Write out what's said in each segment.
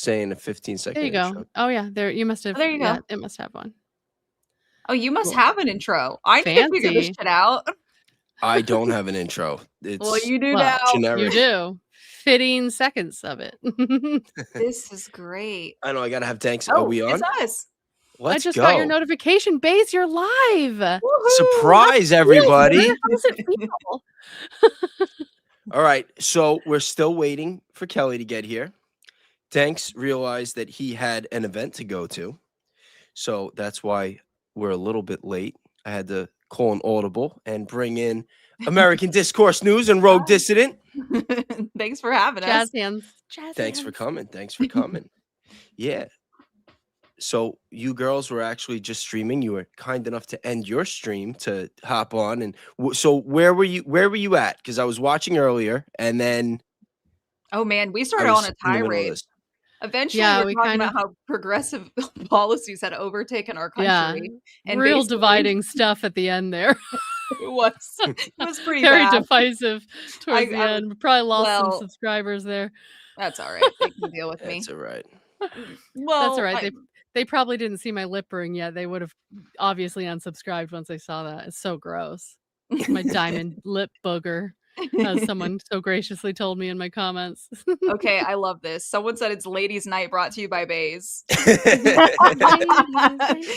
saying a There 15-second you go. intro. Oh yeah, there you must have. Oh, there you Yeah, go. it must have one. Oh, you must Cool. have an intro. I need to figure this Fancy. shit out. I don't have an intro. Well, It's you do Well, now. you generic. do. Fitting seconds of it. This is great. I know I gotta have Danks. Are Oh, we it's on? us. I Let's just got your go. notification. Bayes, you're live. Woohoo! Surprise, everybody. How does it feel? All right. So we're still waiting for Keli to get here. Danks realized that he had an event to go to. So that's why we're a little bit late. I had to call an audible and bring in American Discourse News and Rogue Dissident. Thanks for having us. Jazz hands. Jazz Thanks for hands. coming. Thanks for coming. Yeah. So you girls were actually just streaming. You were kind enough to end your stream to hop on. And so where were you? Where were you at? Because I was watching earlier, and then Oh man, we I started was on a in the middle of tirade. this. Eventually, Yeah, we're we talking kind about how progressive policies had overtaken our Yeah, country. And real basically- dividing stuff at the end there. It was pretty Very bad. divisive towards the I- end. We probably lost some well- subscribers there. That's all right. They can deal with me. That's all right. Well, That's all right. They probably didn't see my lip ring yet. They would have obviously unsubscribed once they saw that. It's so gross. My diamond lip booger, as someone so graciously told me in my comments. Okay, I love this. Someone said it's Ladies' Night brought to you by Bayes.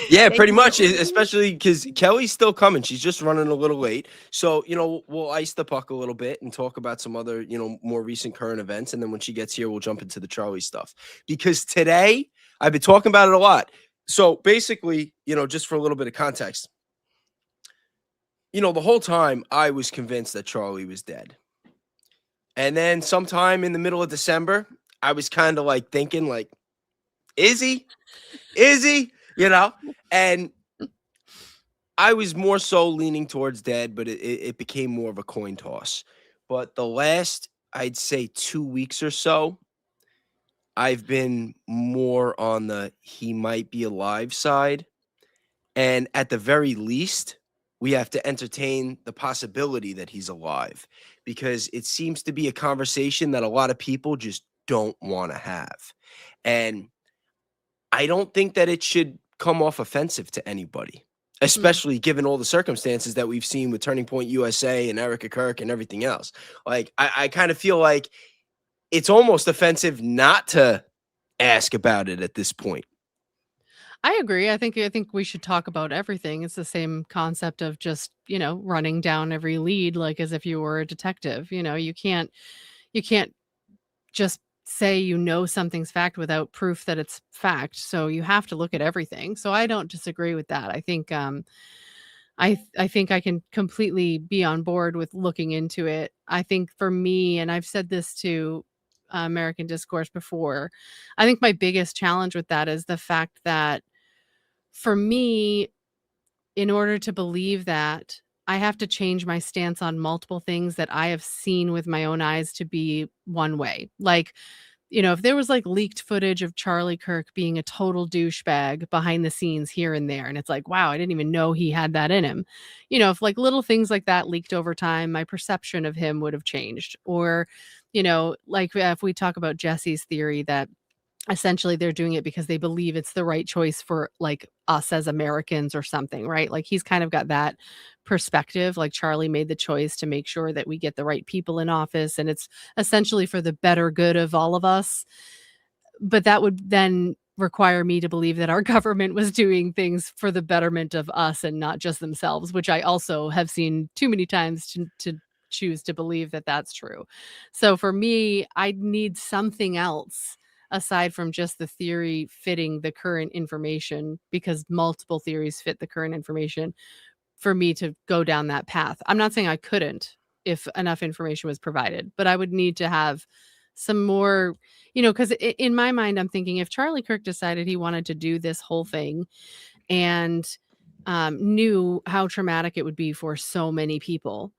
Yeah, pretty much, especially because Kelly's still coming. She's just running a little late. So, we'll ice the puck a little bit and talk about some other, more recent current events. And then when she gets here, we'll jump into the Charlie stuff. Because today, I've been talking about it a lot. So basically, just for a little bit of context, the whole time I was convinced that Charlie was dead. And then sometime in the middle of December, I was kind of like thinking like, is he? Is he? And I was more so leaning towards dead, but it became more of a coin toss. But the last, I'd say 2 weeks or so, I've been more on the he might be alive side. And at the very least, we have to entertain the possibility that he's alive, because it seems to be a conversation that a lot of people just don't want to have. And I don't think that it should come off offensive to anybody, especially given all the circumstances that we've seen with Turning Point USA and Erica Kirk and everything else. Like, I kind of feel like it's almost offensive not to ask about it at this point. I agree. I think we should talk about everything. It's the same concept of just, running down every lead like as if you were a detective. You can't just say something's fact without proof that it's fact. So you have to look at everything. So I don't disagree with that. I think I think I can completely be on board with looking into it. I think for me, and I've said this to American Discourse before, I think my biggest challenge with that is the fact that for me, in order to believe that, I have to change my stance on multiple things that I have seen with my own eyes to be one way. Like, if there was like leaked footage of Charlie Kirk being a total douchebag behind the scenes here and there, and it's like, wow, I didn't even know he had that in him. If like little things like that leaked over time, my perception of him would have changed. Or, like if we talk about Jesse's theory that essentially they're doing it because they believe it's the right choice for like us as Americans or something, right? Like he's kind of got that perspective. Like Charlie made the choice to make sure that we get the right people in office and it's essentially for the better good of all of us. But that would then require me to believe that our government was doing things for the betterment of us and not just themselves, which I also have seen too many times to choose to believe that that's true. So for me, I need something else aside from just the theory fitting the current information, because multiple theories fit the current information, for me to go down that path. I'm not saying I couldn't if enough information was provided, but I would need to have some more, because in my mind, I'm thinking if Charlie Kirk decided he wanted to do this whole thing and knew how traumatic it would be for so many people,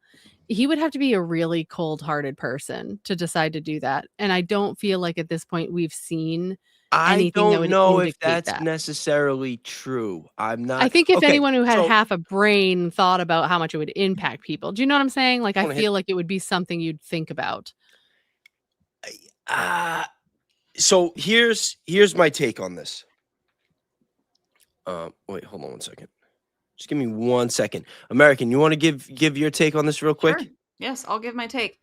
he would have to be a really cold-hearted person to decide to do that. And I don't feel like at this point we've seen I anything that don't would know if indicate that's that. necessarily true. I'm not. I think if Okay, anyone who had so half a brain thought about how much it would impact people. Do you know what I'm saying? Like, I wanna hit- feel like it would be something you'd think about. So here's my take on this. Wait, hold on 1 second. Just give me 1 second. American, you want to give your take on this real quick? Sure. Yes, I'll give my take.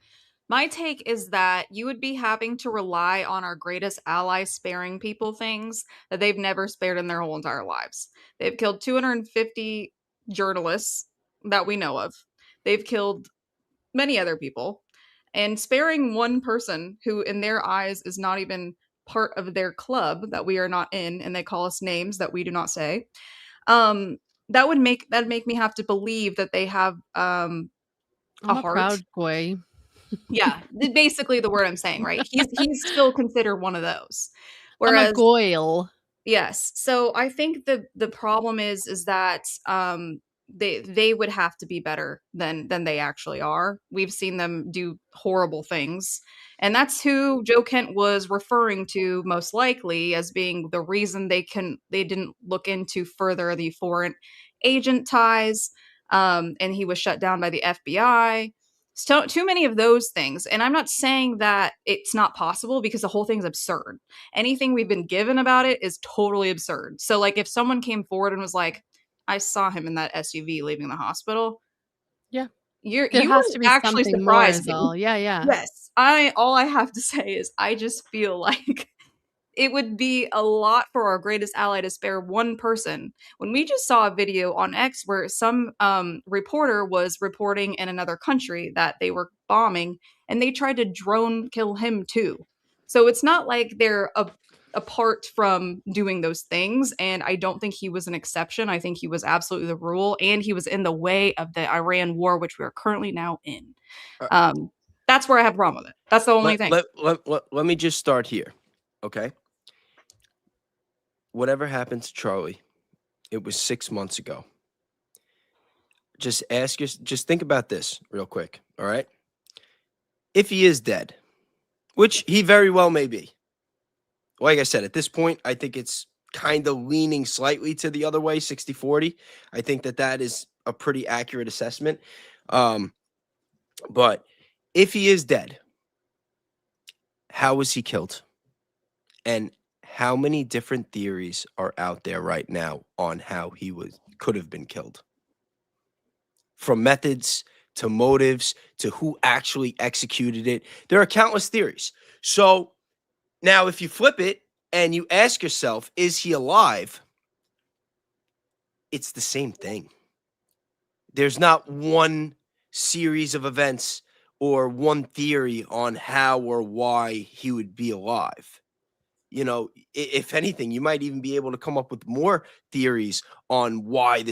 My take is that you would be having to rely on our greatest ally sparing people things that they've never spared in their whole entire lives. They've killed 250 journalists that we know of. They've killed many other people. And sparing one person who, in their eyes, is not even part of their club that we are not in, and they call us names that we do not say, um, that'd make me have to believe that they have a I'm a heart. proud boy. Yeah, basically the word I'm saying, right? He's still considered one of those. I'm a Whereas goyle. yes, so I think the problem is that they would have to be better than they actually are. We've seen them do horrible things, and that's who Joe Kent was referring to most likely as being the reason they didn't look into further the foreign agent ties, and he was shut down by the FBI. So too many of those things, and I'm not saying that it's not possible because the whole thing's absurd. Anything we've been given about it is totally absurd. So like if someone came forward and was like, I saw him in that SUV leaving the hospital. Yeah. You There has would to be actually something more surprise is me. all. Yeah. Yes. All I have to say is I just feel like it would be a lot for our greatest ally to spare one person. When we just saw a video on X where some reporter was reporting in another country that they were bombing and they tried to drone kill him too. So it's not like they're apart from doing those things. And I don't think he was an exception. I think he was absolutely the rule. And he was in the way of the Iran war, which we are currently now in. Uh, That's where I have a problem with it. That's the only thing. Let me just start here, okay? Whatever happened to Charlie, it was 6 months ago. Just think about this real quick, all right? If he is dead, which he very well may be. Like I said, at this point, I think it's kind of leaning slightly to the other way, 60-40. I think that is a pretty accurate assessment. But if he is dead, how was he killed? And how many different theories are out there right now on how he could have been killed? From methods to motives to who actually executed it. There are countless theories. So now if you flip it and you ask yourself, is he alive? It's the same thing. There's not one series of events or one theory on how or why he would be alive. You know, if anything, you might even be able to come up with more theories on why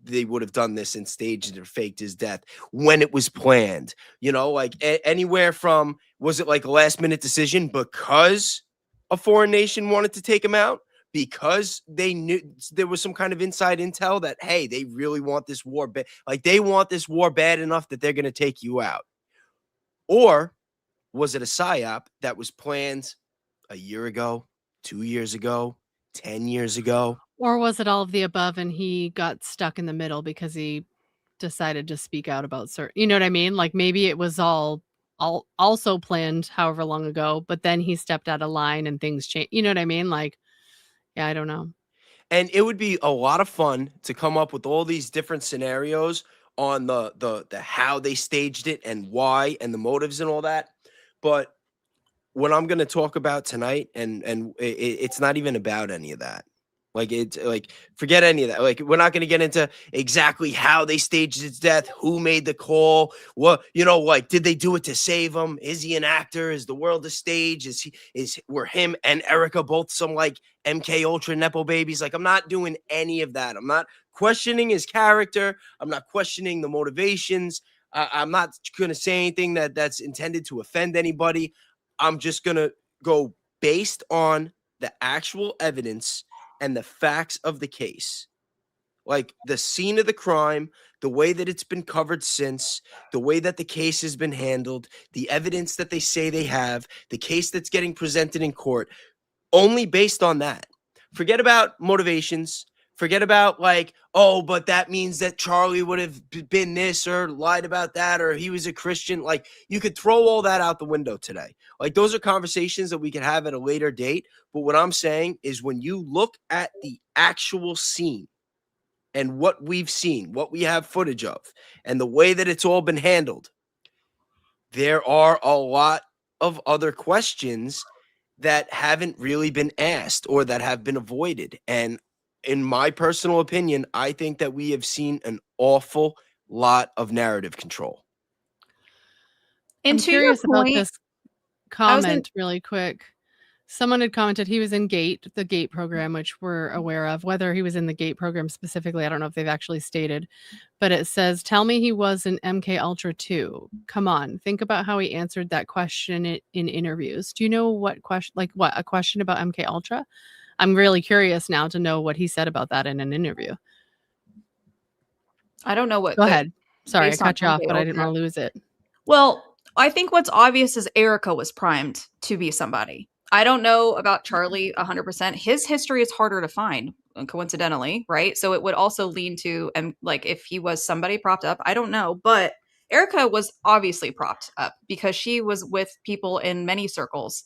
they would have done this and staged or faked his death when it was planned. You know, like anywhere from, was it like a last minute decision because a foreign nation wanted to take him out? Because they knew there was some kind of inside intel that, hey, they really want this war like they want this war bad enough that they're going to take you out. Or was it a psyop that was planned a year ago, 2 years ago, 10 years ago? Or was it all of the above and he got stuck in the middle because he decided to speak out about certain, you know what I mean? Like maybe it was all also planned however long ago, but then he stepped out of line and things changed. You know what I mean? Like, yeah, I don't know. And it would be a lot of fun to come up with all these different scenarios on the how they staged it and why and the motives and all that. But what I'm going to talk about tonight, and it's not even about any of that. Like it's like forget any of that. Like we're not going to get into exactly how they staged his death, who made the call, what like did they do it to save him? Is he an actor? Is the world a stage? Were him and Erica both some like MK Ultra nepo babies? Like I'm not doing any of that. I'm not questioning his character. I'm not questioning the motivations. I'm not going to say anything that's intended to offend anybody. I'm just going to go based on the actual evidence and the facts of the case. Like the scene of the crime, the way that it's been covered since, the way that the case has been handled, the evidence that they say they have, the case that's getting presented in court, only based on that. Forget about motivations. Forget about like, oh, but that means that Charlie would have been this or lied about that or he was a Christian. Like, you could throw all that out the window today. Like, those are conversations that we could have at a later date. But what I'm saying is when you look at the actual scene and what we've seen, what we have footage of, and the way that it's all been handled, there are a lot of other questions that haven't really been asked or that have been avoided. And in my personal opinion, I think that we have seen an awful lot of narrative control. And I'm to your curious about point, this I was gonna comment really quick. Someone had commented he was in GATE, the GATE program, which we're aware of. Whether he was in the GATE program specifically, I don't know if they've actually stated, but it says, tell me he was an MK Ultra too. Come on, think about how he answered that question in interviews. Do you know what question, like what, a question about MK Ultra? I'm really curious now to know what he said about that in an interview. I don't know what. Go ahead. Sorry, I based on cut you off, MK but I didn't Ultra. want to lose it. Well, I think what's obvious is Erica was primed to be somebody. I don't know about Charlie 100%. His history is harder to find, coincidentally, right? So it would also lean to, and like if he was somebody propped up, I don't know. But Erica was obviously propped up because she was with people in many circles.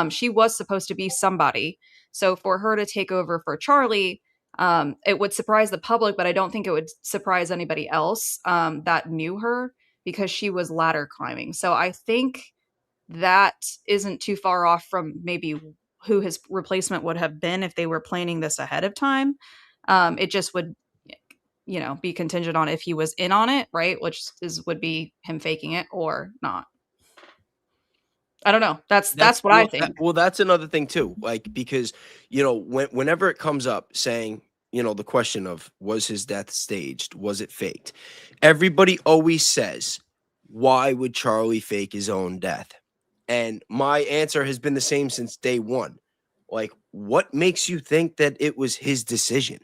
She was supposed to be somebody. So for her to take over for Charlie, it would surprise the public, but I don't think it would surprise anybody else that knew her because she was ladder climbing. So I think that isn't too far off from maybe who his replacement would have been if they were planning this ahead of time. It just would, be contingent on if he was in on it, right? Which would be him faking it or not. I don't know. That's what I think. Well, that's another thing too. Like, because, whenever it comes up saying, the question of was his death staged? Was it faked? Everybody always says, why would Charlie fake his own death? And my answer has been the same since day one. Like, what makes you think that it was his decision?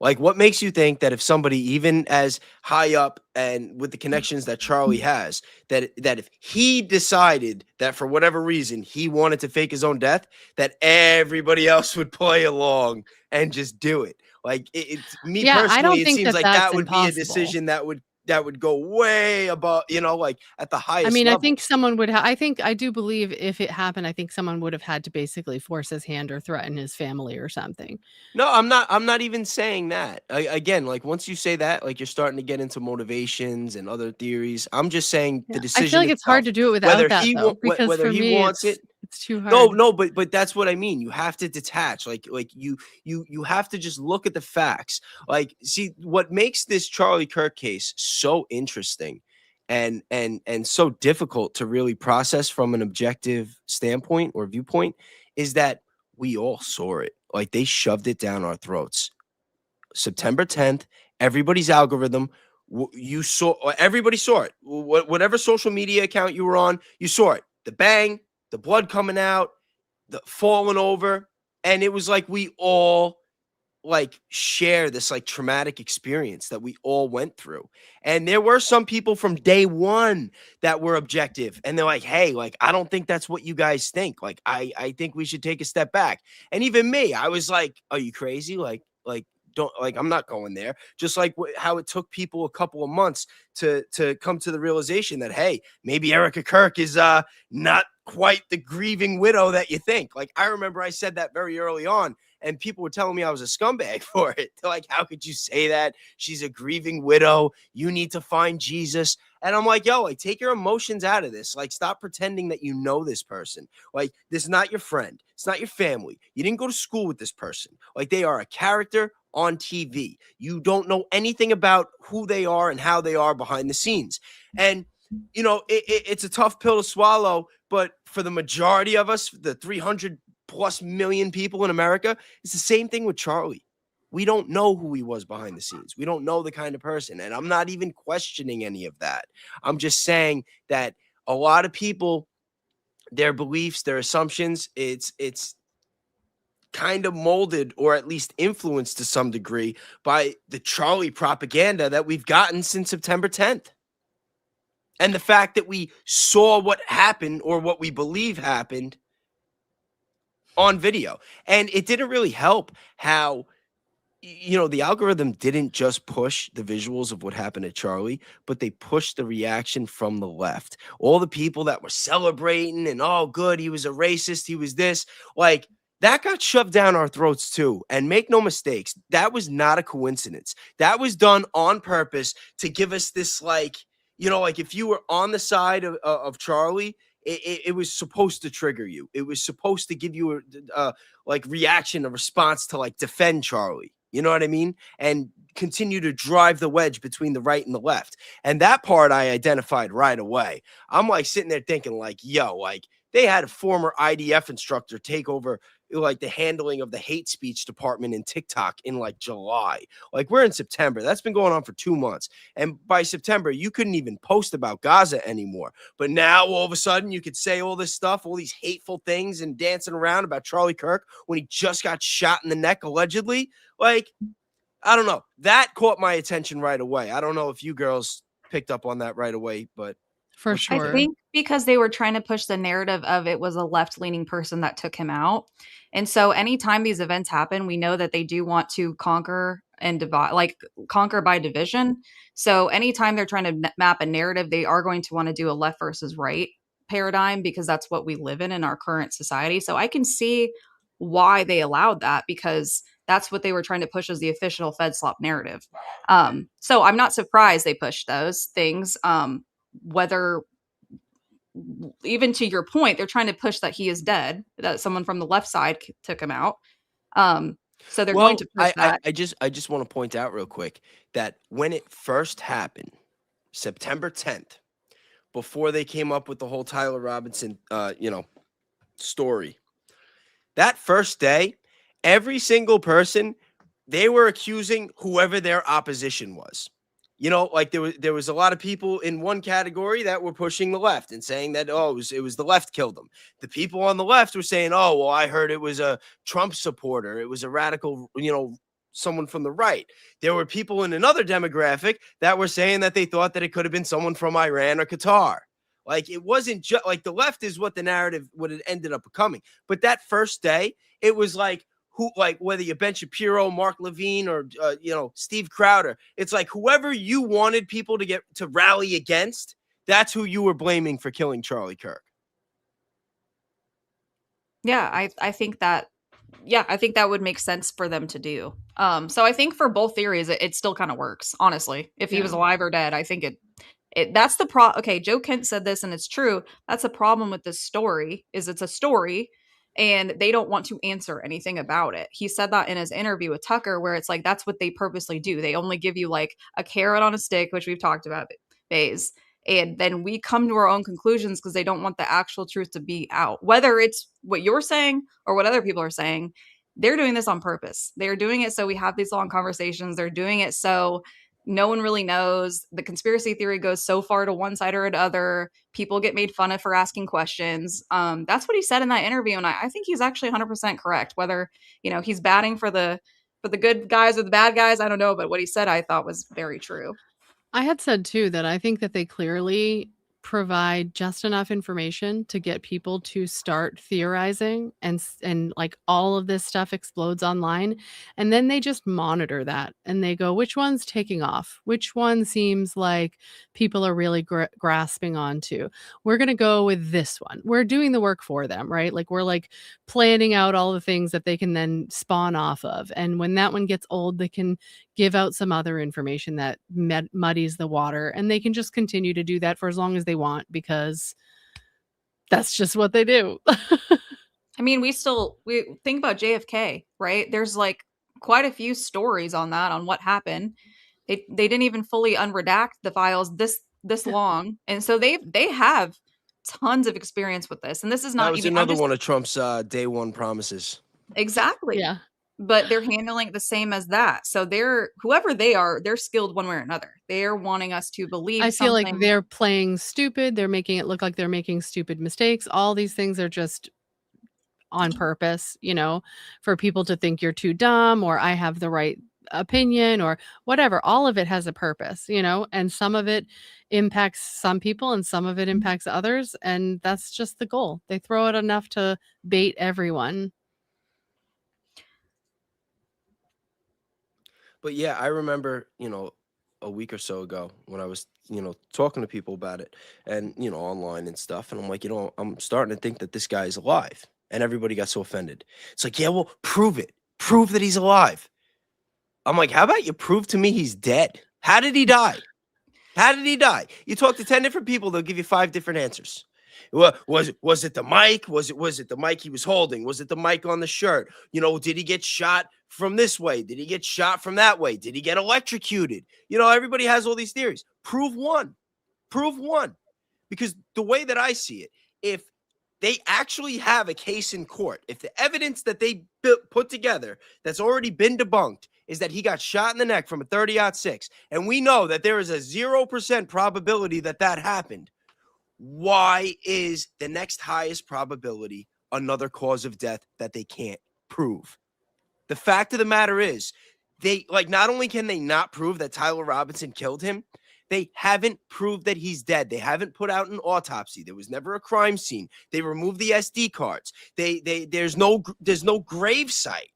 Like, what makes you think that if somebody even as high up and with the connections that Charlie has, that if he decided that for whatever reason he wanted to fake his own death, that everybody else would play along and just do it? Like, me Yeah, I don't personally, it think seems that like that that's would be a impossible. decision that would go way above, like at the highest I mean, level. I think someone would I do believe if it happened, I think someone would have had to basically force his hand or threaten his family or something. No, I'm not even saying that. Again, like once you say that, like you're starting to get into motivations and other theories. I'm just saying the decision. I feel like it's hard to do it without that though, because whether for he me, wants it. it's too hard. No, but that's what I mean. You have to detach. Like you have to just look at the facts. Like, see what makes this Charlie Kirk case so interesting and so difficult to really process from an objective standpoint or viewpoint is that we all saw it. Like, they shoved it down our throats. September 10th, everybody's algorithm, everybody saw it. Whatever social media account you were on, you saw it. The bang, the blood coming out, the falling over, and it was like we all like share this like traumatic experience that we all went through. And there were some people from day one that were objective and they're like, hey, like, I don't think that's what you guys think. Like, I think we should take a step back. And even me, I was like, are you crazy? Like, don't, like, I'm not going there. Just like how it took people a couple of months to come to the realization that, hey, maybe Erica Kirk is not quite the grieving widow that you think. Like, I remember I said that very early on, and people were telling me I was a scumbag for it. They're like, how could you say that? She's a grieving widow. You need to find Jesus. And I'm like, yo, like, take your emotions out of this. Like, stop pretending that you know this person. Like, this is not your friend. It's not your family. You didn't go to school with this person. Like, they are a character on TV. You don't know anything about who they are and how they are behind the scenes. And, it's a tough pill to swallow, but for the majority of us, the 300 plus million people in America, it's the same thing with Charlie. We don't know who he was behind the scenes. We don't know the kind of person. And I'm not even questioning any of that. I'm just saying that a lot of people, their beliefs, their assumptions, it's kind of molded or at least influenced to some degree by the Charlie propaganda that we've gotten since September 10th. And the fact that we saw what happened or what we believe happened on video. And it didn't really help how the algorithm didn't just push the visuals of what happened to Charlie, but they pushed the reaction from the left. All the people that were celebrating and, oh, good, he was a racist, he was this, like, that got shoved down our throats too. And make no mistakes, that was not a coincidence. That was done on purpose to give us this, like, like if you were on the side of Charlie, it was supposed to trigger you. It was supposed to give you a like reaction, a response to like defend Charlie. You know what I mean? And continue to drive the wedge between the right and the left. And that part I identified right away. I'm like sitting there thinking like, yo, like they had a former IDF instructor take over like the handling of the hate speech department in TikTok in like July. Like we're in September. That's been going on for 2 months. And by September, you couldn't even post about Gaza anymore. But now all of a sudden you could say all this stuff, all these hateful things and dancing around about Charlie Kirk when he just got shot in the neck allegedly. Like, I don't know. That caught my attention right away. I don't know if you girls picked up on that right away, but For what you I sure. think because they were trying to push the narrative of it was a left-leaning person that took him out. And so anytime these events happen, we know that they do want to conquer and divide, like conquer by division. So anytime they're trying to map a narrative, they are going to want to do a left versus right paradigm because that's what we live in our current society. So I can see why they allowed that because that's what they were trying to push as the official Fed slop narrative. So I'm not surprised they pushed those things. Whether even to your point, they're trying to push that he is dead, that someone from the left side took him out. So they're going to push that. I just want to point out real quick that when it first happened, September 10th, before they came up with the whole Tyler Robinson, story, that first day, every single person, they were accusing whoever their opposition was. Like there was a lot of people in one category that were pushing the left and saying that, oh, it was the left killed them. The people on the left were saying, oh, well, I heard it was a Trump supporter. It was a radical, someone from the right. There were people in another demographic that were saying that they thought that it could have been someone from Iran or Qatar. Like it wasn't just like the left is what the narrative would have ended up becoming. But that first day, it was like, who, like whether you Ben Shapiro, Mark Levine, or Steve Crowder, it's like whoever you wanted people to get to rally against, that's who you were blaming for killing Charlie Kirk. Yeah, I think that would make sense for them to do. So I think for both theories, it still kind of works. Honestly, if he was alive or dead, I think that's the okay, Joe Kent said this and it's true. That's a problem with this story is it's a story and they don't want to answer anything about it. He said that in his interview with Tucker where it's like that's what they purposely do. They only give you like a carrot on a stick, which we've talked about, Bayes. And then we come to our own conclusions because they don't want the actual truth to be out. Whether it's what you're saying or what other people are saying, they're doing this on purpose. They're doing it so we have these long conversations. They're doing it so no one really knows. The conspiracy theory goes so far to one side or the other. People get made fun of for asking questions. That's what he said in that interview, and I think he's actually 100% correct. Whether he's batting for the good guys or the bad guys, I don't know, but what he said I thought was very true. I had said too that I think that they clearly provide just enough information to get people to start theorizing and like all of this stuff explodes online and then they just monitor that and they go which one's taking off, which one seems like people are really grasping onto. We're going to go with this one. We're doing the work for them, right? Like we're like planning out all the things that they can then spawn off of, and when that one gets old they can give out some other information that muddies the water, and they can just continue to do that for as long as they want because that's just what they do. I mean, we think about JFK, right? There's like quite a few stories on that, on what happened. They didn't even fully unredact the files this long, and so they have tons of experience with this. And this is not that was even another one of Trump's day one promises. Exactly. Yeah. But they're handling it the same as that. So whoever they are, they're skilled one way or another. They're wanting us to believe I feel something. like they're playing stupid. They're making it look like they're making stupid mistakes. All these things are just on purpose, for people to think you're too dumb or I have the right opinion or whatever. All of it has a purpose, and some of it impacts some people and some of it impacts others. And that's just the goal. They throw it enough to bait everyone. But yeah, I remember, a week or so ago when I was, talking to people about it and, online and stuff. And I'm like, I'm starting to think that this guy is alive. And everybody got so offended. It's like, yeah, well, prove it. Prove that he's alive. I'm like, how about you prove to me he's dead? How did he die? How did he die? You talk to 10 different people, they'll give you 5 different answers. Was it the mic? Was it the mic he was holding? Was it the mic on the shirt? Did he get shot from this way? Did he get shot from that way? Did he get electrocuted? Everybody has all these theories. Prove one. Prove one. Because the way that I see it, if they actually have a case in court, if the evidence that they put together that's already been debunked is that he got shot in the neck from a 30-06, and we know that there is a 0% probability that that happened, why is the next highest probability another cause of death that they can't prove? The fact of the matter is, not only can they not prove that Tyler Robinson killed him, they haven't proved that he's dead. They haven't put out an autopsy. There was never a crime scene. They removed the SD cards. There's no grave site.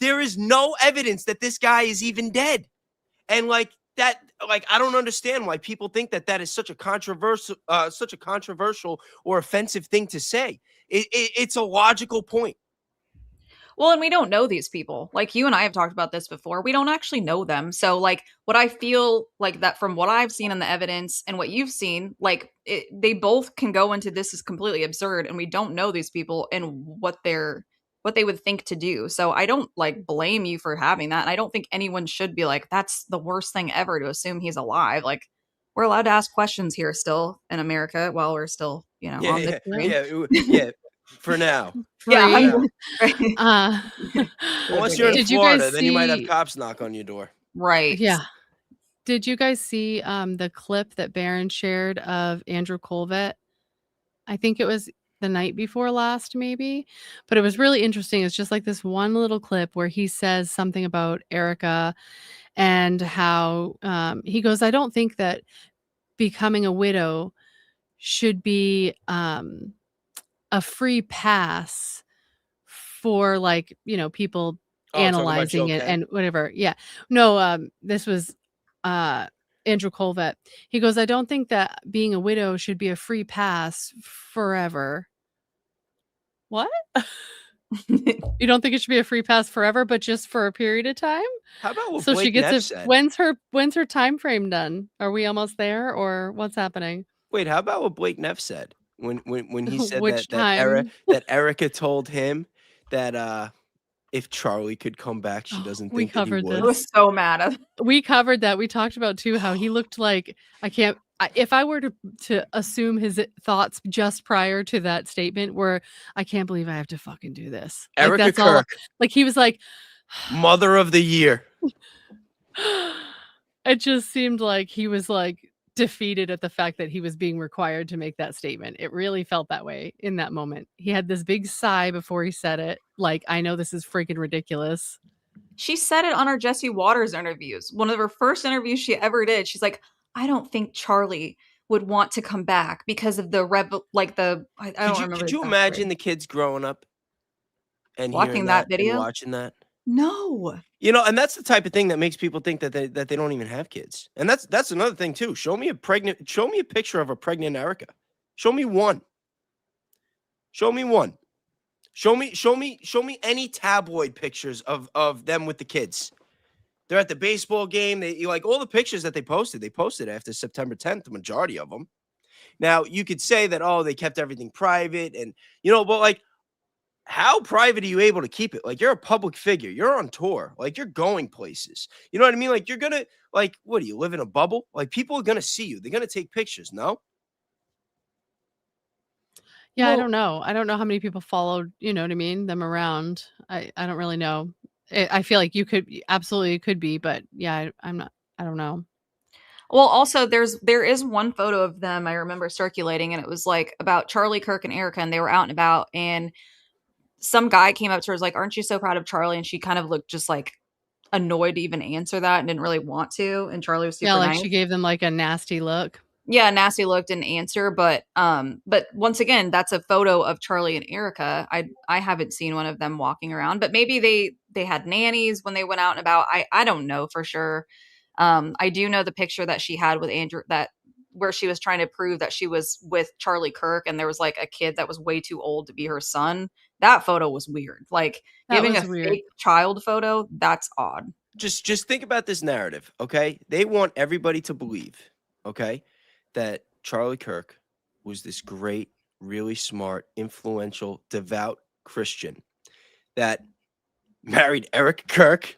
There is no evidence that this guy is even dead. And that, I don't understand why people think that that is such a controversial or offensive thing to say. It's a logical point. Well, and we don't know these people. Like, you and I have talked about this before. We don't actually know them. So, what I feel like that from what I've seen in the evidence and what you've seen, they both can go into this is completely absurd, and we don't know these people and what they would think to do. So I don't blame you for having that. And I don't think anyone should be like, that's the worst thing ever to assume he's alive. We're allowed to ask questions here still in America while we're still, on the train. Yeah. For now. Yeah. Unless you're in Florida, then you might have cops knock on your door. Right. Yeah. Did you guys see the clip that Barron shared of Andrew Colvett? I think it was the night before last, maybe. But it was really interesting. It's just like this one little clip where he says something about Erica and how he goes, I don't think that becoming a widow should be a free pass for people analyzing it and whatever. Yeah. No, this was Andrew Colvett. He goes, I don't think that being a widow should be a free pass forever. What? You don't think it should be a free pass forever, but just for a period of time? How about what so Blake she gets Neff it? said? When's her time frame done? Are we almost there, or what's happening? Wait, how about what Blake Neff said when he said Which that Erica told him that if Charlie could come back, she doesn't think that he would. I was so mad at him. We covered that. We talked about too how he looked like if I were to assume his thoughts just prior to that statement where I can't believe I have to fucking do this. Erica Kirk. He was like Mother of the Year. It just seemed like he was defeated at the fact that he was being required to make that statement. It really felt that way in that moment. He had this big sigh before he said it. I know this is freaking ridiculous. She said it on our Jesse Waters interviews. One of her first interviews she ever did. She's like, I don't think Charlie would want to come back because of the I don't remember. Could you imagine the kids growing up and watching that video and watching that? No. And that's the type of thing that makes people think that they don't even have kids. And that's another thing too. Show me a picture of a pregnant Erica. Show me one. Show me one. Show me any tabloid pictures of them with the kids. They're at the baseball game. All the pictures that they posted after September 10th, the majority of them. Now, you could say that, they kept everything private and, but how private are you able to keep it? You're a public figure. You're on tour. You're going places. You know what I mean? You're going to, what do you live in a bubble? People are going to see you. They're going to take pictures. No? Yeah, I don't know. I don't know how many people followed, you know what I mean, them around. I don't really know. I feel like you absolutely could be, but yeah, I don't know. Well, also there is one photo of them I remember circulating, and it was about Charlie Kirk and Erica, and they were out and about, and some guy came up to her, was like, aren't you so proud of Charlie? And she kind of looked just annoyed to even answer that and didn't really want to. And Charlie was super nice. She gave them a nasty look. Yeah, Nasty Look didn't answer, but once again, that's a photo of Charlie and Erica. I haven't seen one of them walking around, but maybe they had nannies when they went out and about. I don't know for sure. I do know the picture that she had with Andrew, that where she was trying to prove that she was with Charlie Kirk, and there was like a kid that was way too old to be her son. That photo was weird. Like That giving a was weird. fake child photo, that's odd. Just think about this narrative, okay? They want everybody to believe, okay, that Charlie Kirk was this great, really smart, influential, devout Christian that married Eric Kirk,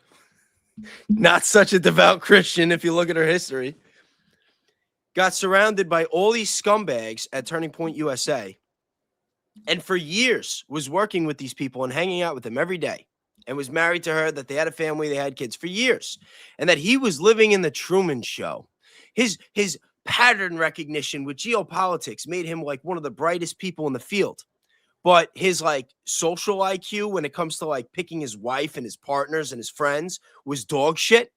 not such a devout Christian if you look at her history, got surrounded by all these scumbags at Turning Point USA, and for years was working with these people and hanging out with them every day, and was married to her, that they had a family, they had kids for years, and that he was living in the Truman Show. His pattern recognition with geopolitics made him like one of the brightest people in the field. But his like social IQ when it comes to like picking his wife and his partners and his friends was dog shit.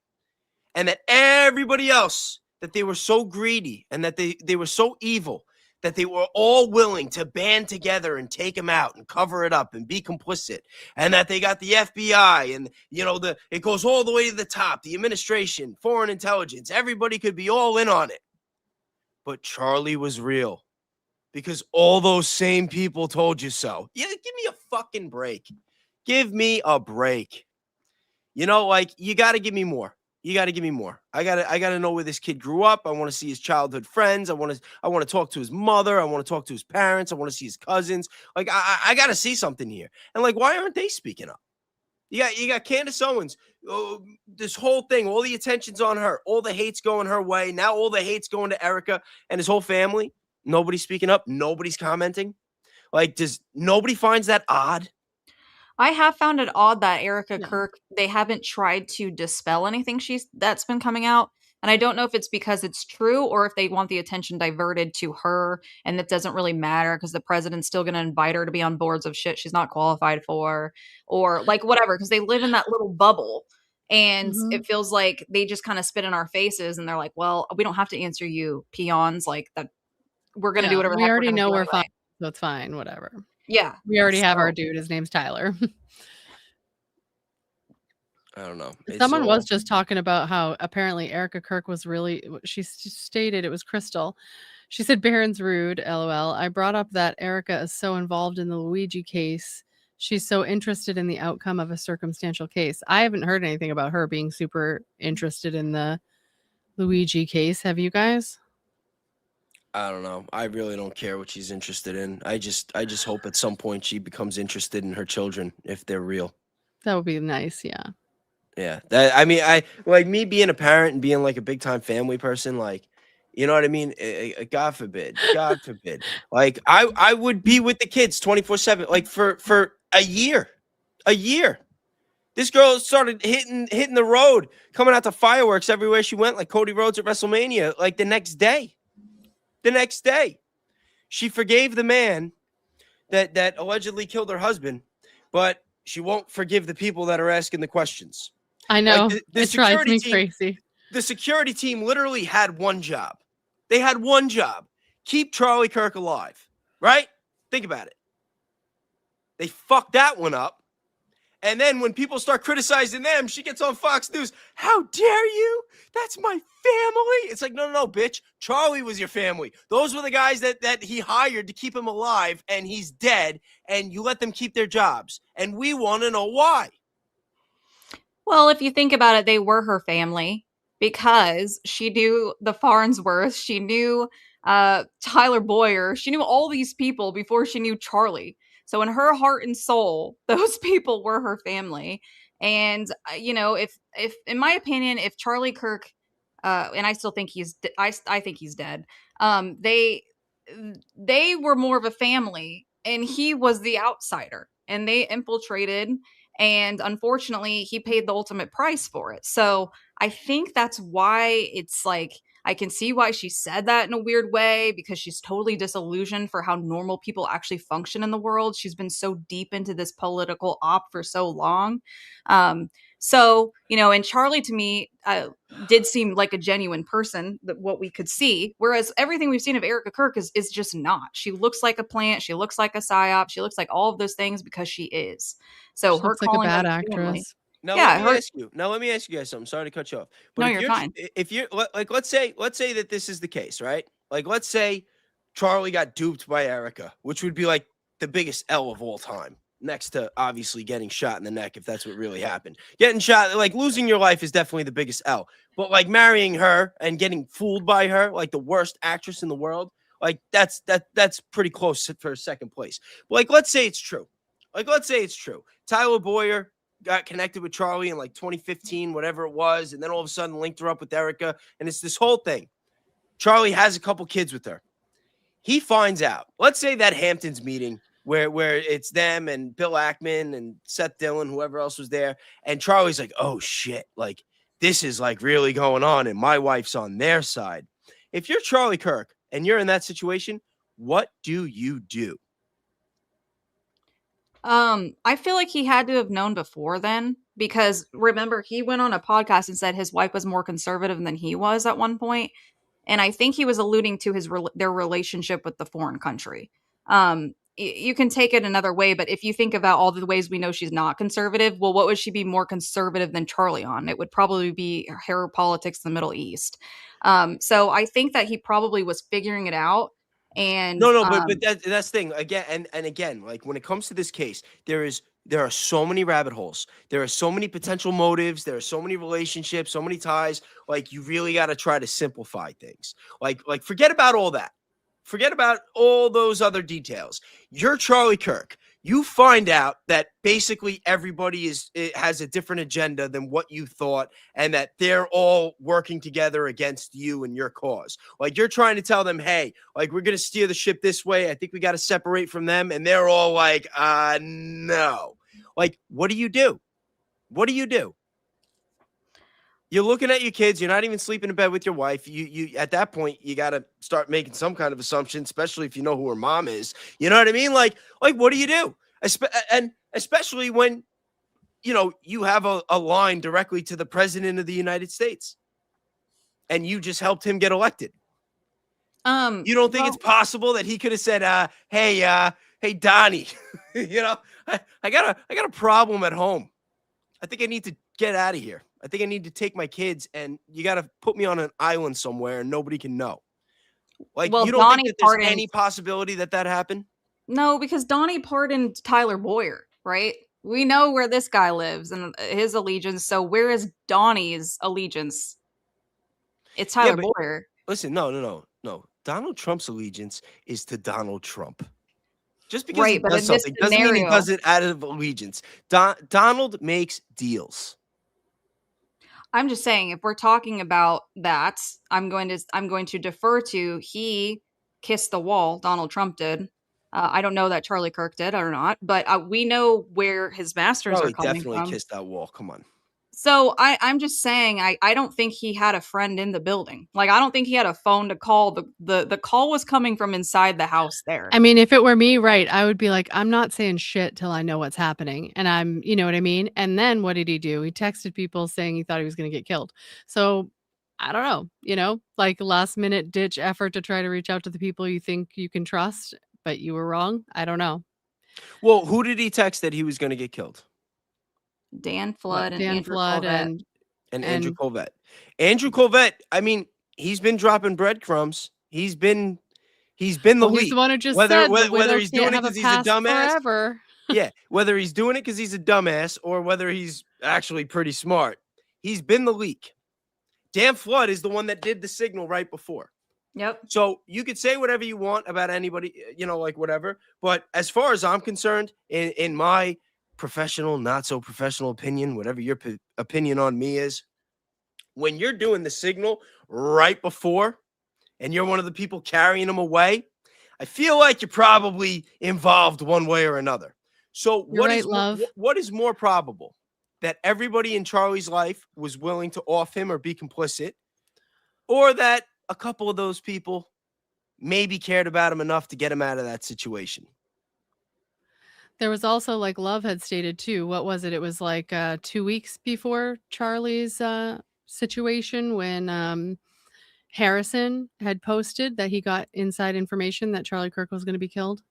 And that everybody else, that they were so greedy and that they were so evil that they were all willing to band together and take him out and cover it up and be complicit, and that they got the FBI and it goes all the way to the top, the administration, foreign intelligence, everybody could be all in on it. But Charlie was real because all those same people told you so. Yeah, give me a fucking break. Give me a break. Like, you got to give me more. You got to give me more. I got to know where this kid grew up. I want to see his childhood friends. I want to talk to his mother. I want to talk to his parents. I want to see his cousins. Like, I got to see something here. And like, why aren't they speaking up? You got Candace Owens. This whole thing, all the attention's on her. All the hate's going her way. Now all the hate's going to Erica and his whole family. Nobody's speaking up. Nobody's commenting. Like, does nobody finds that odd? I have found it odd that Erica Yeah. Kirk, they haven't tried to dispel anything that's been coming out. And I don't know if it's because it's true or if they want the attention diverted to her and it doesn't really matter because the president's still going to invite her to be on boards of shit she's not qualified for, or like whatever, because they live in that little bubble. And Mhm. it feels like they just kind of spit in our faces and they're like, well, we don't have to answer you peons, like that. We're going to do Yeah, whatever the we heck we're already going to know do we're fine, anyway. so it's fine, whatever. Yeah. We already have our So dude. His name's Tyler. I don't know. Someone was just talking about how apparently Erica Kirk was really, she stated it was Crystal. She said, Barron's rude, LOL. I brought up that Erica is so involved in the Luigi case. She's so interested in the outcome of a circumstantial case. I haven't heard anything about her being super interested in the Luigi case. Have you guys? I don't know. I really don't care what she's interested in. I just hope at some point she becomes interested in her children if they're real. That would be nice, yeah. Yeah. I mean, I like me being a parent and being like a big time family person, like, you know what I mean? God forbid. God forbid. Like I would be with the kids 24/7 like for a year. A year. This girl started hitting the road, coming out to fireworks everywhere she went, like Cody Rhodes at WrestleMania, like the next day. The next day. She forgave the man that allegedly killed her husband, but she won't forgive the people that are asking the questions. I Like know. the It drives security me team, crazy. the security team literally had one job. They had one job: keep Charlie Kirk alive. Right? Think about it. They fucked that one up. And then when people start criticizing them, she gets on Fox News. How dare you? That's my family. It's like, no, bitch. Charlie was your family. Those were the guys that he hired to keep him alive, and he's dead, and you let them keep their jobs. And we want to know why. well, if you think about it, they were her family because she knew the Farnsworth, she knew Tyler Boyer, she knew all these people before she knew Charlie. So in her heart and soul, those people were her family. And if in my opinion, if Charlie Kirk, and I still think I think he's dead. They were more of a family, and he was the outsider, and they infiltrated, and unfortunately he paid the ultimate price for it. So I think that's why it's like I can see why she said that in a weird way, because she's totally disillusioned for how normal people actually function in the world. She's been so deep into this political op for so long. So, and Charlie to me did seem like a genuine person, that what we could see. Whereas everything we've seen of Erica Kirk is just not. She looks like a plant. She looks like a psyop. She looks like all of those things because she is. So She her looks like a calling bad them family. actress. Now let Yeah, me her. ask you. Now let me ask you guys something. Sorry to cut you off. But No, you're fine. if you're like, let's say that this is the case, right? Like, let's say Charlie got duped by Erica, which would be like the biggest L of all time, next to obviously getting shot in the neck, if that's what really happened. Getting shot, like losing your life, is definitely the biggest L. But like marrying her and getting fooled by her, like the worst actress in the world, like that's pretty close for second place. But like, let's say it's true. Tyler Boyer got connected with Charlie in like 2015, whatever it was, and then all of a sudden linked her up with Erica, and it's this whole thing. Charlie has a couple kids with her. He finds out. Let's say that Hamptons meeting where it's them and Bill Ackman and Seth Dillon, whoever else was there, and Charlie's like, "Oh shit, like this is like really going on, and my wife's on their side." If you're Charlie Kirk and you're in that situation, what do you do? I feel like he had to have known before then, because remember, he went on a podcast and said his wife was more conservative than he was at one point. And I think he was alluding to their relationship with the foreign country. You can take it another way, but if you think about all the ways we know she's not conservative, well, what would she be more conservative than Charlie on? It would probably be her politics in the Middle East. So I think that he probably was figuring it out. And No, but that's the thing again, and again, like when it comes to this case, there are so many rabbit holes. There are so many potential motives. There are so many relationships, so many ties. Like you really got to try to simplify things. Like forget about all that. Forget about all those other details. You're Charlie Kirk. You find out that basically everybody has a different agenda than what you thought, and that they're all working together against you and your cause. Like you're trying to tell them, hey, like we're going to steer the ship this way. I think we got to separate from them. And they're all like, no. Like, what do you do? What do you do? You're looking at your kids. You're not even sleeping in bed with your wife. You at that point, you got to start making some kind of assumption, especially if you know who her mom is. You know what I mean? Like what do you do? And especially when, you have a line directly to the president of the United States, and you just helped him get elected. You don't think it's possible that he could have said, hey, Donnie, I got a problem at home. I think I need to get out of here. I think I need to take my kids, and you got to put me on an island somewhere and nobody can know. Like, well, you don't Donnie think that there's any possibility that happened? No, because Donnie pardoned Tyler Boyer, right? We know where this guy lives and his allegiance. So where is Donnie's allegiance? It's Tyler Boyer. Listen, no. Donald Trump's allegiance is to Donald Trump. Just because he does something doesn't mean he does it out of allegiance. Donald makes deals. I'm just saying, if we're talking about that, I'm going to defer to he kissed the wall. Donald Trump did. I don't know that Charlie Kirk did or not, but we know where his masters are coming definitely from. Kissed that wall. Come on. So I'm just saying, I don't think he had a friend in the building. Like, I don't think he had a phone to call. The call was coming from inside the house there. I mean, if it were me, right, I would be like, I'm not saying shit till I know what's happening. And you know what I mean? And then what did he do? He texted people saying he thought he was going to get killed. So I don't know, like last minute ditch effort to try to reach out to the people you think you can trust, but you were wrong. I don't know. Well, who did he text that he was going to get killed? Dan Flood and Dan Andrew Flood Colvett. And Andrew Colvett. Andrew Colvett, I mean, he's been dropping breadcrumbs. He's been the lead. He's the one who just whether he's doing it because he's a dumbass. Forever. Yeah, whether he's doing it because he's a dumbass or whether he's actually pretty smart, he's been the leak. Dan Flood is the one that did the signal right before. Yep. So you could say whatever you want about anybody, like whatever. But as far as I'm concerned, in my professional, not so professional opinion, whatever your opinion on me is, when you're doing the signal right before and you're one of the people carrying them away, I feel like you're probably involved one way or another. So what is more probable? That everybody in Charlie's life was willing to off him or be complicit, or that a couple of those people maybe cared about him enough to get him out of that situation? There was also, like, Love had stated too, what was it? It was like 2 weeks before Charlie's situation when Harrison had posted that he got inside information that Charlie Kirk was going to be killed.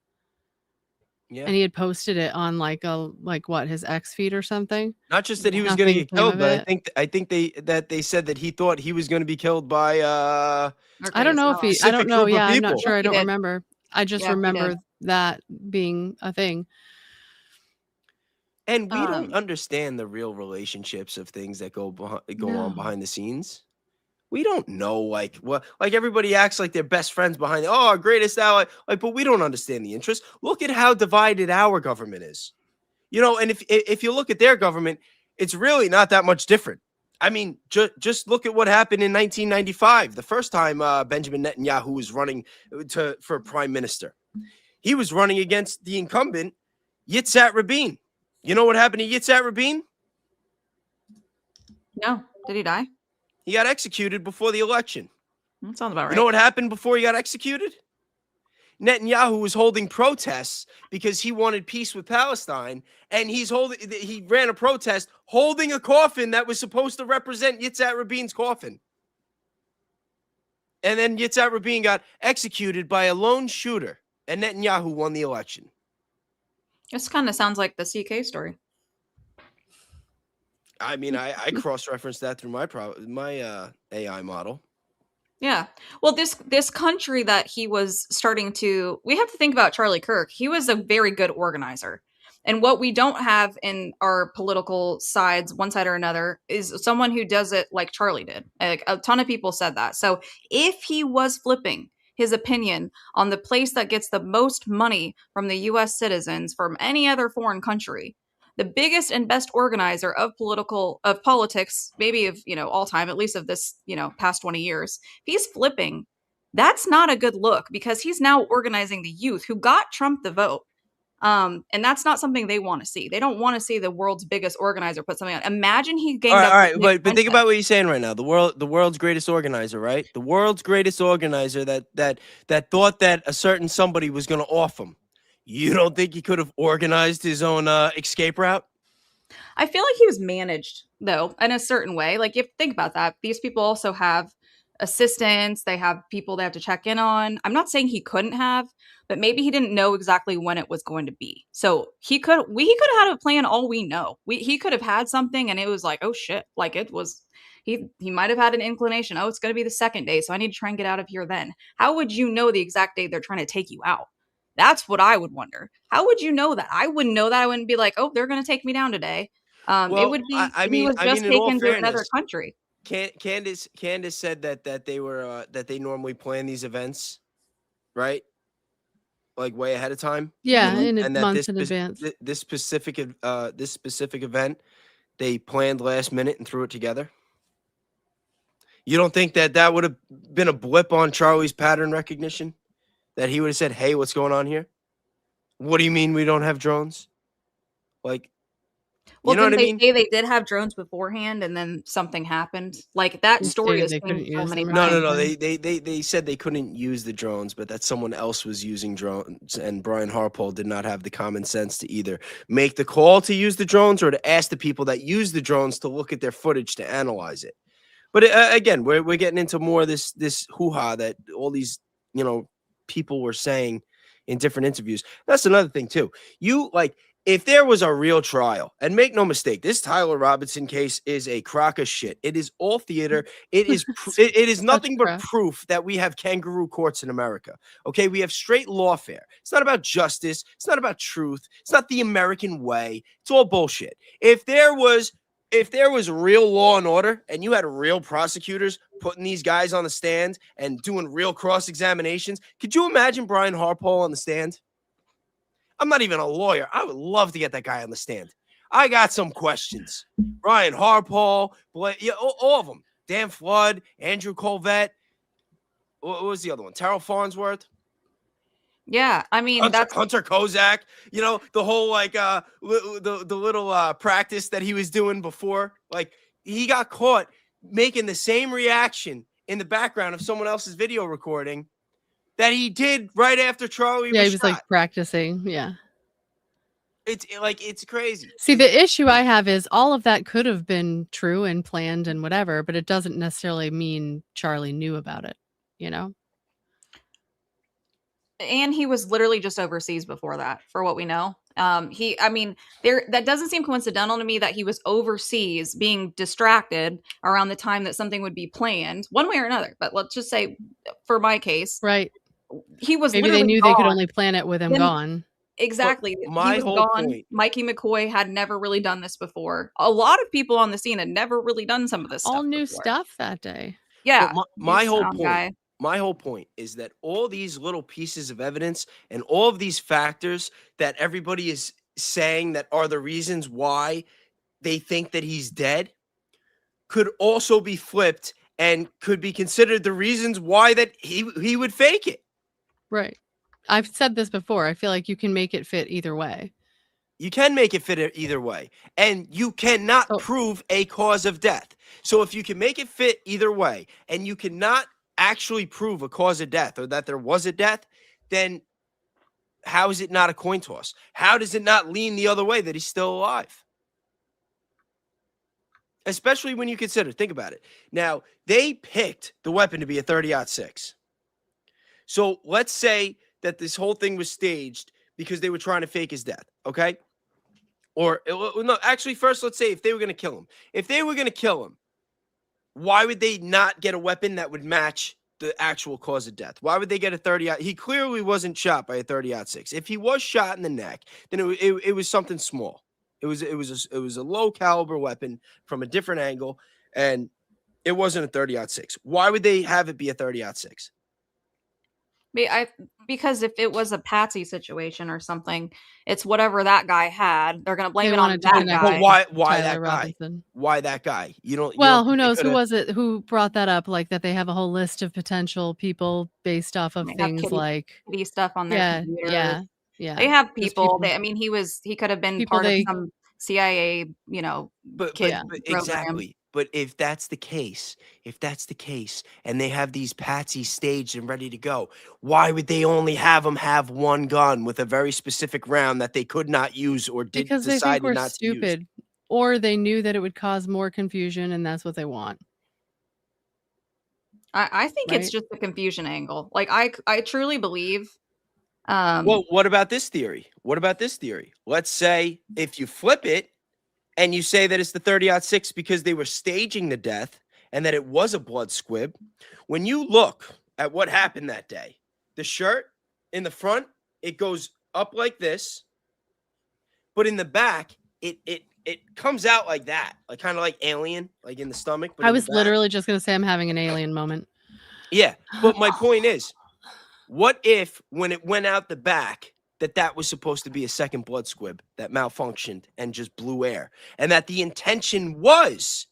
Yeah. And he had posted it on like his X feed or something. Not just that he was going to Nothing get came killed, of but it. I think they said that he thought he was going to be killed by I don't know if he I specific don't know. group of Yeah, I'm not people. sure. I He don't did. remember. I just Yeah, he remember did. that being a thing. And we don't understand the real relationships of things that go on No. behind the scenes. We don't know, like, what, like, everybody acts like they're best friends behind it. Oh, our greatest ally, like, but we don't understand the interest. Look at how divided our government is, you know. And if you look at their government, it's really not that much different. I mean, just look at what happened in 1995, the first time Benjamin Netanyahu was running for prime minister. He was running against the incumbent Yitzhak Rabin. You know what happened to Yitzhak Rabin? No, did he die? He got executed before the election. That sounds about right. You know what happened before he got executed? Netanyahu was holding protests because he wanted peace with Palestine, and he ran a protest holding a coffin that was supposed to represent Yitzhak Rabin's coffin. And then Yitzhak Rabin got executed by a lone shooter, and Netanyahu won the election. This kind of sounds like the CK story. I mean, I cross-referenced that through my AI model. Yeah. Well, this country that he was starting to, we have to think about Charlie Kirk. He was a very good organizer. And what we don't have in our political sides, one side or another, is someone who does it like Charlie did. Like, a ton of people said that. So if he was flipping his opinion on the place that gets the most money from the US citizens from any other foreign country, the biggest and best organizer of politics, maybe of, all time, at least of this, past 20 years, if he's flipping, that's not a good look, because he's now organizing the youth who got Trump the vote. And that's not something they want to see. They don't want to see the world's biggest organizer put something on. Imagine he gained all right, up. but think about what you're saying right now. The world's greatest organizer, right? The world's greatest organizer that thought that a certain somebody was going to off him. You don't think he could have organized his own escape route? I feel like he was managed, though, in a certain way. Like, if you think about that, these people also have assistants. They have people they have to check in on. I'm not saying he couldn't have, but maybe he didn't know exactly when it was going to be. So he could have had a plan. All we know, he could have had something, and it was like, oh shit, like it was. He might have had an inclination. Oh, it's going to be the second day, so I need to try and get out of here then. How would you know the exact day they're trying to take you out? That's what I would wonder. How would you know that? I wouldn't know that. I wouldn't be like, oh, they're going to take me down today. It would be he was just in all taken to fairness, another country. Candace said that they were that they normally plan these events, right? Like way ahead of time. Yeah, Mhm. in months in advance. This specific event, they planned last minute and threw it together. You don't think that would have been a blip on Charlie's pattern recognition? That he would have said, "Hey, what's going on here? What do you mean we don't have drones?" Like, Well, you know what I didn't mean? they say they did have drones beforehand, and then something happened? Like, that They story stated has they couldn't changed so use many them or times. No. something. They said they couldn't use the drones, but that someone else was using drones, and Brian Harpole did not have the common sense to either make the call to use the drones or to ask the people that use the drones to look at their footage to analyze it. But again, we're getting into more of this hoo-ha that all these people were saying in different interviews. That's another thing too. If there was a real trial, and make no mistake, this Tyler Robinson case is a crock of shit. It is all theater. It is it is nothing but crap. proof that we have kangaroo courts in America. Okay, we have straight lawfare. It's not about justice. It's not about truth. It's not the American way. It's all bullshit. If there was real law and order, and you had real prosecutors putting these guys on the stand and doing real cross examinations, could you imagine Brian Harpole on the stand? I'm not even a lawyer. I would love to get that guy on the stand. I got some questions. Brian Harpole, all of them. Dan Flood, Andrew Colvett. What was the other one? Terrell Farnsworth. Yeah, I mean, Hunter Kozak. The whole the little practice that he was doing before. Like, he got caught making the same reaction in the background of someone else's video recording that he did right after Charlie was Yeah, he was shot. like practicing. Yeah. It's crazy. See, the issue I have is all of that could have been true and planned and whatever, but it doesn't necessarily mean Charlie knew about it, you know? And he was literally just overseas before that, for what we know. That doesn't seem coincidental to me that he was overseas being distracted around the time that something would be planned, one way or another. But let's just say, for my case, Right. he was Maybe they literally knew they could gone. only plan it with him Then- gone. Exactly. My He was whole gone. point- Mikey McCoy had never really done this before. A lot of people on the scene had never really done some of this All stuff new before. stuff that day. Yeah. But my new whole sound point, guy. my whole point is that all these little pieces of evidence and all of these factors that everybody is saying that are the reasons why they think that he's dead could also be flipped and could be considered the reasons why that he would fake it. Right. I've said this before. I feel like you can make it fit either way. You can make it fit either way, and you cannot So- prove a cause of death. So if you can make it fit either way, and you cannot actually prove a cause of death or that there was a death, then how is it not a coin toss? How does it not lean the other way that he's still alive? Especially when you consider, think about it. Now, they picked the weapon to be a 30-06. So let's say that this whole thing was staged because they were trying to fake his death, okay? Or, no, actually, first, let's say if they were going to kill him. If they were going to kill him, why would they not get a weapon that would match the actual cause of death? Why would they get a 30? He clearly wasn't shot by a 30-06. If he was shot in the neck, then it was something small. It was a low caliber weapon from a different angle, and it wasn't a 30-06. Why would they have it be a 30-06? Because if it was a Patsy situation or something, it's whatever that guy had. They're gonna blame They it on wanted to that connect guy. But why Tyler that guy? Robinson. Why that guy? You don't. Well, you who don't knows? think Who they was it? Who brought that up? Like that they have a whole list of potential people based off of They have things kitty- like kitty stuff on their yeah, computers. yeah. They have Just people. He could have been people part of they- some CIA, But kid but program. exactly. But if that's the case, and they have these patsies staged and ready to go, why would they only have them have one gun with a very specific round that they could not use or because they think decided we're not to use? stupid, or they knew that it would cause more confusion, and that's what they want. I think it's Right? just the confusion angle. Like I truly believe. Well, what about this theory? Let's say if you flip it and you say that it's the 30-06 because they were staging the death and that it was a blood squib. When you look at what happened that day, the shirt in the front, it goes up like this, but in the back, it comes out like that, like kind of like alien, like in the stomach. But I in the was back. literally just gonna say I'm having an alien moment. Yeah, but my point is, what if when it went out the back, that was supposed to be a second blood squib that malfunctioned and just blew air, and that the intention was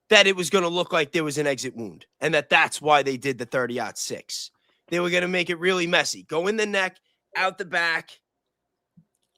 that it was going to look like there was an exit wound, and that's why they did the 30-06. They were going to make it really messy. Go in the neck, out the back,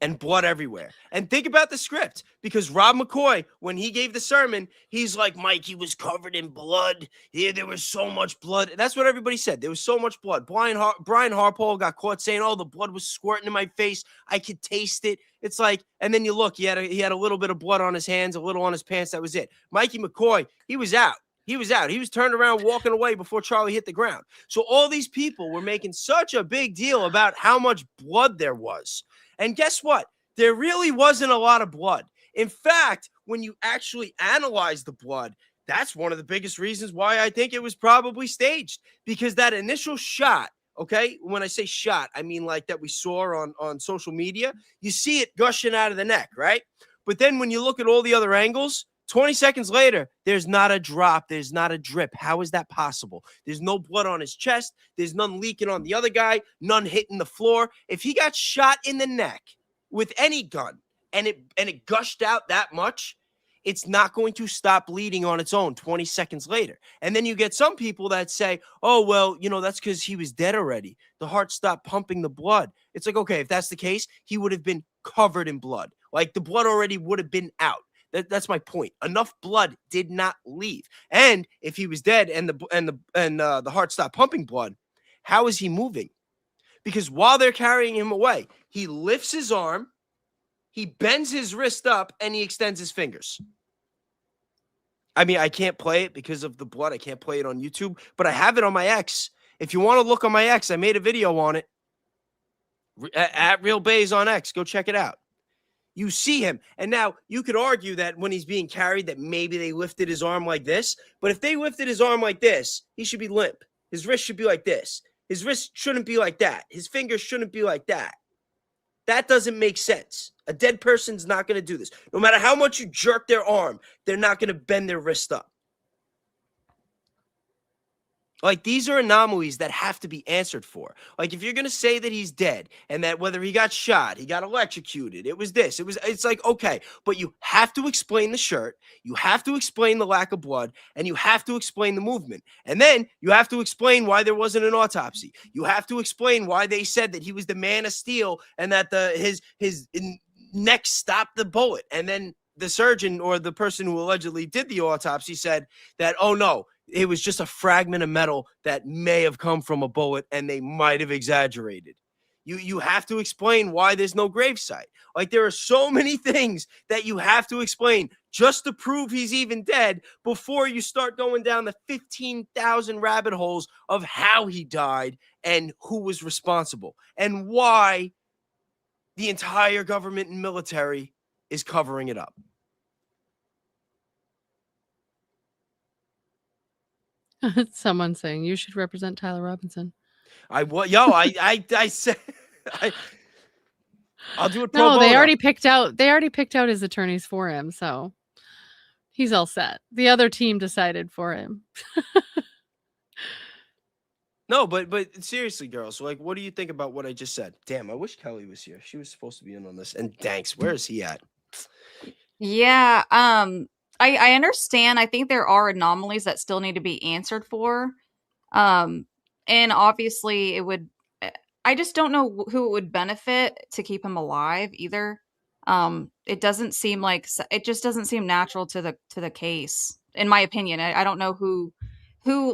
and blood everywhere. And think about the script, because Rob McCoy, when he gave the sermon, he's like, Mike, he was covered in blood. Yeah, there was so much blood. That's what everybody said. There was so much blood. Brian Harpole got caught saying, oh, the blood was squirting in my face. I could taste it. It's like, and then you look, he had a little bit of blood on his hands, a little on his pants. That was it. Mikey McCoy, he was out. He was turned around walking away before Charlie hit the ground. So all these people were making such a big deal about how much blood there was. And guess what? There really wasn't a lot of blood. In fact, when you actually analyze the blood, that's one of the biggest reasons why I think it was probably staged. Because that initial shot, okay, when I say shot, I mean like that we saw on social media, you see it gushing out of the neck, right? But then when you look at all the other angles, 20 seconds later, there's not a drop. There's not a drip. How is that possible? There's no blood on his chest. There's none leaking on the other guy, none hitting the floor. If he got shot in the neck with any gun and it gushed out that much, it's not going to stop bleeding on its own 20 seconds later. And then you get some people that say, oh, well, that's because he was dead already. The heart stopped pumping the blood. It's like, okay, if that's the case, he would have been covered in blood. Like the blood already would have been out. That's my point. Enough blood did not leave. And if he was dead and the heart stopped pumping blood, how is he moving? Because while they're carrying him away, he lifts his arm, he bends his wrist up and he extends his fingers. I mean, I can't play it because of the blood. I can't play it on YouTube, but I have it on my X. If you want to look on my X, I made a video on it at RealBayes on X. Go check it out. You see him. And now you could argue that when he's being carried that maybe they lifted his arm like this. But if they lifted his arm like this, he should be limp. His wrist should be like this. His wrist shouldn't be like that. His fingers shouldn't be like that. That doesn't make sense. A dead person's not going to do this. No matter how much you jerk their arm, they're not going to bend their wrist up. Like, these are anomalies that have to be answered for. Like, if you're going to say that he's dead and that whether he got shot, he got electrocuted, it was this, it's like, okay, but you have to explain the shirt, you have to explain the lack of blood, and you have to explain the movement. And then you have to explain why there wasn't an autopsy. You have to explain why they said that he was the man of steel and that his neck stopped the bullet. And then the surgeon or the person who allegedly did the autopsy said that, oh no, it was just a fragment of metal that may have come from a bullet and they might have exaggerated. You have to explain why there's no gravesite. Like, there are so many things that you have to explain just to prove he's even dead before you start going down the 15,000 rabbit holes of how he died and who was responsible and why the entire government and military is covering it up. Someone saying you should represent Tyler Robinson. I said I'll do it pro No, bono. they already picked out his attorneys for him, so he's all set. The other team decided for him. No, but seriously, girls, like, what do you think about what I just said? Damn, I wish Keli was here. She was supposed to be in on this. And Danks, where is he at? Yeah, I understand. I think there are anomalies that still need to be answered for. And obviously it would, I just don't know who it would benefit to keep him alive either. It doesn't seem like, it just doesn't seem natural to the case, in my opinion. I don't know who,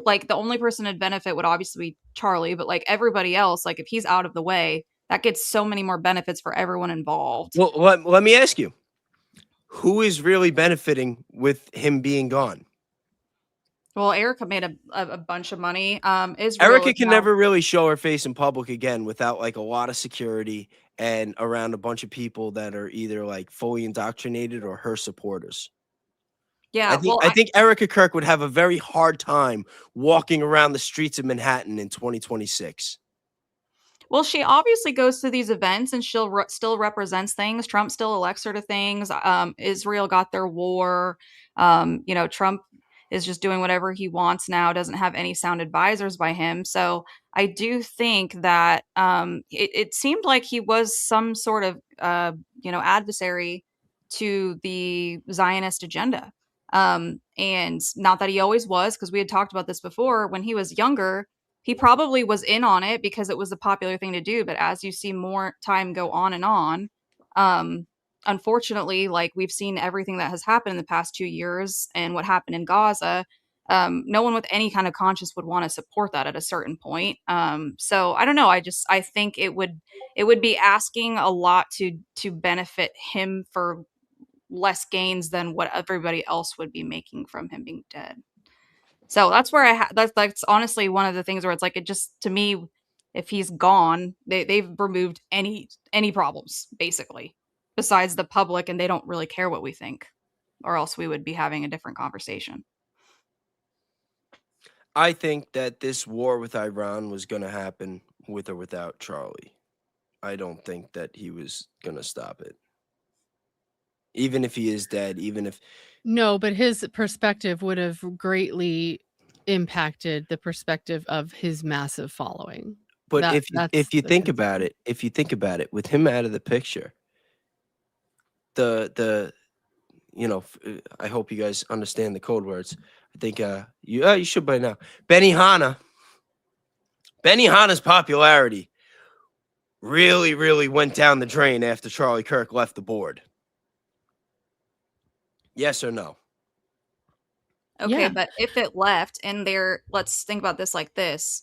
like, the only person it'd benefit would obviously be Charlie, but like everybody else, like if he's out of the way, that gets so many more benefits for everyone involved. Well, let me ask you. Who is really benefiting with him being gone? Well, Erica made a bunch of money. Erica can never really show her face in public again without like a lot of security and around a bunch of people that are either like fully indoctrinated or her supporters. Yeah, I think Erica Kirk would have a very hard time walking around the streets of Manhattan in 2026. Well, she obviously goes to these events and she'll still represents things. Trump still elects her to things. Israel got their war. Trump is just doing whatever he wants now, doesn't have any sound advisors by him. So I do think that it seemed like he was some sort of, adversary to the Zionist agenda. And not that he always was, because we had talked about this before. When he was younger, he probably was in on it because it was a popular thing to do. But as you see more time go on and on, unfortunately, like we've seen everything that has happened in the past 2 years and what happened in Gaza, no one with any kind of conscience would want to support that at a certain point. So I don't know. I think it would be asking a lot to benefit him for less gains than what everybody else would be making from him being dead. So that's where that's honestly one of the things where it's like, it just, to me, if he's gone, they've removed any problems basically besides the public, and they don't really care what we think, or else we would be having a different conversation. I think that this war with Iran was going to happen with or without Charlie. I don't think that he was going to stop it. Even if he is dead, even if... No, but his perspective would have greatly impacted the perspective of his massive following. But if you think about it, with him out of the picture, I hope you guys understand the code words. I think you should by now. Benihana's popularity really, really went down the drain after Charlie Kirk left the board. Yes or no? Okay, Yeah. but if it left and let's think about this like this.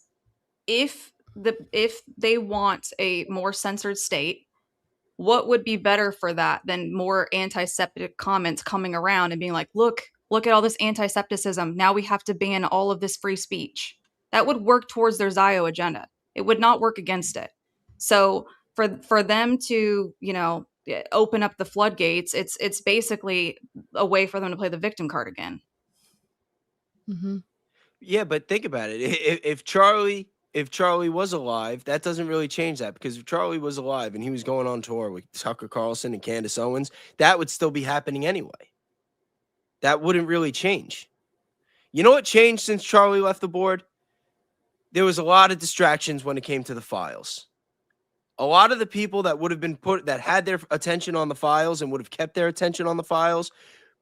If they want a more censored state, what would be better for that than more anti-Semitic comments coming around and being like, look at all this anti-Semitism. Now we have to ban all of this free speech. That would work towards their Zio agenda. It would not work against it. So for them to, open up the floodgates, it's basically a way for them to play the victim card again. Yeah, but think about it. If Charlie was alive, that doesn't really change that, because if Charlie was alive and he was going on tour with Tucker Carlson and Candace Owens, that would still be happening anyway. That wouldn't really change. You know what changed since Charlie left the board? There was a lot of distractions when it came to the files. A lot of the people that would have been that had their attention on the files and would have kept their attention on the files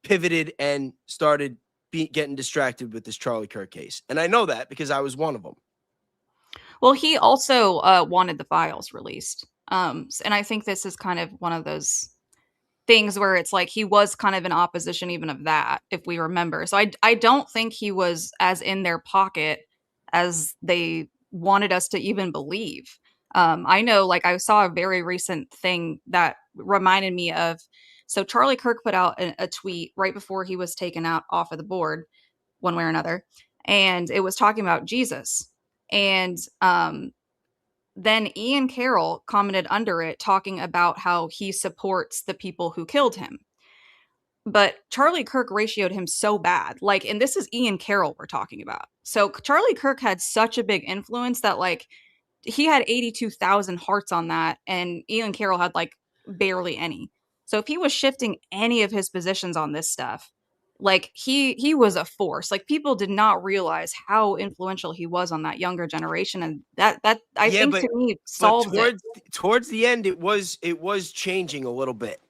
pivoted and started getting distracted with this Charlie Kirk case. And I know that because I was one of them. Well, he also wanted the files released. And I think this is kind of one of those things where it's like he was kind of in opposition even of that, if we remember. So I don't think he was as in their pocket as they wanted us to even believe. I know, like, I saw a very recent thing that reminded me of, so Charlie Kirk put out a tweet right before he was taken out off of the board one way or another, and it was talking about Jesus. And then Ian Carroll commented under it talking about how he supports the people who killed him. But Charlie Kirk ratioed him so bad. Like, and this is Ian Carroll we're talking about. So Charlie Kirk had such a big influence that, like, he had 82,000 hearts on that, and Ian Carroll had, like, barely any. So if he was shifting any of his positions on this stuff, like, he was a force. Like, people did not realize how influential he was on that younger generation, and that I think to me solves it. Towards the end, it was changing a little bit.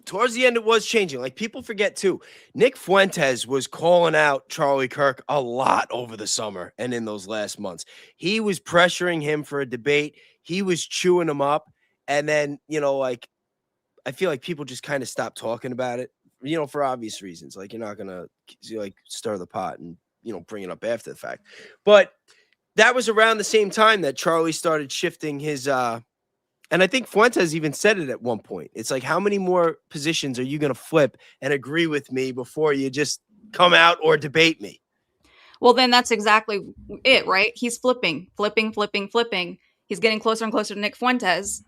Towards the end, it was changing. Like, people forget too, Nick Fuentes was calling out Charlie Kirk a lot over the summer and in those last months. He was pressuring him for a debate. He was chewing him up. And then, like, I feel like people just kind of stopped talking about it, for obvious reasons. Like, you're not going to, like, stir the pot and, bring it up after the fact. But that was around the same time that Charlie started shifting his, and I think Fuentes even said it at one point. It's like, how many more positions are you going to flip and agree with me before you just come out or debate me? Well, then that's exactly it, right? He's flipping. He's getting closer and closer to Nick Fuentes.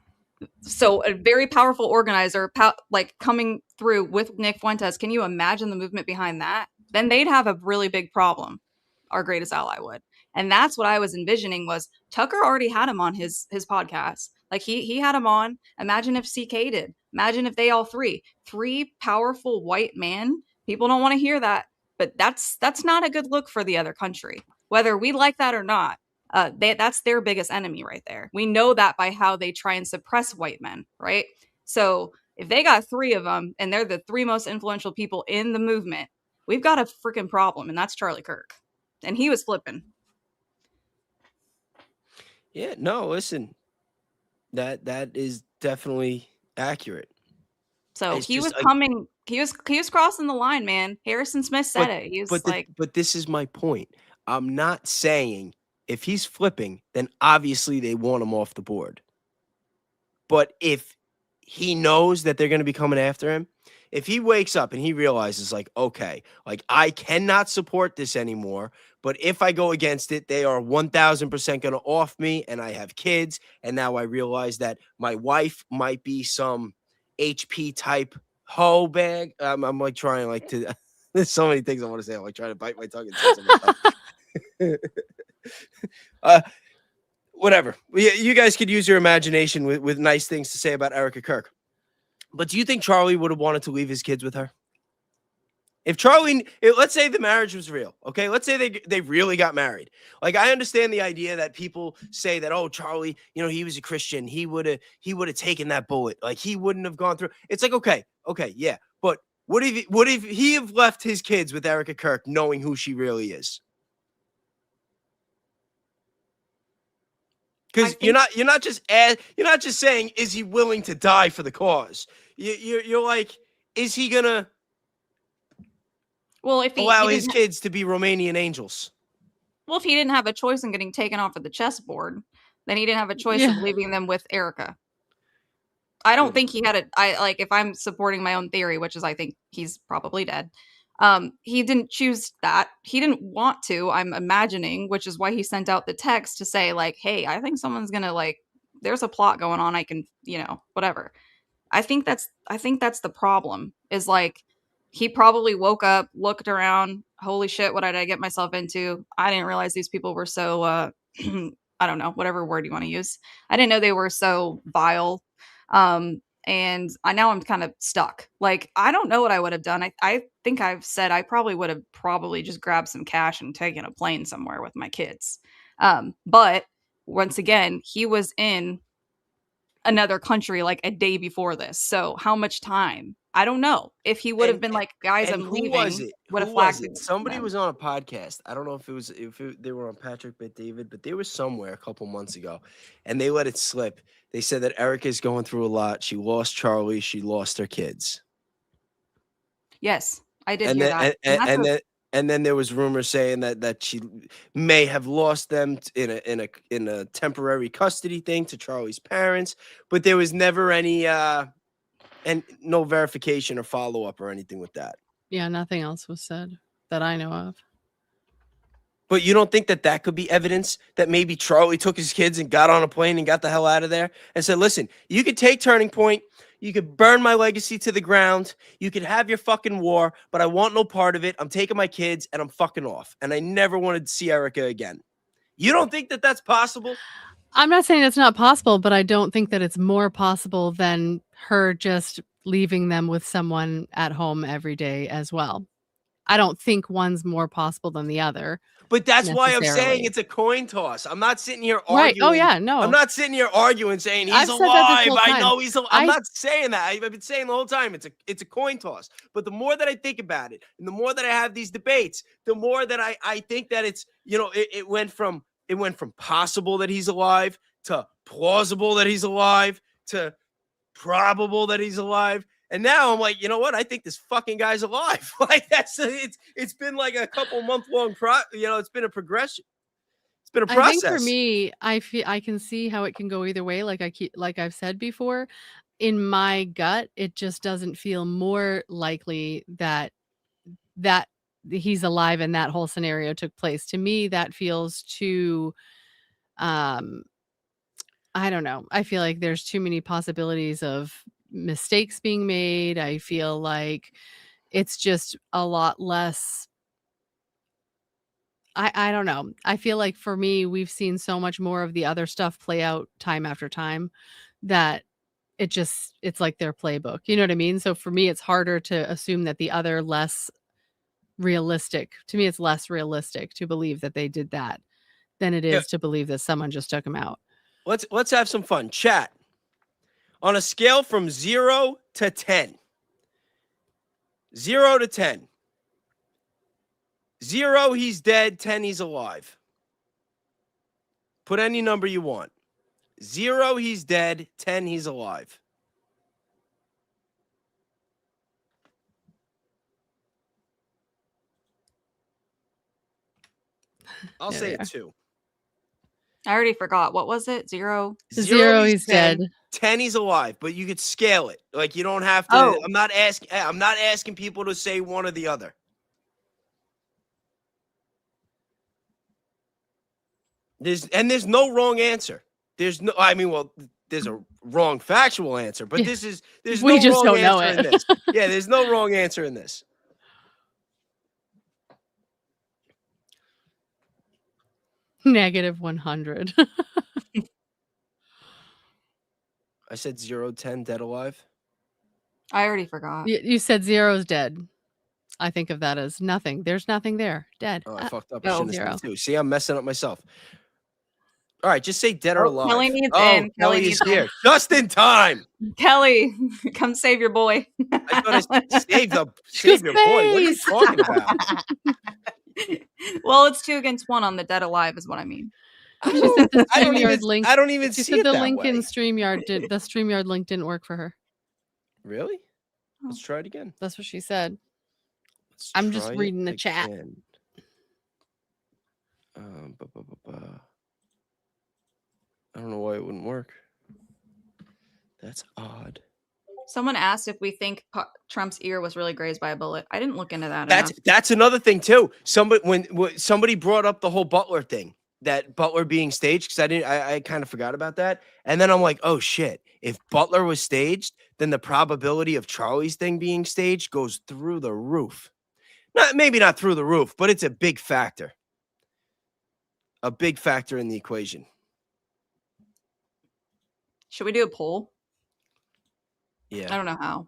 So a very powerful organizer, like, coming through with Nick Fuentes. Can you imagine the movement behind that? Then they'd have a really big problem. Our greatest ally would. And that's what I was envisioning. Was Tucker already had him on his podcast. Like, he had him on. Imagine if CK did. Imagine if they all three powerful white men. People don't want to hear that, but that's not a good look for the other country, whether we like that or not. That's their biggest enemy right there. We know that by how they try and suppress white men, right? So if they got three of them and they're the three most influential people in the movement, we've got a freaking problem, and that's Charlie Kirk. And he was flipping. Yeah, no, listen. That is definitely accurate. So he was coming. He was crossing the line, man. Harrison Smith said it. He was but this is my point. I'm not saying if he's flipping, then obviously they want him off the board. But if he knows that they're going to be coming after him, if he wakes up and he realizes, like, okay, like, I cannot support this anymore, but if I go against it, they are 1,000% going to off me, and I have kids, and now I realize that my wife might be some HP type hoe bag. I'm like trying, like, to. There's so many things I want to say. I'm like trying to bite my tongue and say something. Whatever. You guys could use your imagination with nice things to say about Erica Kirk. But do you think Charlie would have wanted to leave his kids with her? If Charlie, let's say the marriage was real, okay? Let's say they really got married. Like, I understand the idea that people say that, oh, Charlie, he was a Christian. He would have taken that bullet. Like, he wouldn't have gone through. It's like, okay, yeah. But would he have left his kids with Erica Kirk knowing who she really is? Because you're not just saying, is he willing to die for the cause? You're like, is he gonna allow his kids to be Romanian angels? Well, if he didn't have a choice in getting taken off of the chessboard, then he didn't have a choice of leaving them with Erica. I don't think he had a. I like if I'm supporting my own theory, which is I think he's probably dead. He didn't choose that. He didn't want to. I'm imagining, which is why he sent out the text to say like, "Hey, I think someone's gonna like. There's a plot going on. I can, whatever." I think that's the problem. Is like he probably woke up, looked around. Holy shit! What did I get myself into? I didn't realize these people were so. I don't know, whatever word you want to use. I didn't know they were so vile. And now I'm kind of stuck. Like, I don't know what I would have done. I think I've said I probably would have probably just grabbed some cash and taken a plane somewhere with my kids. But once again, he was in another country like a day before this. So how much time? I don't know. If he would have been like, guys, And I'm who was leaving, it? would Who have was flagged it? it. Somebody then. was on a podcast. I don't know if it was they were on Patrick Bet David, but they were somewhere a couple months ago, and they let it slip. They said that Erica's going through a lot. She lost Charlie. She lost her kids. Yes, I did And hear then that. and then there was rumors saying that she may have lost them in a temporary custody thing to Charlie's parents, but there was never any and no verification or follow up or anything with that. Yeah, nothing else was said that I know of. But you don't think that could be evidence that maybe Charlie took his kids and got on a plane and got the hell out of there and said, listen, you could take Turning Point. You could burn my legacy to the ground. You could have your fucking war, but I want no part of it. I'm taking my kids and I'm fucking off. And I never wanted to see Erica again. You don't think that that's possible? I'm not saying it's not possible, but I don't think that it's more possible than her just leaving them with someone at home every day as well. I don't think one's more possible than the other. But that's why I'm saying necessarily. it's a coin toss. I'm not sitting here Right. arguing. Oh, yeah. No. I'm not sitting here arguing saying he's I've said that this alive. whole I time. know he's alive. I'm not saying that. I've been saying the whole time it's a coin toss. But the more that I think about it, and the more that I have these debates, the more that I think that it's, it went from possible that he's alive to plausible that he's alive to probable that he's alive. And now I'm like, you know what? I think this fucking guy's alive. Like it's been like a couple month long it's been a progression. It's been a process. I think for me, I can see how it can go either way. Like I've said before, in my gut, it just doesn't feel more likely that he's alive and that whole scenario took place. To me, that feels too I don't know. I feel like there's too many possibilities of mistakes being made. I feel like it's just a lot less. I don't know. I feel like for me, we've seen so much more of the other stuff play out time after time that it's like their playbook. You know what I mean? So for me, it's harder to assume that the other less realistic. To me, it's less realistic to believe that they did that than it is to believe that someone just took him out. Let's have some fun. Chat. On a scale from 0 to 10. 0 to 10. 0, he's dead. 10, he's alive. Put any number you want. 0, he's dead. 10, he's alive. I'll say a 2. I already forgot. What was it? 0? 0, he's 10, dead. 10, he's alive. But you could scale it. Like you don't have to. Oh. I'm not asking people to say one or the other. There's no wrong answer. There's a wrong factual answer, but there's We no just wrong don't know answer it. in this. Yeah, there's no wrong answer in this. -100. I said 0, 10, dead alive. I already forgot. You said 0's dead. I think of that as nothing. There's nothing there. Dead. Oh, I fucked up. Oh. I shouldn't have 0. said 2. See, I'm messing up myself. All right, just say dead or alive. Keli needs Keli Keli is needs here. Just in time. Keli, come save your boy. I thought I save your boy. What are you talking about? Well, it's 2 against 1 on the dead alive is what I mean. She said the I don't StreamYard even, link. I don't even She see said it the that link in way. StreamYard the StreamYard link didn't work for her. Really? Let's try it again. That's what she said. Let's I'm just try reading it the chat. again. I don't know why it wouldn't work. That's odd. Someone asked if we think Trump's ear was really grazed by a bullet. I didn't look into that enough. That's another thing too. When somebody brought up the whole Butler thing, that Butler being staged, because I kind of forgot about that, and then I'm like, oh shit! If Butler was staged, then the probability of Charlie's thing being staged goes through the roof. Maybe not through the roof, but it's a big factor. A big factor in the equation. Should we do a poll? Yeah. I don't know how,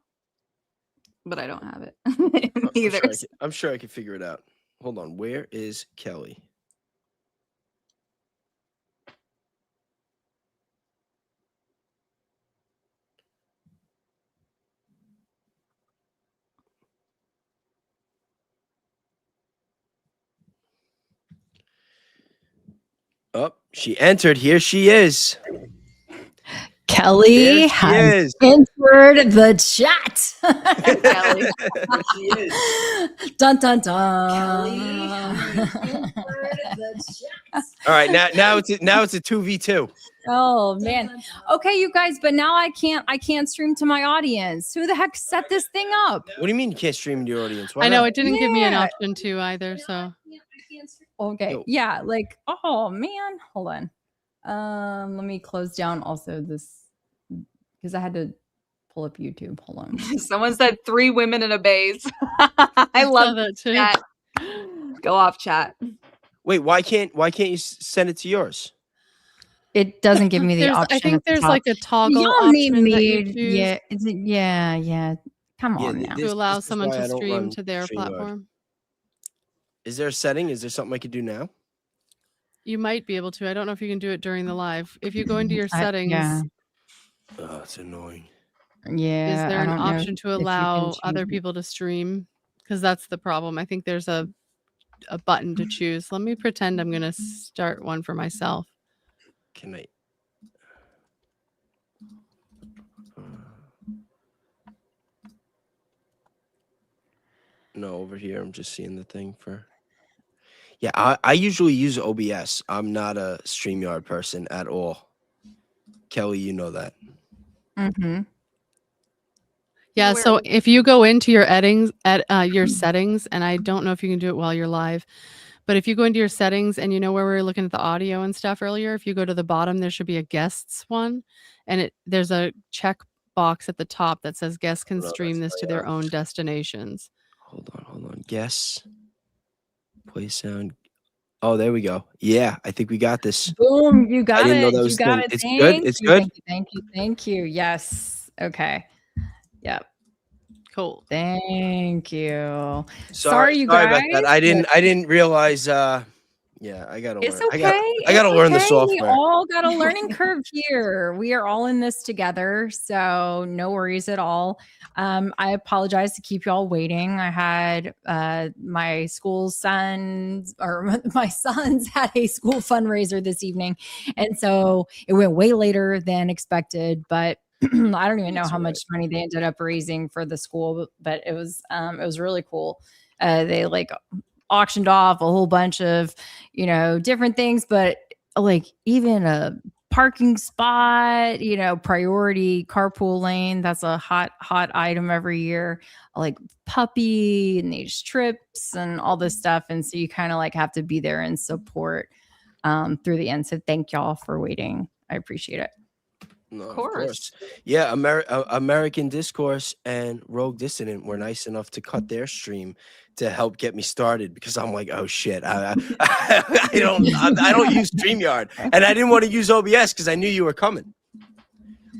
but I don't have it either. I'm sure I can figure it out. Hold on. Where is Keli? Oh, she entered. Here she is. Keli has entered the chat. Keli. There she is. Dun dun dun. Keli has entered the chat. All right, now it's a 2v2. Oh man. Okay, you guys, but now I can't stream to my audience. Who the heck set this thing up? What do you mean you can't stream to your audience? Why I know not? it didn't give me an Yeah. option to either. So Okay. Yo. Yeah, like, oh man, hold on. Let me close down also this because I had to pull up YouTube. Hold on. Someone said 3 women in a Bayes. I love that too. that. Go off, chat. Wait, why can't you send it to yours? It doesn't give me the option. I think at the there's top. like a toggle Y'all made option that you me, choose yeah, yeah. Come on now. to allow this is someone why I to don't stream run to their StreamYard. platform. Is there a setting? Is there something I could do now? You might be able to. I don't know if you can do it during the live. If you go into your I- settings, yeah. Oh, it's annoying. Yeah. is there I an don't know option to if you can allow other choose- people to stream? Because that's the problem. I think there's a button to choose. Let me pretend I'm going to start one for myself. Can I? No, over here I'm just seeing the thing for. Yeah, I usually use OBS. I'm not a StreamYard person at all. Keli, you know that. Mhm. Yeah, Where- so if you go into your your settings, and I don't know if you can do it while you're live, but if you go into your settings and you know where we were looking at the audio and stuff earlier, if you go to the bottom, there should be a guests one, and there's a check box at the top that says guests can No, stream that's this to my, their own destinations. Hold on. Guess. Play sound. Oh, there we go. Yeah, I think we got this. Boom, you got didn't know it. that You was got thing. it. It's good? Thank It's you, good? Thank you. Yes. Okay. Yep. Cool. Thank you. Sorry, you about guys. that. I didn't realize. Yeah, I gotta It's learn. okay. I gotta learn the We software. all got a learning curve here. We are all in this together, so no worries at all. I apologize to keep y'all waiting. I had my school sons, or my sons had a school fundraiser this evening, and so it went way later than expected. But I don't even know That's how all much money they ended up raising for the school, but it was really cool. They like auctioned off a whole bunch of, different things, but like even a parking spot, priority carpool lane. That's a hot item every year, like puppy and these trips and all this stuff. And so you kind of like have to be there and support through the end. So thank y'all for waiting. I appreciate it. No, Of course. Yeah, American Discourse and Rogue Dissident were nice enough to cut their stream to help get me started, because I'm like, oh shit, I don't use StreamYard, and I didn't want to use OBS because I knew you were coming.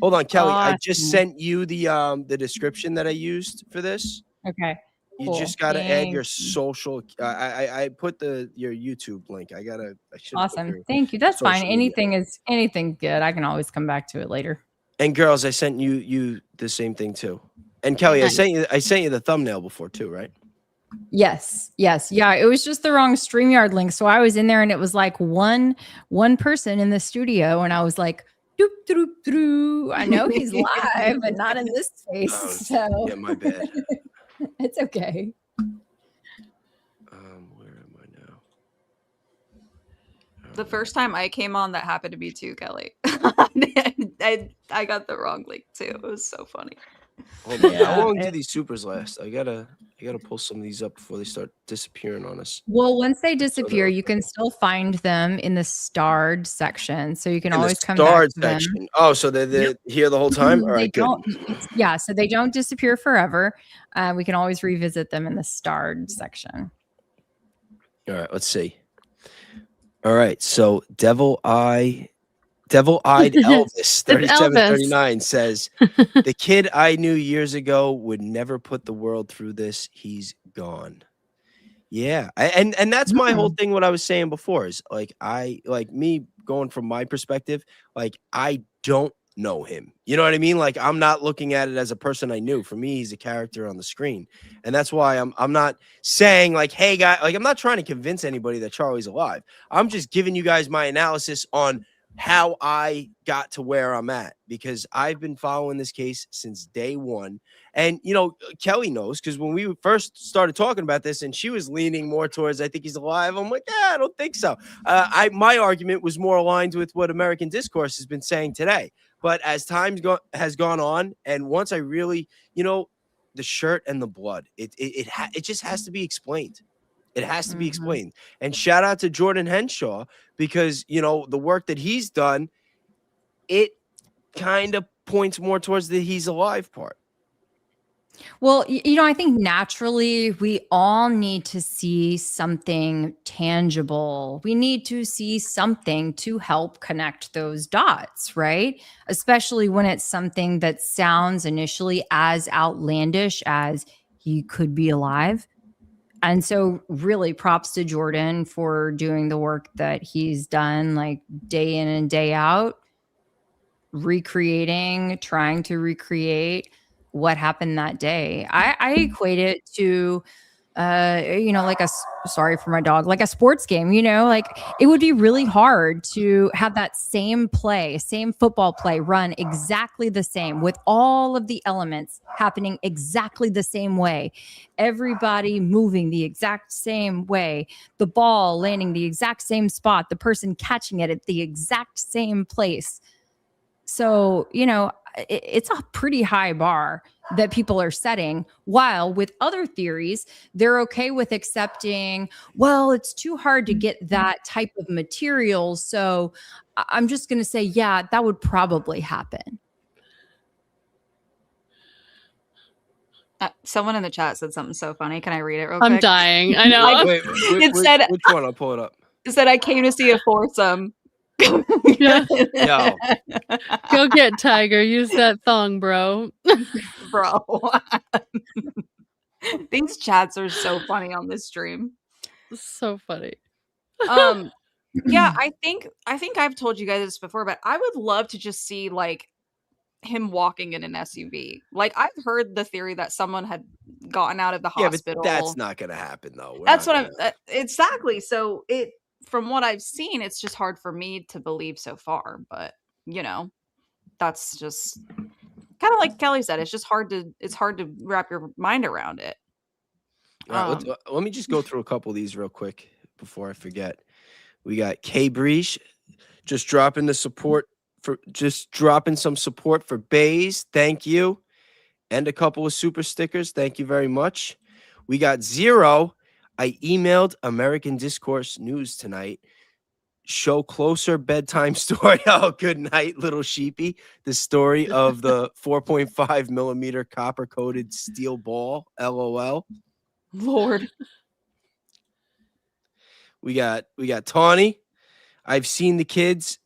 Hold on, Keli, I just Awesome. sent you the description that I used for this. Okay. You Cool. just gotta add your Thank social. I put your YouTube link. I should put Awesome. your Thank you. That's fine. social media. Anything good. I can always come back to it later. And girls, I sent you the same thing too. And Keli, Nice. I sent you the thumbnail before too, right? Yes. Yeah. It was just the wrong StreamYard link. So I was in there and it was like one person in the studio, and I was like, doop, doop, doop. I know he's live, but not in this space. Oh, So yeah, my bad. it's okay. Where am I now? All The first time I came on, that happened to me too, Kelly. I got the wrong link too. It was so funny. Hold on. How Yeah, long do these supers last? I gotta pull some of these up before they start disappearing on us. Well, once they So disappear, they're you can still find them in the starred section. So you can in the always come back starred to them. section. Oh, so they're Yep. here the whole time? All They right, good. don't, yeah, so they don't disappear forever. We can always revisit them in the starred section. All right, let's see. All right, so Devil-Eyed Elvis, 3739 says, the kid I knew years ago would never put the world through this. He's gone. Yeah. And that's my whole thing. What I was saying before is like, me going from my perspective, like I don't know him. You know what I mean? Like I'm not looking at it as a person I knew. For me, he's a character on the screen. And that's why I'm not saying like, hey guy, like I'm not trying to convince anybody that Charlie's alive. I'm just giving you guys my analysis on how I got to where I'm at, because I've been following this case since day one. And, you know, Keli knows, because when we first started talking about this and she was leaning more towards, I think he's alive. I'm like, yeah, I don't think so. My argument was more aligned with what American Discourse has been saying today. But as time has gone on, and once I really, you know, the shirt and the blood, it just has to be explained. It has to be explained. And shout out to Jordan Henshaw, because, you know, the work that he's done, it kind of points more towards the he's alive part. Well, you know, I think naturally we all need to see something tangible. We need to see something to help connect those dots, right? Especially when it's something that sounds initially as outlandish as he could be alive. And so really props to Jordan for doing the work that he's done, like day in and day out, trying to recreate what happened that day. I equate it to, you know, like sorry for my dog, like a sports game, you know, like it would be really hard to have that same football play run exactly the same with all of the elements happening exactly the same way. Everybody moving the exact same way, the ball landing the exact same spot, the person catching it at the exact same place. So, you know, it's a pretty high bar that people are setting, while with other theories, they're okay with accepting, well, it's too hard to get that type of material. So I'm just going to say, yeah, that would probably happen. Someone in the chat said something so funny. Can I read it real quick? I'm dying. I know. Wait, It said, which one? I'll pull it up. It said, I came to see a foursome. Yeah. Yo. Go get Tiger. Use that thong, bro. Bro. These chats are so funny on this stream. So funny. Yeah, I think I've told you guys this before, but I would love to just see like him walking in an SUV. Like I've heard the theory that someone had gotten out of the hospital. Yeah, but that's not gonna happen though. That's what I'm exactly. So from what I've seen, it's just hard for me to believe so far. But you know, that's just kind of like Keli said. It's just hard to wrap your mind around it. All right, let me just go through a couple of these real quick before I forget. We got K Breach just dropping some support for Bayes. Thank you. And a couple of super stickers. Thank you very much. We got Zero. I emailed American Discourse News tonight. Show closer bedtime story. Oh, good night, little sheepy. The story of the 4.5 millimeter copper coated steel ball. LOL. Lord. We got Tawny. I've seen the kids,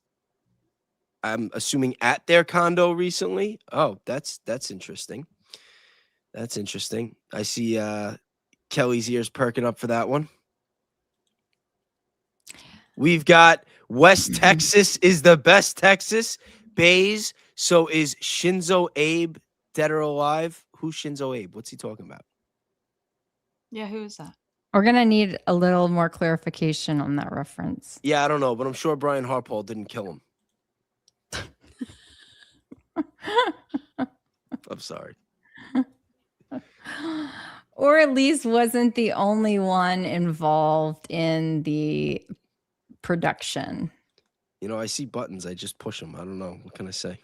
I'm assuming, at their condo recently. Oh, that's interesting. That's interesting. I see Kelly's ears perking up for that one. We've got West Texas is the best Texas. Bayes. So is Shinzo Abe dead or alive? Who's Shinzo Abe? What's he talking about? Yeah, who is that? We're going to need a little more clarification on that reference. Yeah, I don't know, but I'm sure Brian Harpole didn't kill him. I'm sorry. Or at least wasn't the only one involved in the production. You know, I see buttons. I just push them. I don't know. What can I say?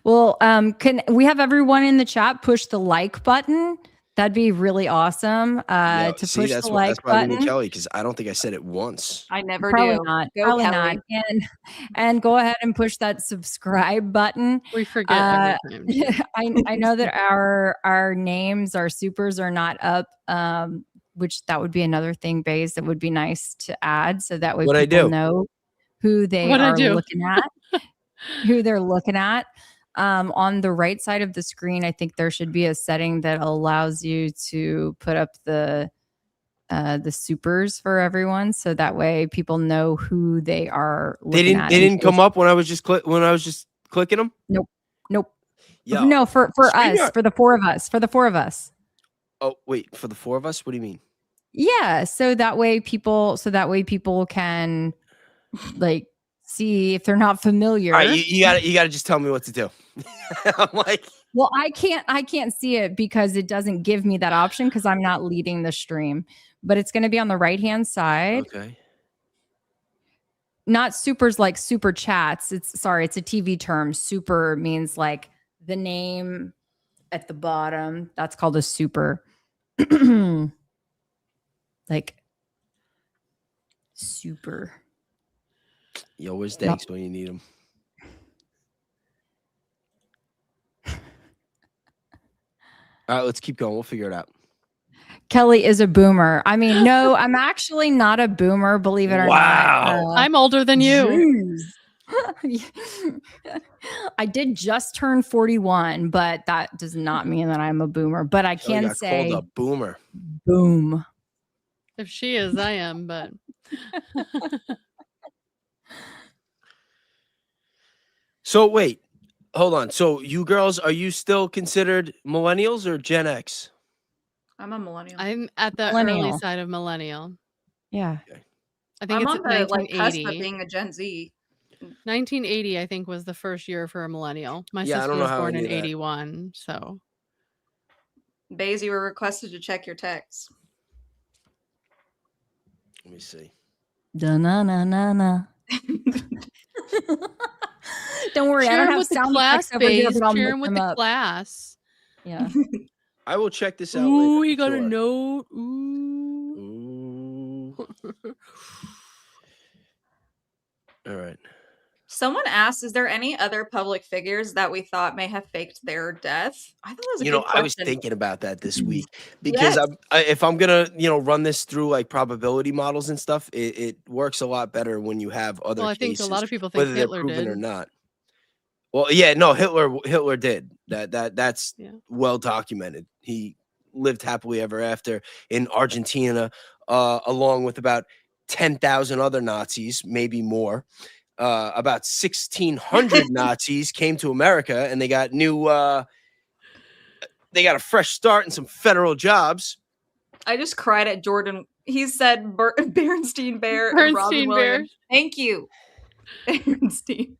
Well, can we have everyone in the chat push the like button? That'd be really awesome. Yeah, To see, push that's the why like we need button. Kelly, because I don't think I said it once. I never Probably do. not. Go, Probably Kelly. not. And go ahead and push that subscribe button. We forget every time. I know that our names, our supers are not up. Which that would be another thing, Bayes, that would be nice to add, so that way What'd I people do? know who they What'd I are do? looking at, who they're looking at. On the right side of the screen, I think there should be a setting that allows you to put up the supers for everyone, so that way people know who they are looking at. They didn't come up when I was just clicking them. Nope. Yeah. No, for us, StreamYard. for the four of us. Oh wait, for the 4 of us? What do you mean? Yeah, so that way people can like see if they're not familiar. All right, you gotta just tell me what to do. I'm like, Well, I can't see it because it doesn't give me that option because I'm not leading the stream. But it's going to be on the right-hand side. okay. Not supers like super chats. It's a TV term. Super means like the name at the bottom. That's called a super. Like super. Yo, where's Danks when you need him? All right, let's keep going. We'll figure it out. Kelly is a boomer. I mean, no, I'm actually not a boomer, believe it or not. I'm older than you. I did just turn 41, but that does not mean that I'm a boomer. But I Kelly can got say called a boomer. boom. If she is, I am, but So wait, hold on. So you girls, are you still considered millennials or Gen X? I'm a millennial. I'm at the Millennial. early side of millennial. Yeah. I think I'm it's on the like cusp 1980. of being a Gen Z. 1980, I think, was the first year for a millennial. My Yeah, I sister don't know was how I born in knew that. 81, so Bayes, you were requested to check your texts. Let me see. Da-na-na-na-na. Don't worry, I share don't 'em have with the sound class, effects over here, Bayes. but I'll Share mix 'em with them the up. class. Yeah. I will check this out Ooh, later. he got a Sure. note. Ooh. Ooh. All right. Someone asked, is there any other public figures that we thought may have faked their death? I thought that was a You good know, question. I was thinking about that this week because Yes. if I'm gonna, run this through like probability models and stuff, it works a lot better when you have other Well, I think cases, a lot of people think whether Hitler they're proven or did. not. Well, yeah, no, Hitler did that's Yeah. well documented. He lived happily ever after in Argentina, along with about 10,000 other Nazis, maybe more. About 1,600 Nazis came to America, and they got they got a fresh start and some federal jobs. I just cried at Jordan. He said Berenstein Bear and Robin Berenstein Williams. Bear. Thank you, Berenstein.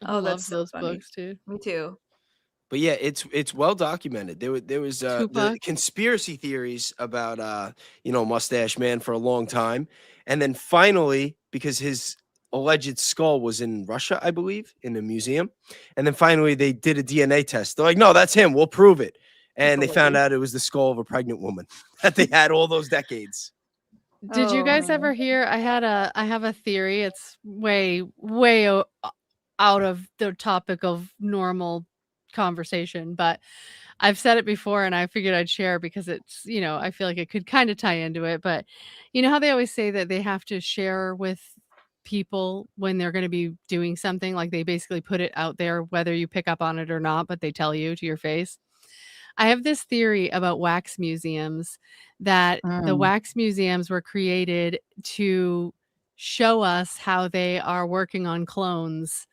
I Oh, love that's so those funny. books too. Me too. But yeah, it's well documented. There was the Tupac. conspiracy theories about Mustache Man for a long time, and then finally, because his alleged skull was in Russia, I believe, in a museum, and then finally they did a DNA test. They're like, no, that's him. We'll prove it, and they found out it was the skull of a pregnant woman that they had all those decades. Did you Oh, guys man. ever hear? I have a theory. It's way out of the topic of normal conversation, but I've said it before and I figured I'd share because it's, I feel like it could kind of tie into it. But you know how they always say that they have to share with people when they're going to be doing something, like they basically put it out there, whether you pick up on it or not, but they tell you to your face. I have this theory about wax museums that the wax museums were created to show us how they are working on clones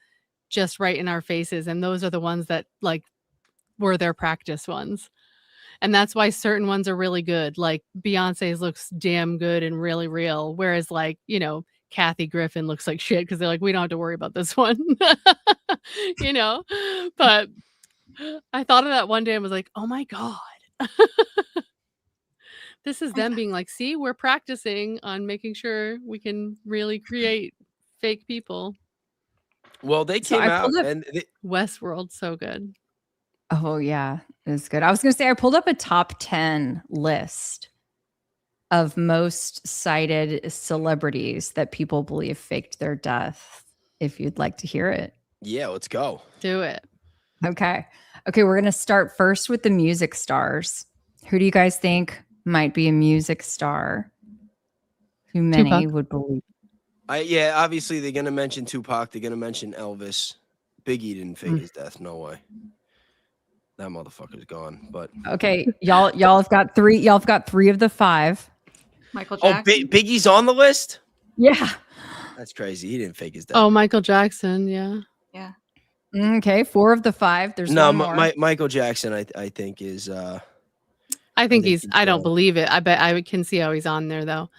just right in our faces. And those are the ones that like were their practice ones. And that's why certain ones are really good. Like Beyonce's looks damn good and really real. Whereas like, Kathy Griffin looks like shit because they're like, we don't have to worry about this one. But I thought of that one day and was like, oh my God. This is them being like, see, we're practicing on making sure we can really create fake people. Well, they So came I out pulled up. and Westworld, so good. Oh yeah, it's good. I was gonna say I pulled up a top 10 list of most cited celebrities that people believe faked their death. If you'd like to hear it. yeah, let's go. Do it. Okay. Okay, we're gonna start first with the music stars. Who do you guys think might be a music star? Who many Tupac. would believe? Yeah, obviously they're gonna mention Tupac. They're gonna mention Elvis. Biggie didn't fake Mm. his death. No way. That motherfucker's gone. But Okay, y'all have got three. Y'all have got 3 of the 5. Michael oh, Jackson. Biggie's on the list. Yeah. That's crazy. He didn't fake his death. Oh, Michael Jackson. Yeah. Yeah. Okay, 4 of the 5. There's no, one more. Michael Jackson. I think is. I think think I don't he's believe it. I bet I can see how he's on there though.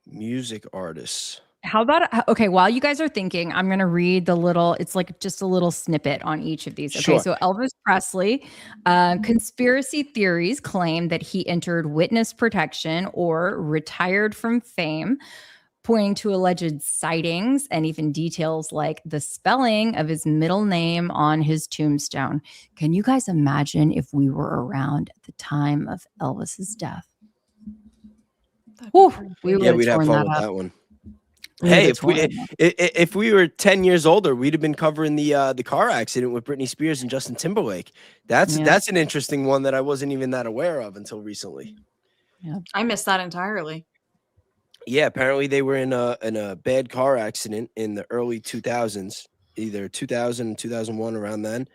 Music artists. How about okay, while you guys are thinking, I'm going to read the little, it's like just a little snippet on each of these. Okay, Sure. so Elvis Presley, conspiracy theories claim that he entered witness protection or retired from fame, pointing to alleged sightings and even details like the spelling of his middle name on his tombstone. Can you guys imagine if we were around at the time of Elvis's death? Whew, we would Yeah, we'd have torn fun that with up. that one. We Hey, would've torn it up. if we were 10 years older, we'd have been covering the car accident with Britney Spears and Justin Timberlake. That's an interesting one that I wasn't even that aware of until recently. I missed that entirely. Yeah, apparently they were in a bad car accident in the early 2000s, either 2000 and 2001, around then.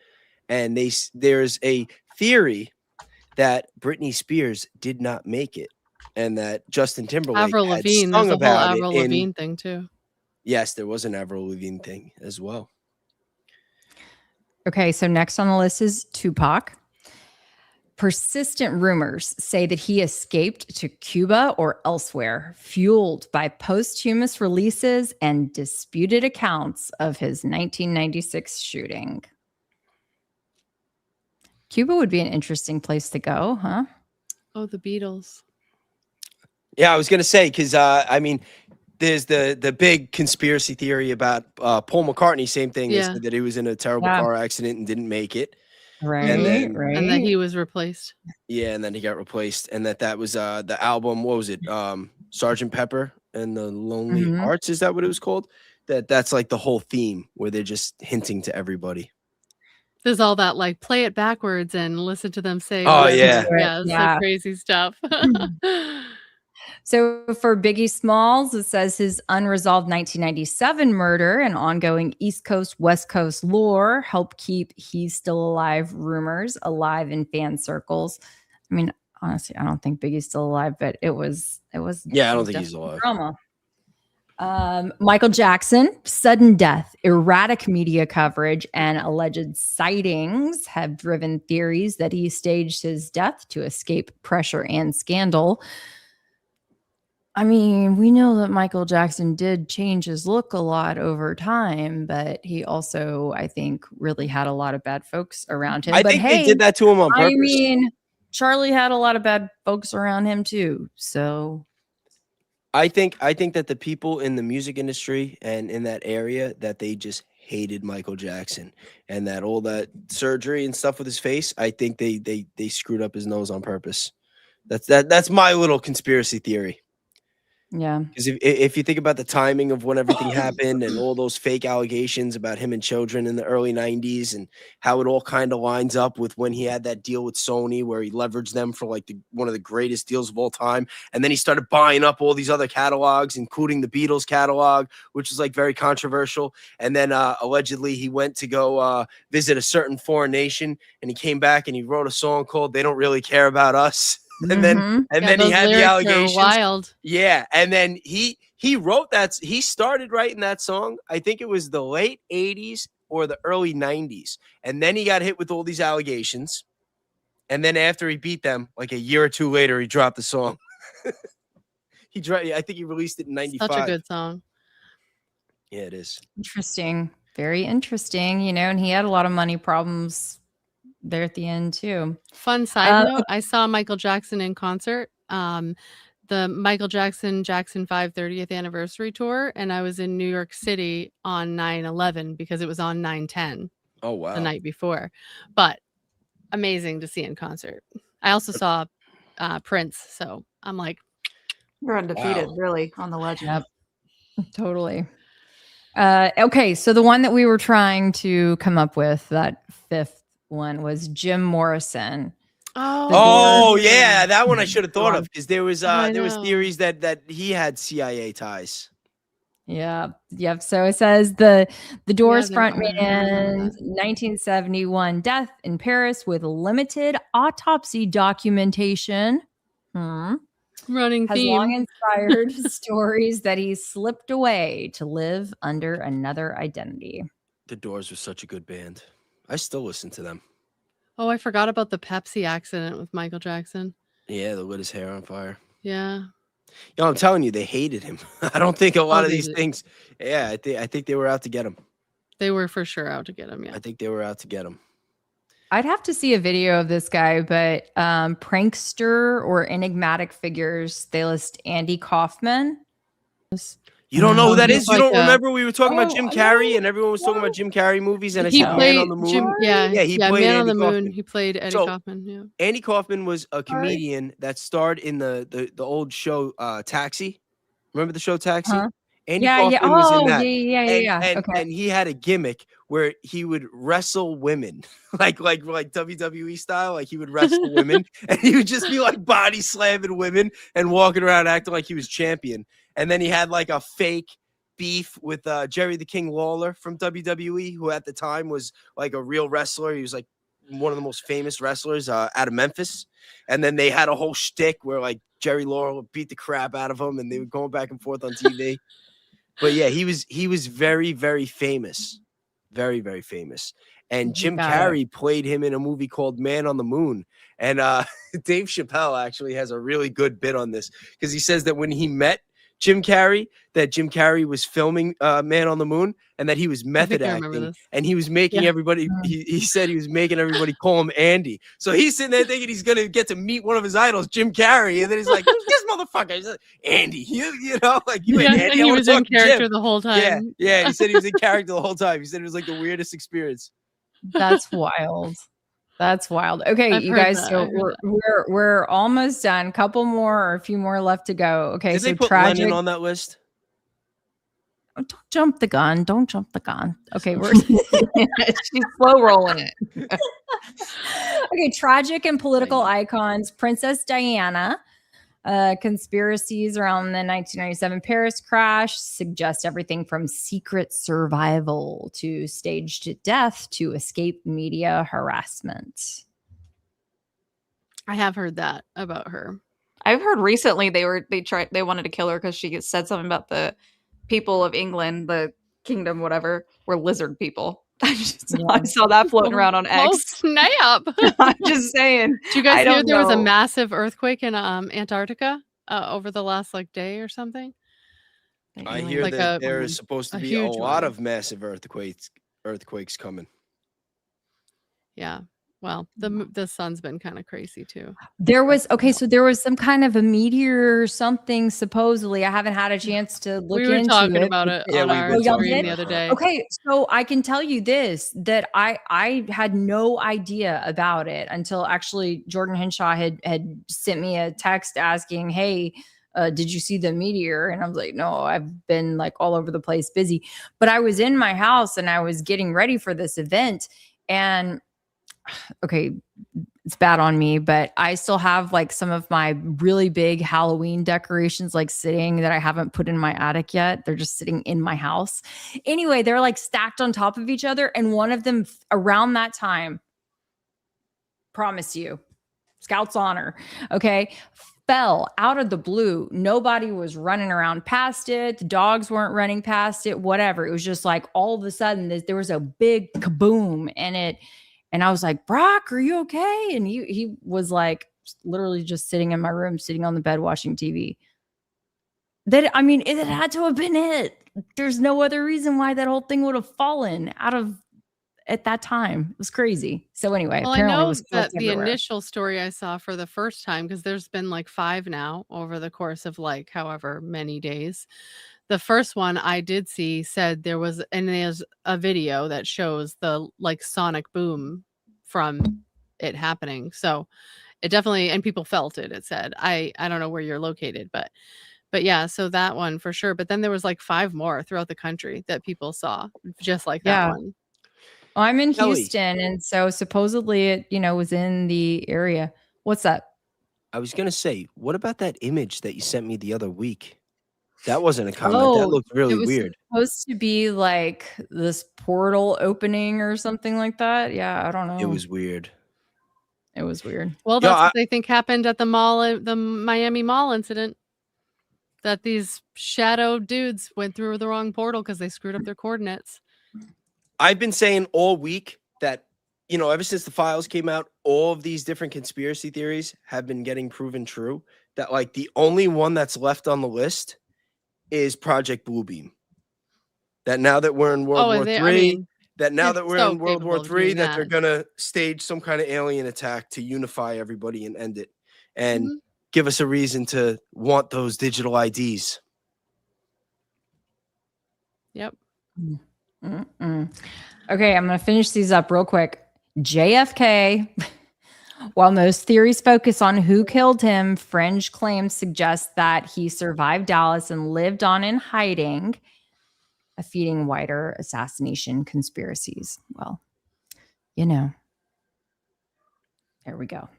And there's a theory that Britney Spears did not make it, and that Justin Timberlake Avril had Lavigne. sung There's a whole about Avril it in. Lavigne thing too. Yes, there was an Avril Lavigne thing as well. Okay, so next on the list is Tupac. Persistent rumors say that he escaped to Cuba or elsewhere, fueled by posthumous releases and disputed accounts of his 1996 shooting. Cuba would be an interesting place to go, huh? Oh, the Beatles. Yeah, I was gonna say, because I mean, there's the big conspiracy theory about Paul McCartney. Same thing. They Yeah. said that he was in a terrible car accident and didn't make it. Right, And then- right. And that he was replaced. Yeah, and then he got replaced, and that was the album. What was it? Sergeant Pepper and the Lonely Mhm. Hearts. Is that what it was called? That's like the whole theme where they're just hinting to everybody. There's all that like play it backwards and listen to them say. Oh, words. yeah. Yeah, it's Yeah. like crazy stuff. So for Biggie Smalls, it says his unresolved 1997 murder and ongoing East Coast, West Coast lore help keep he's still alive rumors alive in fan circles. I mean, honestly, I don't think Biggie's still alive, but it was. Yeah, I don't think he's definitely alive. drama. Michael Jackson, sudden death, erratic media coverage, and alleged sightings have driven theories that he staged his death to escape pressure and scandal. I mean, we know that Michael Jackson did change his look a lot over time, but he also, I think, really had a lot of bad folks around him. I But think hey, they did that to him on purpose. I mean, Charlie had a lot of bad folks around him too. So I think that the people in the music industry and in that area, that they just hated Michael Jackson, and that all that surgery and stuff with his face, I think they screwed up his nose on purpose. That's my little conspiracy theory. yeah. Because if you think about the timing of when everything happened and all those fake allegations about him and children in the early 90s, and how it all kind of lines up with when he had that deal with Sony where he leveraged them for like one of the greatest deals of all time. And then he started buying up all these other catalogs, including the Beatles catalog, which is like very controversial. And then allegedly he went to go visit a certain foreign nation, and he came back and he wrote a song called "They Don't Really Care About Us." And then Yeah, he had the those lyrics are allegations. wild. Yeah, and then he wrote that. He started writing that song. I think it was the late 80s or the early 90s. And then he got hit with all these allegations. And then after he beat them, like a year or two later, he dropped the song. I think he released it in 95. Such a good song. Yeah, it is. Interesting. Very interesting. You know, and he had a lot of money problems there at the end too. Fun side note, I saw Michael Jackson in concert. The Michael Jackson 5 30th anniversary tour, and I was in New York City on 9/11 because it was on 9/10 Oh the wow. night before. But amazing to see in concert. I also saw Prince, so I'm like, We're undefeated, Wow. really, on the legend. Yep, totally. Okay, so the one that we were trying to come up with, that fifth one, was Jim Morrison. Oh Doors. yeah, that one I should have thought Go of because there was I know. theories that he had CIA ties. Yeah. Yep. So it says the Doors there are. I remember frontman, that. 1971 death in Paris with limited autopsy documentation. Running Has long theme. inspired stories that he slipped away to live under another identity. The Doors was such a good band. I still listen to them. Oh, I forgot about the Pepsi accident with Michael Jackson. Yeah, they lit his hair on fire. Yeah. I'm telling you, they hated him. I don't think a lot of they these did. things. Yeah, I think they were out to get him. They were for sure out to get him. Yeah. I think they were out to get him. I'd have to see a video of this guy, but prankster or enigmatic figures, they list Andy Kaufman. You don't know who that he's is? You like don't a- remember we were talking about Oh, Jim I Carrey know. and everyone was talking about Jim Carrey movies and I He said Man played on the Moon. Yeah, he played Man Andy on the Moon. Kaufman. He played Eddie So- Kaufman. Yeah. Andy Kaufman was a Sorry. comedian that starred in the old show Taxi. Remember the show Taxi? Huh? Andy Yeah. Kaufman was in Oh, that. yeah. And, Okay. and he had a gimmick where he would wrestle women, like WWE style. Like he would wrestle women, and he would just be like body slamming women and walking around acting like he was champion. And then he had like a fake beef with Jerry the King Lawler from WWE, who at the time was like a real wrestler. He was like one of the most famous wrestlers out of Memphis. And then they had a whole shtick where like Jerry Lawler would beat the crap out of him, and they were going back and forth on TV. But yeah, he was very, very famous. Very, very famous. And Jim Got Carrey played him in a movie called Man on the Moon. And Dave Chappelle actually has a really good bit on this because he says that when he met Jim Carrey, that Jim Carrey was filming Man on the Moon and that he was method I remember acting this. and he was making Yeah. everybody, he said he was making everybody call him Andy. So he's sitting there thinking he's going to get to meet one of his idols, Jim Carrey. And then he's like, this motherfucker, he's like, Andy, you know, like you ain't Yeah, Andy. and I he wanna was in talk to Jim." character the whole time. Yeah. He said he was in character the whole time. He said it was like the weirdest experience. That's wild. That's wild. Okay, I've you heard guys. that, So I heard we're almost done. Couple more, or a few more left to go. Okay, Did so they put tragic. Lennon on that list? Don't jump the gun. Don't jump the gun. Okay, we're She's slow rolling it. okay. Tragic and political icons. Princess Diana. Conspiracies around the 1997 Paris crash suggest everything from secret survival to staged death to escape media harassment. I have heard that about her. I've heard recently they wanted to kill her because she said something about the people of England, the kingdom, whatever, were lizard people. I saw that floating around on Oh, X. snap. I'm just saying. Did you guys I hear don't there was a know. massive earthquake in Antarctica over the last day or something? I hear Like that a- there is supposed to a be a huge lot one. of massive earthquakes coming. Yeah. Well, the sun's been kind of crazy too. There was so there was some kind of a meteor or something supposedly. I haven't had a chance to look We were into talking it. about it Yeah, on we our were talking screen about the other it. day. Okay, so I can tell you this, that I had no idea about it until actually Jordan Henshaw had sent me a text asking, hey, did you see the meteor? And I was like, no, I've been like all over the place busy. But I was in my house and I was getting ready for this event. And okay, it's bad on me, but I still have like some of my really big Halloween decorations like sitting that I haven't put in my attic yet. They're just sitting in my house. Anyway, they're like stacked on top of each other. And one of them around that time, promise you, Scout's honor, okay, fell out of the blue. Nobody was running around past it. The dogs weren't running past it, whatever. It was just like all of a sudden there was a big kaboom and I was like, Brock, are you okay? And he was like literally just sitting in my room, sitting on the bed watching TV. It had to have been it. There's no other reason why that whole thing would have fallen out of at that time. It was crazy. So anyway, Well, I apparently it know was that killed the everywhere. initial story I saw for the first time, because there's been like 5 now over the course of like however many days. The first one I did see said there's a video that shows the like sonic boom from it happening. So it definitely, and people felt it. It said, I don't know where you're located, but yeah, so that one for sure. But then there was like 5 more throughout the country that people saw, just like that Yeah. one. Well, I'm in Keli. Houston, and so supposedly it, was in the area. What's up? I was gonna say, what about that image that you sent me the other week? That wasn't a comment. That looked It really was weird. supposed to be like this portal opening or something like that. Yeah, I don't know. It was weird. It was weird. Well, Yo, that's what they think happened at the mall, the Miami Mall incident. That these shadow dudes went through the wrong portal because they screwed up their coordinates. I've been saying all week that, ever since the files came out, all of these different conspiracy theories have been getting proven true. That like the only one that's left on the list is Project Bluebeam. That now that we're in World War I III, mean, that now they're that we're so in World War capable of III, doing that they're that. gonna stage some kind of alien attack to unify everybody and end it, and Mhm. give us a reason to want those digital IDs. Yep. Mm-mm. Okay, I'm going to finish these up real quick. JFK, while most theories focus on who killed him, fringe claims suggest that he survived Dallas and lived on in hiding, feeding wider assassination conspiracies. Well, there we go.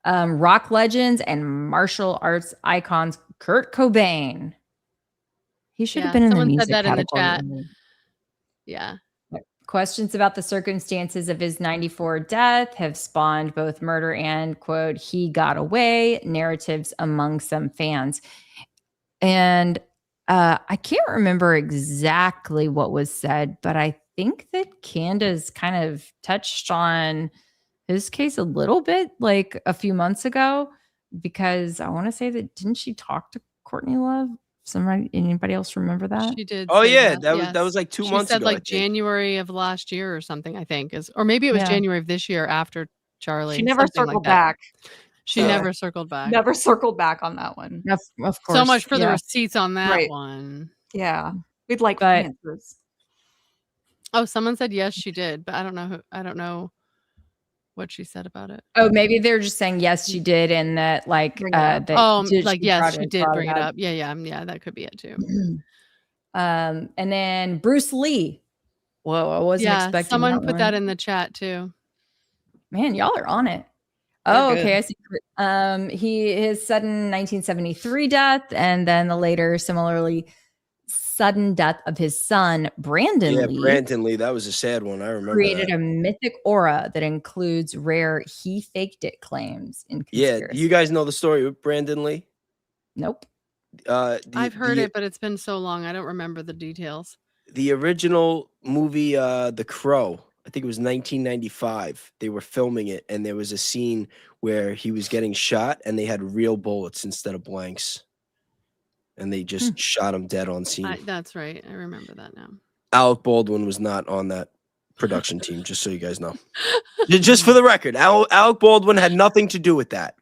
Rock legends and martial arts icons Kurt Cobain. He should have been in the someone music said that in the category. chat. Yeah. Questions about the circumstances of his 94 death have spawned both murder and, quote, he got away narratives among some fans. And I can't remember exactly what was said, but I think that Candace kind of touched on his case a little bit like a few months ago, because I want to say that, didn't she talk to Courtney Love? Anybody else remember that? She did. Oh say yeah, that. that was like 2 She months said ago. I like think. January of last year or something, I think, or maybe it was Yeah. January of this year after Charlie. She never something circled like that. back. She never circled back. Never circled back on that one. Of course. So much for the yeah. receipts on that Right. one. Yeah. We'd like But- answers. Oh, someone said yes, she did, but I don't know what she said about it. Oh, maybe they're just saying yes, she did, and that like Bring it up. Yes, she did bring it up. Yeah, that could be it too. And then Bruce Lee. Whoa, I wasn't expecting. Someone put that one. in the chat too. Man, y'all are on it. They're Oh, good. okay. I see. His sudden 1973 death, and then the later similarly sudden death of his son Brandon Lee. Brandon Lee. That was a sad one. I remember. Created that. a mythic aura that includes rare "he faked it" claims in conspiracy. Yeah, you guys know the story with Brandon Lee. Nope. I've heard it, but it's been so long. I don't remember the details. The original movie, The Crow, I think it was 1995. They were filming it, and there was a scene where he was getting shot, and they had real bullets instead of blanks. And they just shot him dead on scene. That's right. I remember that now. Alec Baldwin was not on that production team, just so you guys know. Just for the record, Alec Baldwin had nothing to do with that.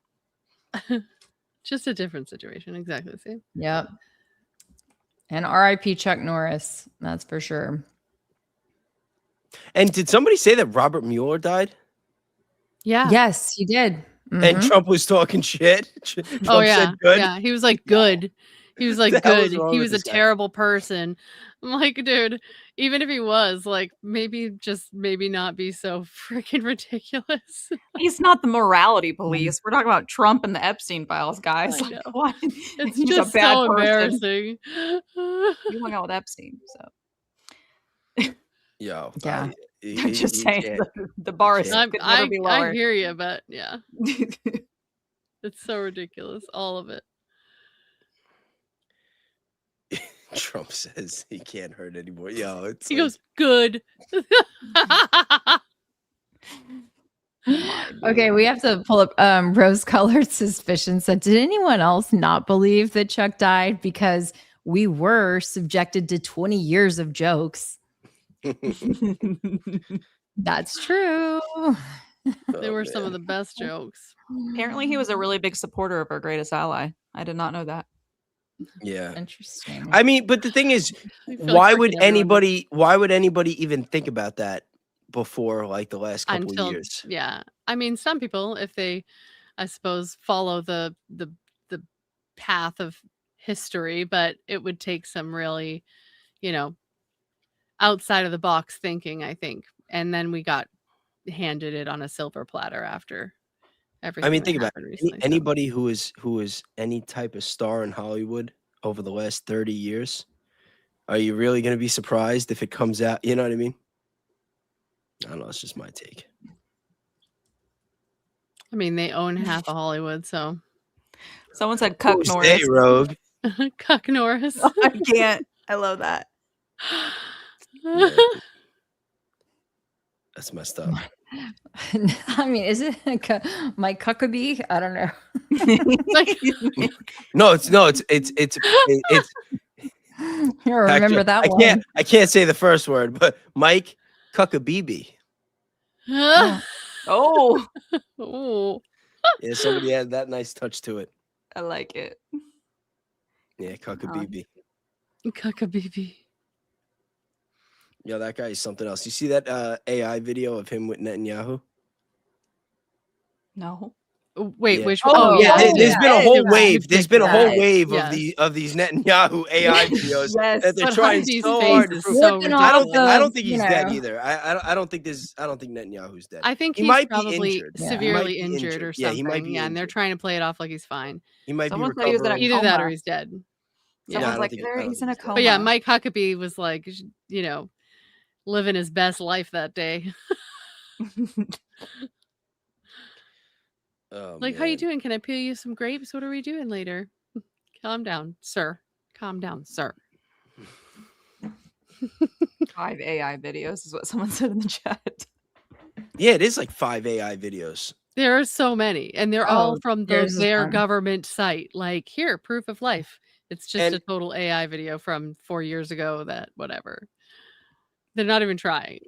Just a different situation. Exactly the same. Yep. And R.I.P. Chuck Norris. That's for sure. And did somebody say that Robert Mueller died? Yeah. Yes, he did. And Trump was talking shit? Trump said good? Yeah. He was like, good. He was like, What the hell good. is wrong He with was a this guy? terrible person. I'm like, dude, even if he was, like, maybe not be so freaking ridiculous. He's not the morality police. We're talking about Trump and the Epstein files, guys. I Like, know. what? It's He's just a bad so person. embarrassing. You hung out with Epstein, so Yo. Yeah. I'm just saying can't. the bar is can't. could never be lower. I hear you, but yeah, it's so ridiculous. All of it. Trump says he can't hurt anymore. Yo, it's He like- goes, good. Okay, we have to pull up rose-colored suspicion. So did anyone else not believe that Chuck died? Because we were subjected to 20 years of jokes. That's true. They were some of the best jokes. Apparently, he was a really big supporter of our greatest ally. I did not know that. Yeah. Interesting. I mean, but the thing is, I feel like why freaking would everyone did. why would anybody even think about that before like the last couple of Until years? yeah, I mean, some people, if they, I suppose, follow the path of history, but it would take some really, you know, outside of the box thinking, I think. And then we got handed it on a silver platter after I everything mean, that think about happened it. recently. So Anybody who is any type of star in Hollywood over the last 30 years, are you really going to be surprised if it comes out? You know what I mean? I don't know. It's just my take. I mean, they own half of Hollywood, so Someone said Cuck Ooh, Norris. stay, Rogue. Cuck Norris. I can't. I love that. Yeah, that's messed up. I mean, is it Mike Huckabee? I don't know. Like, No, it's You remember actually, that one? I can't say the first word, but Mike Cuckabeebe. Oh, oh, Yeah, somebody had that nice touch to it. I like it. Yeah, Cuckabeebe. Cuckabeebe. Yo, that guy is something else. You see that AI video of him with Netanyahu? No. Wait, Yeah. which? Oh, Oh, yeah, yeah. There's been a whole You've wave. There's been a whole TikTok. wave Yes. of these Netanyahu AI videos Yes. that they're But trying Huckabee's so face hard to is prove. so Flipping I ridiculous. don't off think the, he's you dead know. either. I don't think Netanyahu's dead. I think He he's might be probably injured. Yeah. He might severely be injured or Yeah, something. he might be Yeah, and they're injured. trying to play it off like he's fine. He might Someone be said he was in a recovering. Either that or coma. he's dead. Yeah. Someone's I like, don't there, think he's in a he's dead. coma. But yeah, Mike Huckabee was like, you know, living his best life that day. Oh, Like, how you man. doing? Can I peel you some grapes? What are we doing later? Calm down, sir. Calm down, sir. 5 AI videos is what someone said in the chat. Yeah, it is like 5 AI videos. There are so many, and they're all Oh, from there's this their one. government site. Like, here, proof of life. It's just And a total AI video from 4 years ago that whatever. They're not even trying.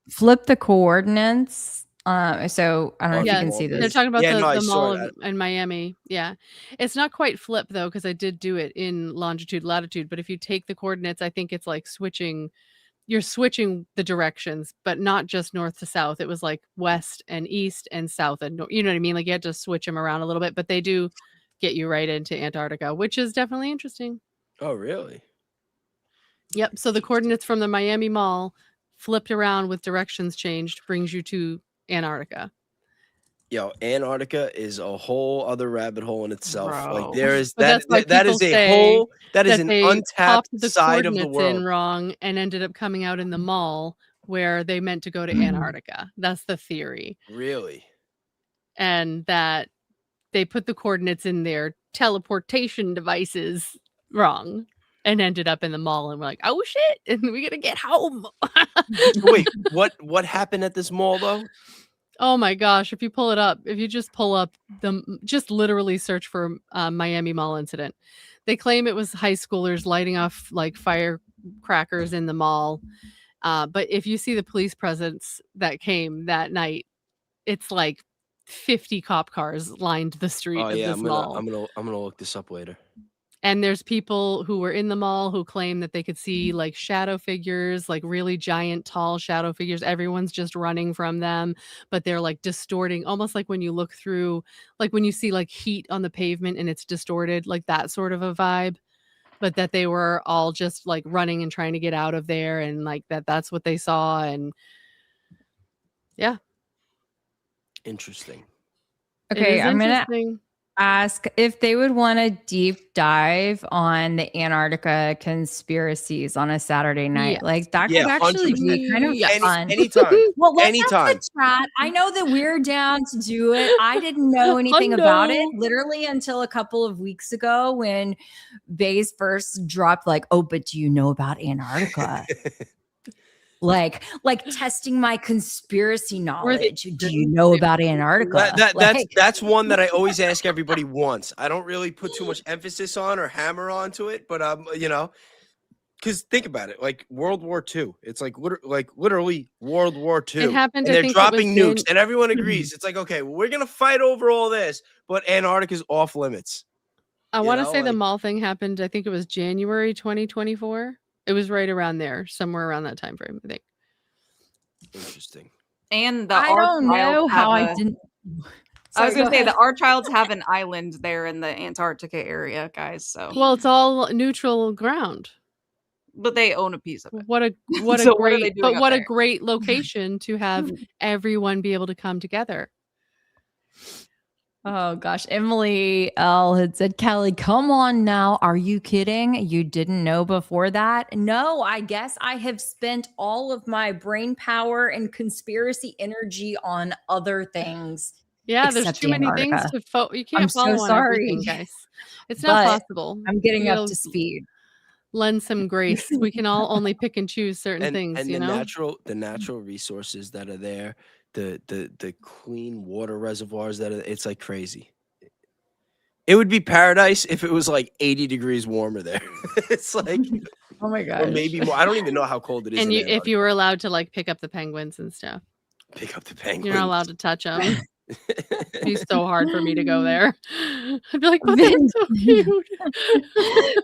Flip the coordinates. So I don't know if you Yeah, can see they're this. talking about Yeah, no, I the saw mall that. in Miami. Yeah. It's not quite flip though, because I did do it in longitude, latitude. But if you take the coordinates, I think it's like you're switching the directions, but not just north to south. It was like west and east and south and you know what I mean? Like you had to switch them around a little bit, but they do get you right into Antarctica, which is definitely interesting. Oh, really? Yep. So the coordinates from the Miami Mall flipped around with directions changed brings you to Antarctica. Yo, Antarctica is a whole other rabbit hole in itself. Like Bro. there is But that's why that people is a say whole that is that an they untapped popped the side of the coordinates in world. wrong and ended up coming out in the mall where they meant to go to Antarctica. That's the theory. Really? And that they put the coordinates in their teleportation devices wrong and ended up in the mall and we're like, oh shit, and we gotta get home. Wait, what happened at this mall though? Oh my gosh, if you pull it up, if you just pull up just literally search for Miami Mall incident. They claim it was high schoolers lighting off like firecrackers in the mall. But if you see the police presence that came that night, it's like 50 cop cars lined the street Oh of yeah, this mall. I'm gonna look this up later. And there's people who were in the mall who claim that they could see like shadow figures, like really giant, tall shadow figures. Everyone's just running from them, but they're like distorting, almost like when you look through, like when you see like heat on the pavement and it's distorted, like that sort of a vibe. But that they were all just like running and trying to get out of there, and like that's what they saw. And yeah, Interesting. it Okay, is I'm gonna interesting. ask if they would want to deep dive on the Antarctica conspiracies on a Saturday night. Yes. Like that Yeah, could actually be kind of Yes. fun. Anytime. Well, let's Anytime. have the chat. I know that we're down to do it. I didn't know anything about it literally until a couple of weeks ago when Bayes first dropped like, oh, but do you know about Antarctica? like testing my conspiracy knowledge. Do you know about Antarctica? That's one that I always ask everybody once. I don't really put too much emphasis on or hammer onto it, but you know, Because think about it, like World War II. It's like literally World War II. It happened, and I they're think it was dropping nukes, and everyone agrees. It's like, okay, well, we're gonna fight over all this, but Antarctica's off limits. I You want to know, say the like- mall thing happened, I think it was January 2024. It was right around there, somewhere around that time frame, I think. Interesting. And the I don't know Archilds how have I a- didn't. I was Sorry, gonna say go the Archilds have an island there in the Antarctica area, guys. So, Well, it's all neutral ground. but they own a piece of it. What a So what are they great, doing but up what a there? great location to have everyone be able to come together. Oh gosh, Emily L had said, Kelly, come on now. Are you kidding? You didn't know before that? No, I guess I have spent all of my brain power and conspiracy energy on other things. Yeah, there's Except too many things Antarctica. to you can't I'm so follow on sorry. everything, guys. It's not But possible. I'm getting You up gotta to speed. lend some grace. We can all only pick and choose certain And things, and you the know? natural resources that are there, the clean water reservoirs that are, it's like crazy. It would be paradise if it was like 80 degrees warmer there. It's like, Oh my or gosh. maybe more. I don't even know how cold it is. And in if Antarctica. you were allowed to like pick up the penguins and stuff, Pick up the penguins. you're not allowed to touch them. It'd be so hard for me to go there. I'd be like, but they're Vin- so cute.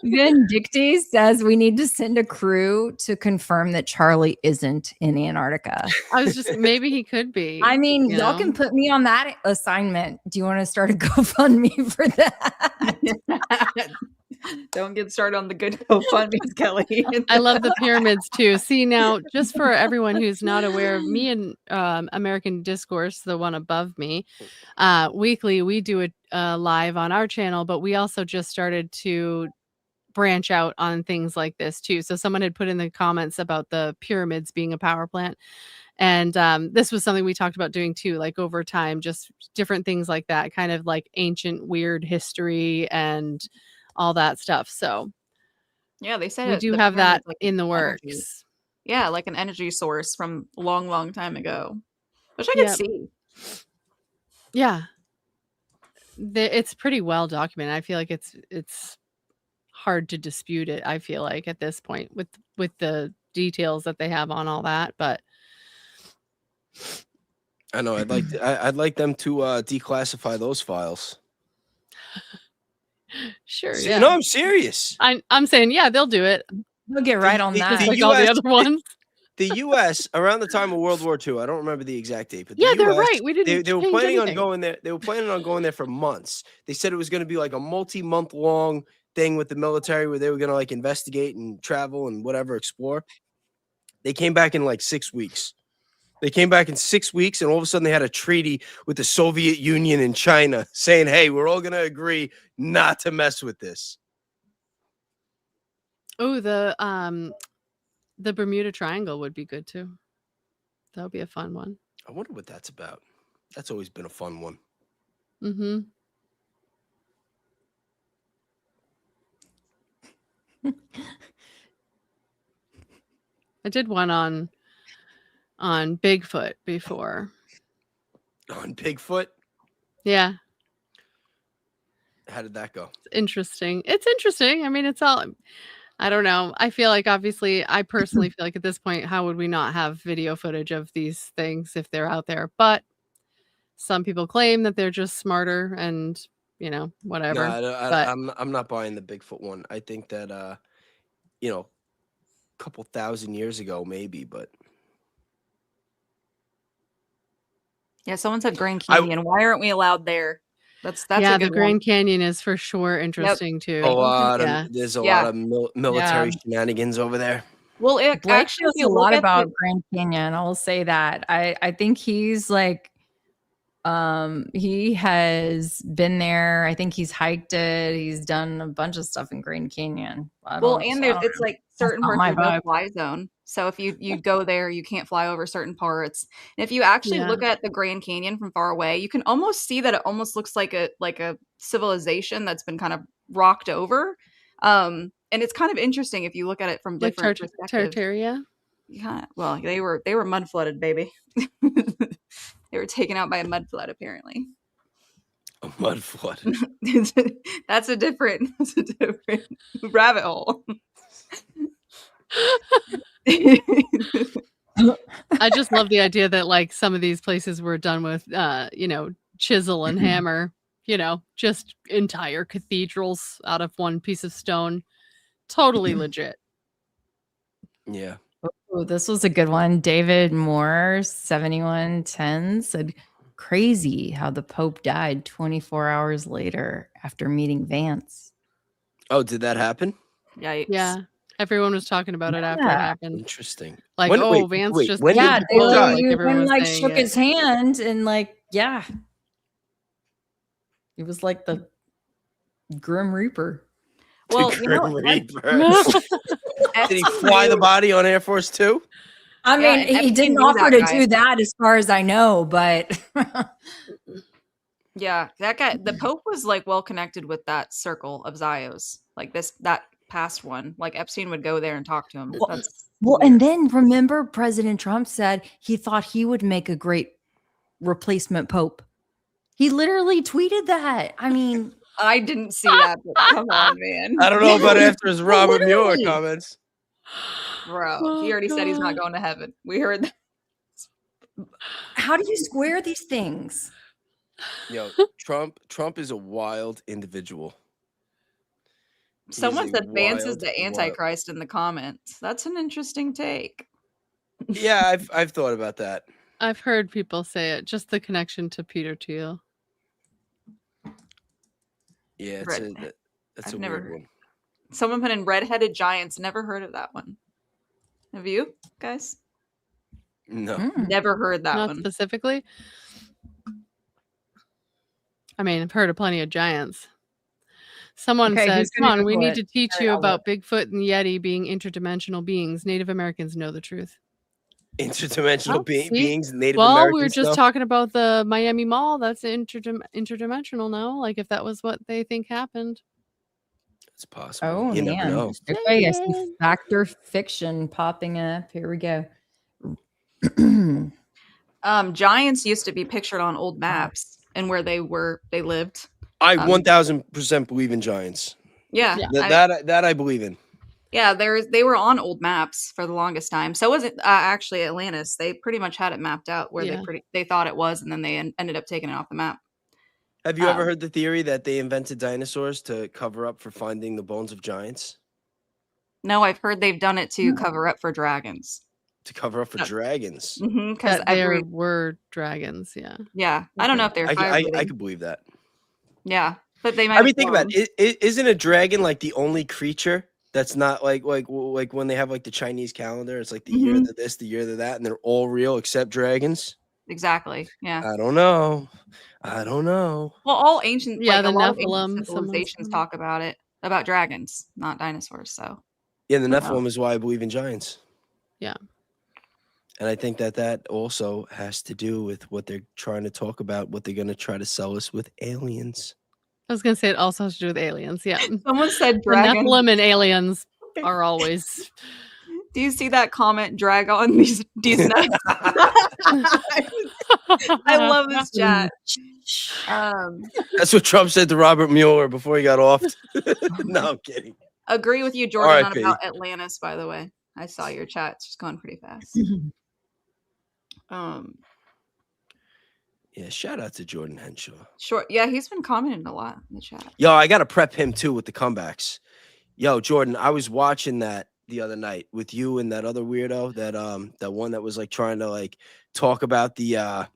Vindicty says we need to send a crew to confirm that Charlie isn't in Antarctica. I was just, maybe he could be. I mean, you y'all know? can put me on that assignment. Do you want to start a GoFundMe for that? Don't get started on the good GoFundMes, Kelly. I love the pyramids too. See, now, just for everyone who's not aware of me and American Discourse, the one above me, weekly, we do a live on our channel, but we also just started to branch out on things like this too. So someone had put in the comments about the pyramids being a power plant. And this was something we talked about doing too, like over time, just different things like that, kind of like ancient, weird history and all that stuff. So Yeah, they said we it- do the have that pyramids, like, in the energy. works. Yeah, like an energy source from a long, long time ago, which I could Yep. see. Yeah. It's pretty well documented. I feel like it's hard to dispute it, I feel like, at this point with the details that they have on all that. But I know. I'd like them to declassify those files. sure, See, yeah. No, I'm serious. I'm saying, yeah, they'll do it. We'll get right on the- that. the Like all the US other ones. The U.S. around the time of World War II, I don't remember the exact date, but the Yeah, they're US, right. We didn't They were change planning anything. on going there. They were planning on going there for months. They said it was going to be like a multi-month long thing with the military where they were going to like investigate and travel and whatever, explore. They came back in like 6 weeks. They came back in 6 weeks, and all of a sudden they had a treaty with the Soviet Union and China saying, "Hey, we're all going to agree not to mess with this." Oh, the Bermuda Triangle would be good too. That would be a fun one. I wonder what that's about. That's always been a fun one. Mm-hmm. I did one on Bigfoot before. On Bigfoot, Yeah, how did that go? it's interesting. It's interesting. I mean, it's all, I don't know. I feel like, obviously, I personally feel like at this point, how would we not have video footage of these things if they're out there? But some people claim that they're just smarter and, whatever. But I'm not buying the Bigfoot one. I think that a couple thousand years ago maybe, but Yeah, someone said Grand I- Canyon. Why aren't we allowed there? That's yeah, a the good Grand one. Canyon is for sure interesting too. Yeah. there's a Yeah. lot of military shenanigans over there. Well, it Blake actually, knows if you a lot look at about the- Grand Canyon. I will say that. I think he's like, he has been there. I think he's hiked it. He's done a bunch of stuff in Grand Canyon. Well, and there's it's like certain not parts my of the vibe. fly zone. So if you go there, you can't fly over certain parts. And if you actually Yeah. look at the Grand Canyon from far away, you can almost see that it almost looks like a civilization that's been kind of rocked over. And it's kind of interesting if you look at it from Like different perspectives. Tartaria. Yeah, well, they were mud flooded, baby. They were taken out by a mud flood, apparently. A mud flood. That's a different rabbit hole. I just love the idea that like some of these places were done with chisel and hammer, just entire cathedrals out of one piece of stone. Totally legit. Yeah. Oh, this was a good one. David Moore, 7110, said, crazy how the Pope died 24 hours later after meeting Vance. Oh, did that happen? Yikes. Yeah. Everyone was talking about it after it happened. Interesting. Like, Vance just when yeah, did the Pope die? like everyone was like saying, shook his hand and like, yeah. It was like the Grim Reaper. Well, The you know, Grim Reaper. Did he fly the body on Air Force 2? I mean, and he Epstein didn't knew offer that to guy. do that as far as I know, but Yeah, that guy, the Pope was like well connected with that circle of Zios, like that past one. Like Epstein would go there and talk to him. That's well, weird. and then remember, President Trump said he thought he would make a great replacement Pope. He literally tweeted that. I mean, I didn't see that, but come on, man. I don't know about after his Robert Mueller Literally. comments. Bro, he already said he's not going to heaven. We heard that. How do you square these things? Yo, Trump is a wild individual. Someone He's a said Vance is wild, the Antichrist in the comments. That's an interesting take. Yeah, I've thought about that. I've heard people say it. Just the connection to Peter Thiel. Yeah, that's I've a never weird heard. one. Someone put in redheaded giants. Never heard of that one. Have you guys? No. Never heard that Not one. specifically. I mean, I've heard of plenty of giants. Someone Okay, said, who's come gonna on, we Google need it? to teach All right, you I'll about Bigfoot and Yeti being interdimensional beings. Native Americans know the truth. Interdimensional Oh, see? beings, Native Well, American we were just stuff. talking about the Miami Mall. That's interdimensional now. Like if that was what they think happened. It's possible. Oh, You never man. know. Okay, I see fact or fiction popping up. Here we go. Giants used to be pictured on old maps and where they lived. I 1000% believe in giants. Yeah, That I believe in. yeah. They were on old maps for the longest time. So was it actually Atlantis? They pretty much had it mapped out where they thought it was, and then they ended up taking it off the map. Have you ever heard the theory that they invented dinosaurs to cover up for finding the bones of giants? No, I've heard they've done it to cover up for dragons. To cover up for dragons. Because there were dragons. Yeah. Yeah, I don't know if they're. I could believe that. Yeah, but they might. I mean, think about it. Isn't a dragon like the only creature that's not like when they have like the Chinese calendar? It's like the year to this, the year to that, and they're all real except dragons. Exactly. Yeah. I don't know. Well, all ancient, the a lot of Nephilim, ancient civilizations talk about dragons, not dinosaurs. So yeah, the Nephilim is why I believe in giants. Yeah. And I think that also has to do with what they're trying to talk about, what they're going to try to sell us with aliens. I was going to say it also has to do with aliens. Yeah. Someone said the Nephilim and aliens are always. Do you see that comment? Drag on these nuts. I love this chat. That's what Trump said to Robert Mueller before he got off. No, I'm kidding. Agree with you, Jordan, on about Atlantis, by the way. I saw your chat. It's just going pretty fast. Yeah, shout out to Jordan Henshaw. Sure. Yeah, he's been commenting a lot in the chat. Yo, I got to prep him too with the comebacks. Yo, Jordan, I was watching that the other night with you and that other weirdo, that one that was like trying to like talk about the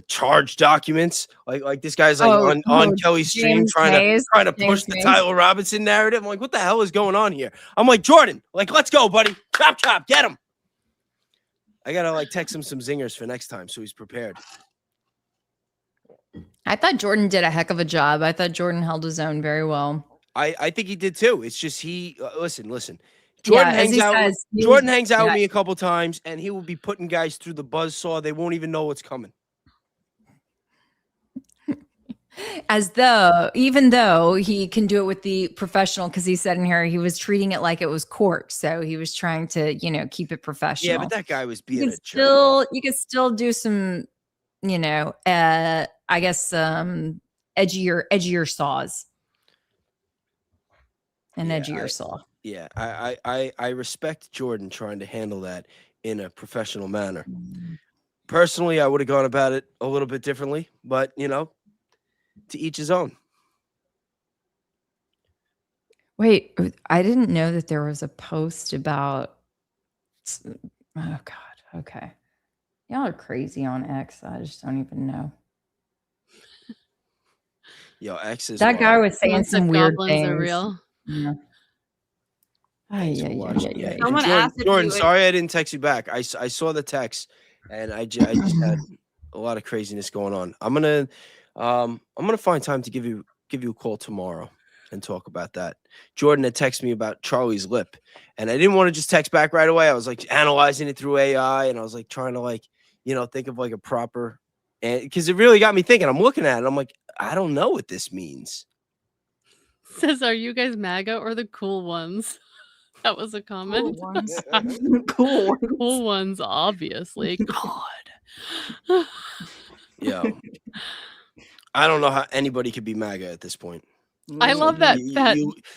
charge documents. Like this guy's like on Kelly's stream trying to push the Tyler Robinson narrative. I'm like, what the hell is going on here? I'm like, Jordan, like, let's go, buddy. Chop, get him. I gotta like text him some zingers for next time so he's prepared. I thought Jordan did a heck of a job. I thought Jordan held his own very well. I think he did too. It's just listen. Jordan hangs out with me a couple times, and he will be putting guys through the buzzsaw. They won't even know what's coming. Even though he can do it with the professional, because he said in here he was treating it like it was court, so he was trying to, keep it professional. Yeah, but that guy was being a jerk. You could still do some, I guess edgier saws. An edgier saw. Yeah, I respect Jordan trying to handle that in a professional manner. Personally, I would have gone about it a little bit differently, but to each his own. Wait, I didn't know that there was a post about. Oh God. Okay, y'all are crazy on X. I just don't even know. Yo, exes. That guy was saying Proves that some weird goblins are things. real. Yeah. Thanks for watching. Yeah, Someone Jordan, asked if Jordan, you would- sorry I didn't text you back. I saw the text, and I just had a lot of craziness going on. I'm gonna find time to give you a call tomorrow and talk about that. Jordan had texted me about Charlie's lip, and I didn't want to just text back right away. I was like analyzing it through AI, and I was like trying to think of like a proper, and because it really got me thinking. I'm looking at it, I'm like, I don't know what this means. Says, are you guys MAGA or the cool ones? That was a comment. Cool ones. Cool ones. Cool ones, obviously. God. Yo, I don't know how anybody could be MAGA at this point. I love that.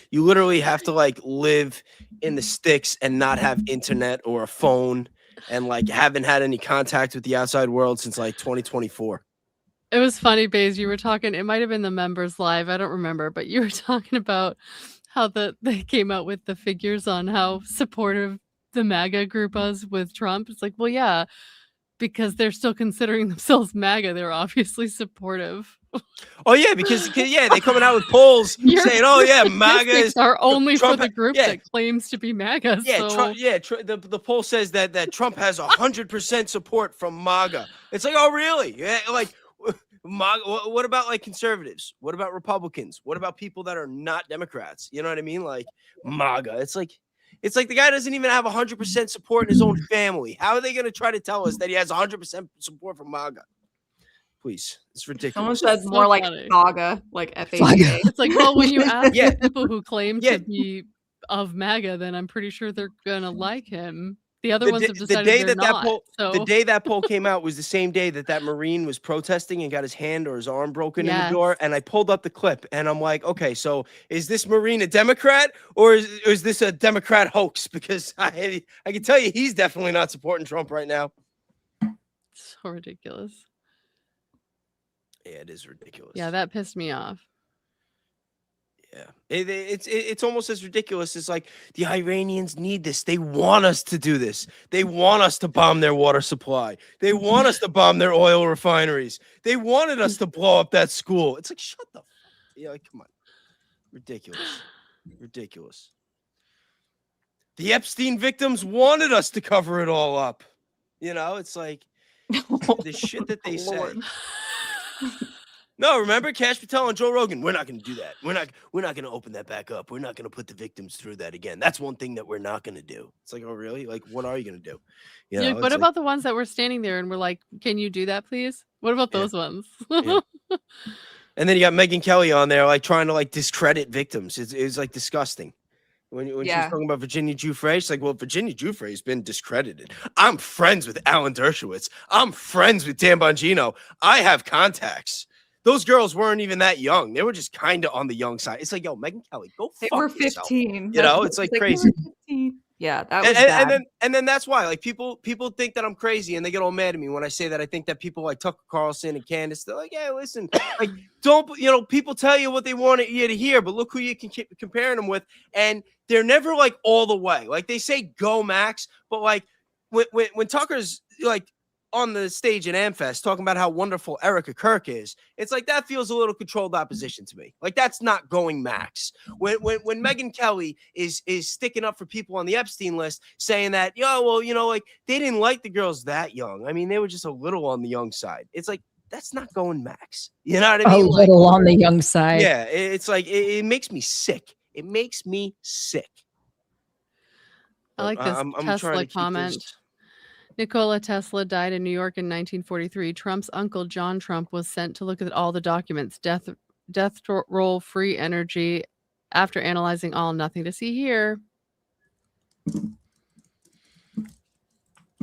You literally have to like live in the sticks and not have internet or a phone and like haven't had any contact with the outside world since like 2024. It was funny, Bayes. You were talking, it might have been the members live, I don't remember, but you were talking about how they came out with the figures on how supportive the MAGA group was with Trump. It's like, well, yeah, because they're still considering themselves MAGA. They're obviously supportive. Oh yeah, because they're coming out with polls saying, "Oh yeah, MAGA is are only Trump, for the group that claims to be MAGA." Yeah, so. the poll says that Trump has 100% support from MAGA. It's like, oh really? Yeah, like MAGA. What about like conservatives? What about Republicans? What about people that are not Democrats? You know what I mean? Like MAGA. It's like the guy doesn't even have 100% support in his own family. How are they going to try to tell us that he has 100% support from MAGA? Please, it's ridiculous. Someone said more like Saga, like FAGA. It's like, well, when you ask the people who claim to be of MAGA, then I'm pretty sure they're gonna like him. The other ones have decided they're not. The day that poll came out was the same day that Marine was protesting and got his hand or his arm broken in the door. And I pulled up the clip and I'm like, okay, so is this Marine a Democrat or is this a Democrat hoax? Because I can tell you he's definitely not supporting Trump right now. So ridiculous. Yeah, it is ridiculous. Yeah, that pissed me off. Yeah, it's almost as ridiculous as like the Iranians need this. They want us to do this. They want us to bomb their water supply. They want us to bomb their oil refineries. They wanted us to blow up that school. It's like, shut the fuck. Yeah, like, come on. Ridiculous. Ridiculous. The Epstein victims wanted us to cover it all up. It's like the shit that they say. No, remember Cash Patel and Joe Rogan? We're not going to do that. We're not going to open that back up. We're not going to put the victims through that again. That's one thing that we're not going to do. It's like, oh, really? Like, what are you going to do? What about the ones that were standing there and were like, can you do that, please? What about those ones? Yeah. And then you got Megyn Kelly on there, like, trying to, like, discredit victims. It's like, disgusting. When she was talking about Virginia Giuffre, she's like, well, Virginia Giuffre has been discredited. I'm friends with Alan Dershowitz. I'm friends with Dan Bongino. I have contacts. Those girls weren't even that young. They were just kind of on the young side. It's like, yo, Megyn Kelly, go fuck yourself. They were 15. It's like crazy. Yeah, that was bad. And then that's why, like, people think that I'm crazy and they get all mad at me when I say that. I think that people like Tucker Carlson and Candace, they're like, yeah, listen, like, don't, people tell you what they want you to hear, but look who you can keep comparing them with. And they're never like all the way. Like, they say go Max, but like when Tucker's like on the stage at AmFest talking about how wonderful Erica Kirk is, it's like that feels a little controlled opposition to me. Like, that's not going Max. When Megyn Kelly is sticking up for people on the Epstein list, saying that, like, they didn't like the girls that young. I mean, they were just a little on the young side. It's like, that's not going Max. You know what I mean? A little on the young side. Yeah, it's like it makes me sick. It makes me sick. I like this Tesla comment. Nikola Tesla died in New York in 1943. Trump's uncle, John Trump, was sent to look at all the documents. Death roll free energy. After analyzing all, nothing to see here.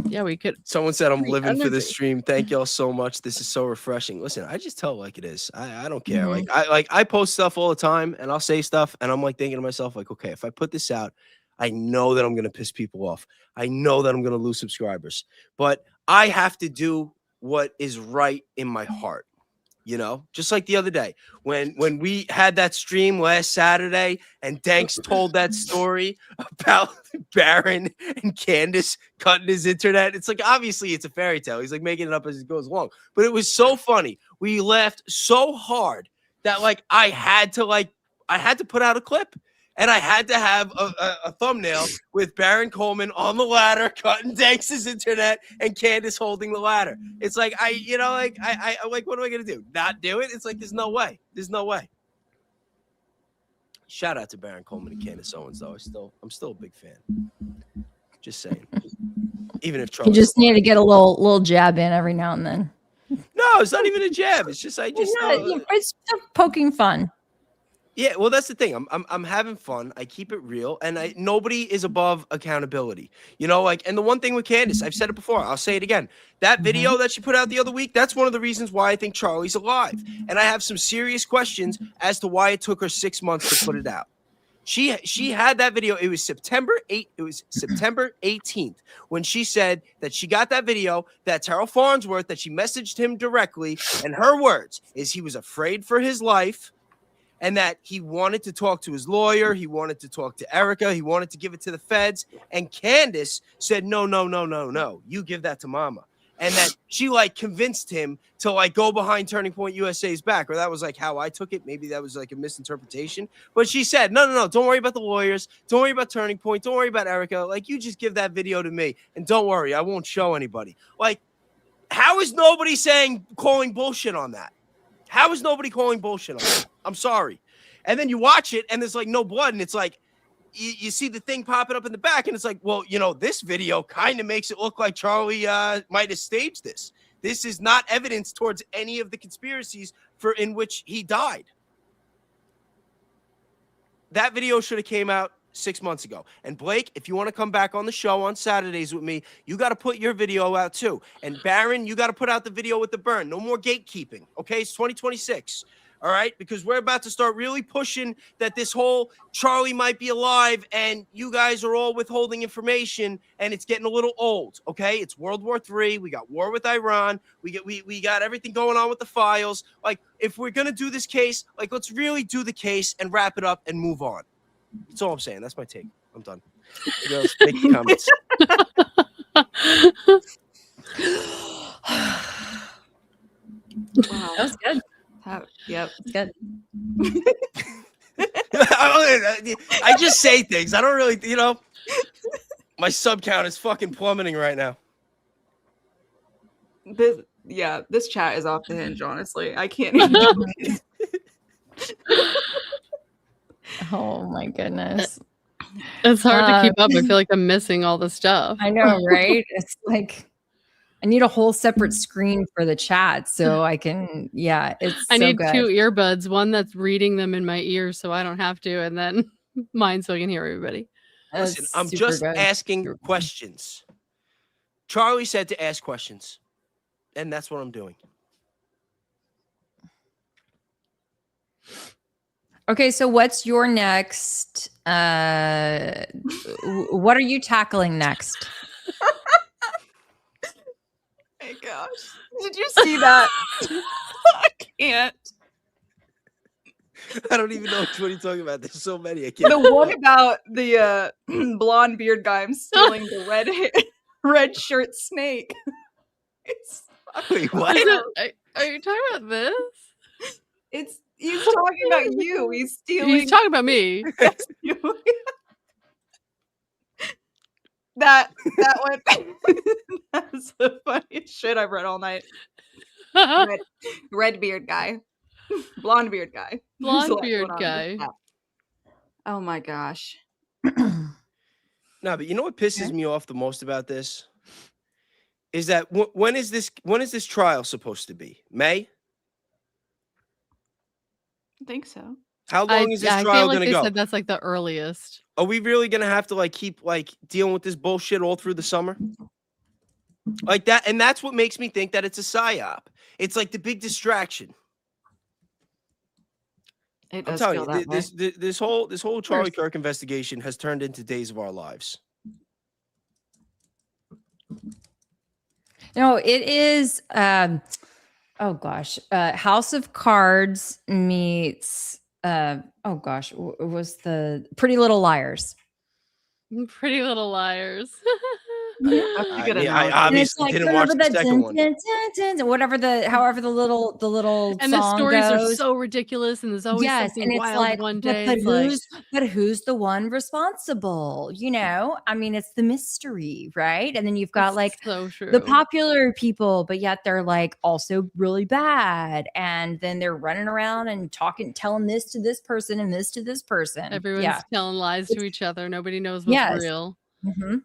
Yeah, we could. Someone said I'm Free living for this energy. stream. Thank y'all so much. This is so refreshing. Listen, I just tell it like it is. I don't care. Mhm. I post stuff all the time and I'll say stuff and I'm like thinking to myself, like, okay, if I put this out, I know that I'm gonna piss people off. I know that I'm gonna lose subscribers, but I have to do what is right in my heart. You know, just like the other day when we had that stream last Saturday and Danks told that story about Baron and Candace cutting his internet. It's like, obviously it's a fairy tale. He's like making it up as it goes along, but it was so funny. We laughed so hard that like I had to put out a clip. And I had to have a thumbnail with Baron Coleman on the ladder, cutting Danks' internet, and Candace holding the ladder. It's like, I like, what am I going to do? Not do it? It's like, there's no way. There's no way. Shout out to Baron Coleman and Candace Owens, though. I'm still a big fan. Just saying. Even if Charlie. You just need to get a little jab in every now and then. No, it's not even a jab. It's just, It's poking fun. Yeah, well, that's the thing. I'm having fun. I keep it real, and nobody is above accountability. You know, like, and the one thing with Candace, I've said it before, I'll say it again. That video that she put out the other week, that's one of the reasons why I think Charlie's alive. And I have some serious questions as to why it took her 6 months to put it out. She had that video. It was September 18th when she said that she got that video, that Terrell Farnsworth, that she messaged him directly, and her words is he was afraid for his life. And that he wanted to talk to his lawyer. He wanted to talk to Erica. He wanted to give it to the feds. And Candace said, no. You give that to mama. And that she like convinced him to like go behind Turning Point USA's back. Or that was like how I took it. Maybe that was like a misinterpretation. But she said, no. Don't worry about the lawyers. Don't worry about Turning Point. Don't worry about Erica. Like, you just give that video to me. And don't worry, I won't show anybody. Like, how is nobody calling bullshit on that? How is nobody calling bullshit on that? I'm sorry. And then you watch it and there's like no blood. And it's like, you see the thing popping up in the back and it's like, well, you know, this video kind of makes it look like Charlie might have staged this. This is not evidence towards any of the conspiracies in which he died. That video should have came out 6 months ago. And Blake, if you want to come back on the show on Saturdays with me, you got to put your video out too. And Baron, you got to put out the video with the burn. No more gatekeeping. Okay, it's 2026. All right, because we're about to start really pushing that this whole Charlie might be alive and you guys are all withholding information and it's getting a little old. Okay, it's World War III. We got war with Iran. We got everything going on with the files. Like, if we're gonna do this case, like, let's really do the case and wrap it up and move on. That's all I'm saying. That's my take. I'm done. You guys make the comments. Wow. That was good. Yep. It's good. I just say things. I don't really, you know. My sub count is fucking plummeting right now. This chat is off the hinge, honestly. I can't even do it. Oh my goodness. It's hard to keep up. I feel like I'm missing all the stuff. I know, right? It's like I need a whole separate screen for the chat so I can, it's I need good. 2 earbuds, one that's reading them in my ears so I don't have to, and then mine so I can hear everybody. Listen, That's I'm super just good. asking questions. Charlie said to ask questions, and that's what I'm doing. Okay, so what's your next? What are you tackling next? Oh my gosh. Did you see that? I can't. I don't even know which one you're talking about. There's so many. I can't. The one about the blonde beard guy. I'm stealing the red shirt snake. It's Wait, what? Are you talking about this? He's talking about you. He's stealing. He's talking about me. That one. That's the funniest shit I've read all night. Red beard guy. Blonde beard guy. Blonde beard guy. Oh my gosh. No, but you know what pisses me off the most about this is that when is this trial supposed to be? May? I think so. How long is this I trial feel like gonna they go? said that's like the earliest. Are we really gonna have to like keep like dealing with this bullshit all through the summer? like that, and that's what makes me think that it's a psyop. It's like the big distraction. It I'm does telling feel you, that way. this whole Charlie Kirk investigation has turned into Days of Our Lives. No, it is. Oh gosh, House of Cards meets. Oh gosh, was the Pretty Little Liars. Pretty Little Liars. That's a good I analogy. obviously didn't watch the second one. Whatever however the little And the song stories are goes. so ridiculous, and there's always Yes, something and it's wild like, one but, day. but It's like, who's the one responsible? You know, I mean, it's the mystery, right? And then you've got it's like so true. the popular people, but yet they're like also really bad, and then they're running around and telling this to this person and this to this person. Everyone's telling lies to each other. Nobody knows what's Yes. real. Mm-hmm.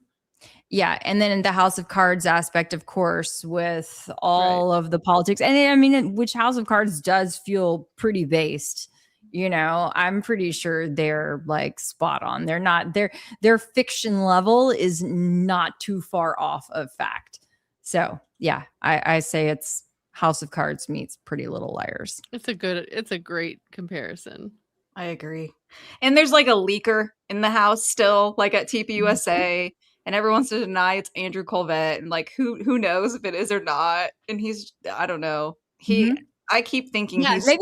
Yeah, and then in the House of Cards aspect, of course, with all of the politics, and I mean, which House of Cards does feel pretty based. You know, I'm pretty sure they're like spot on. They're not their fiction level is not too far off of fact. So yeah, I say it's House of Cards meets Pretty Little Liars. It's a great comparison. I agree. And there's like a leaker in the house still, like at TPUSA, and everyone wants to deny it's Andrew Colvett, and like who knows if it is or not. And he's, I don't know. I keep thinking he's he's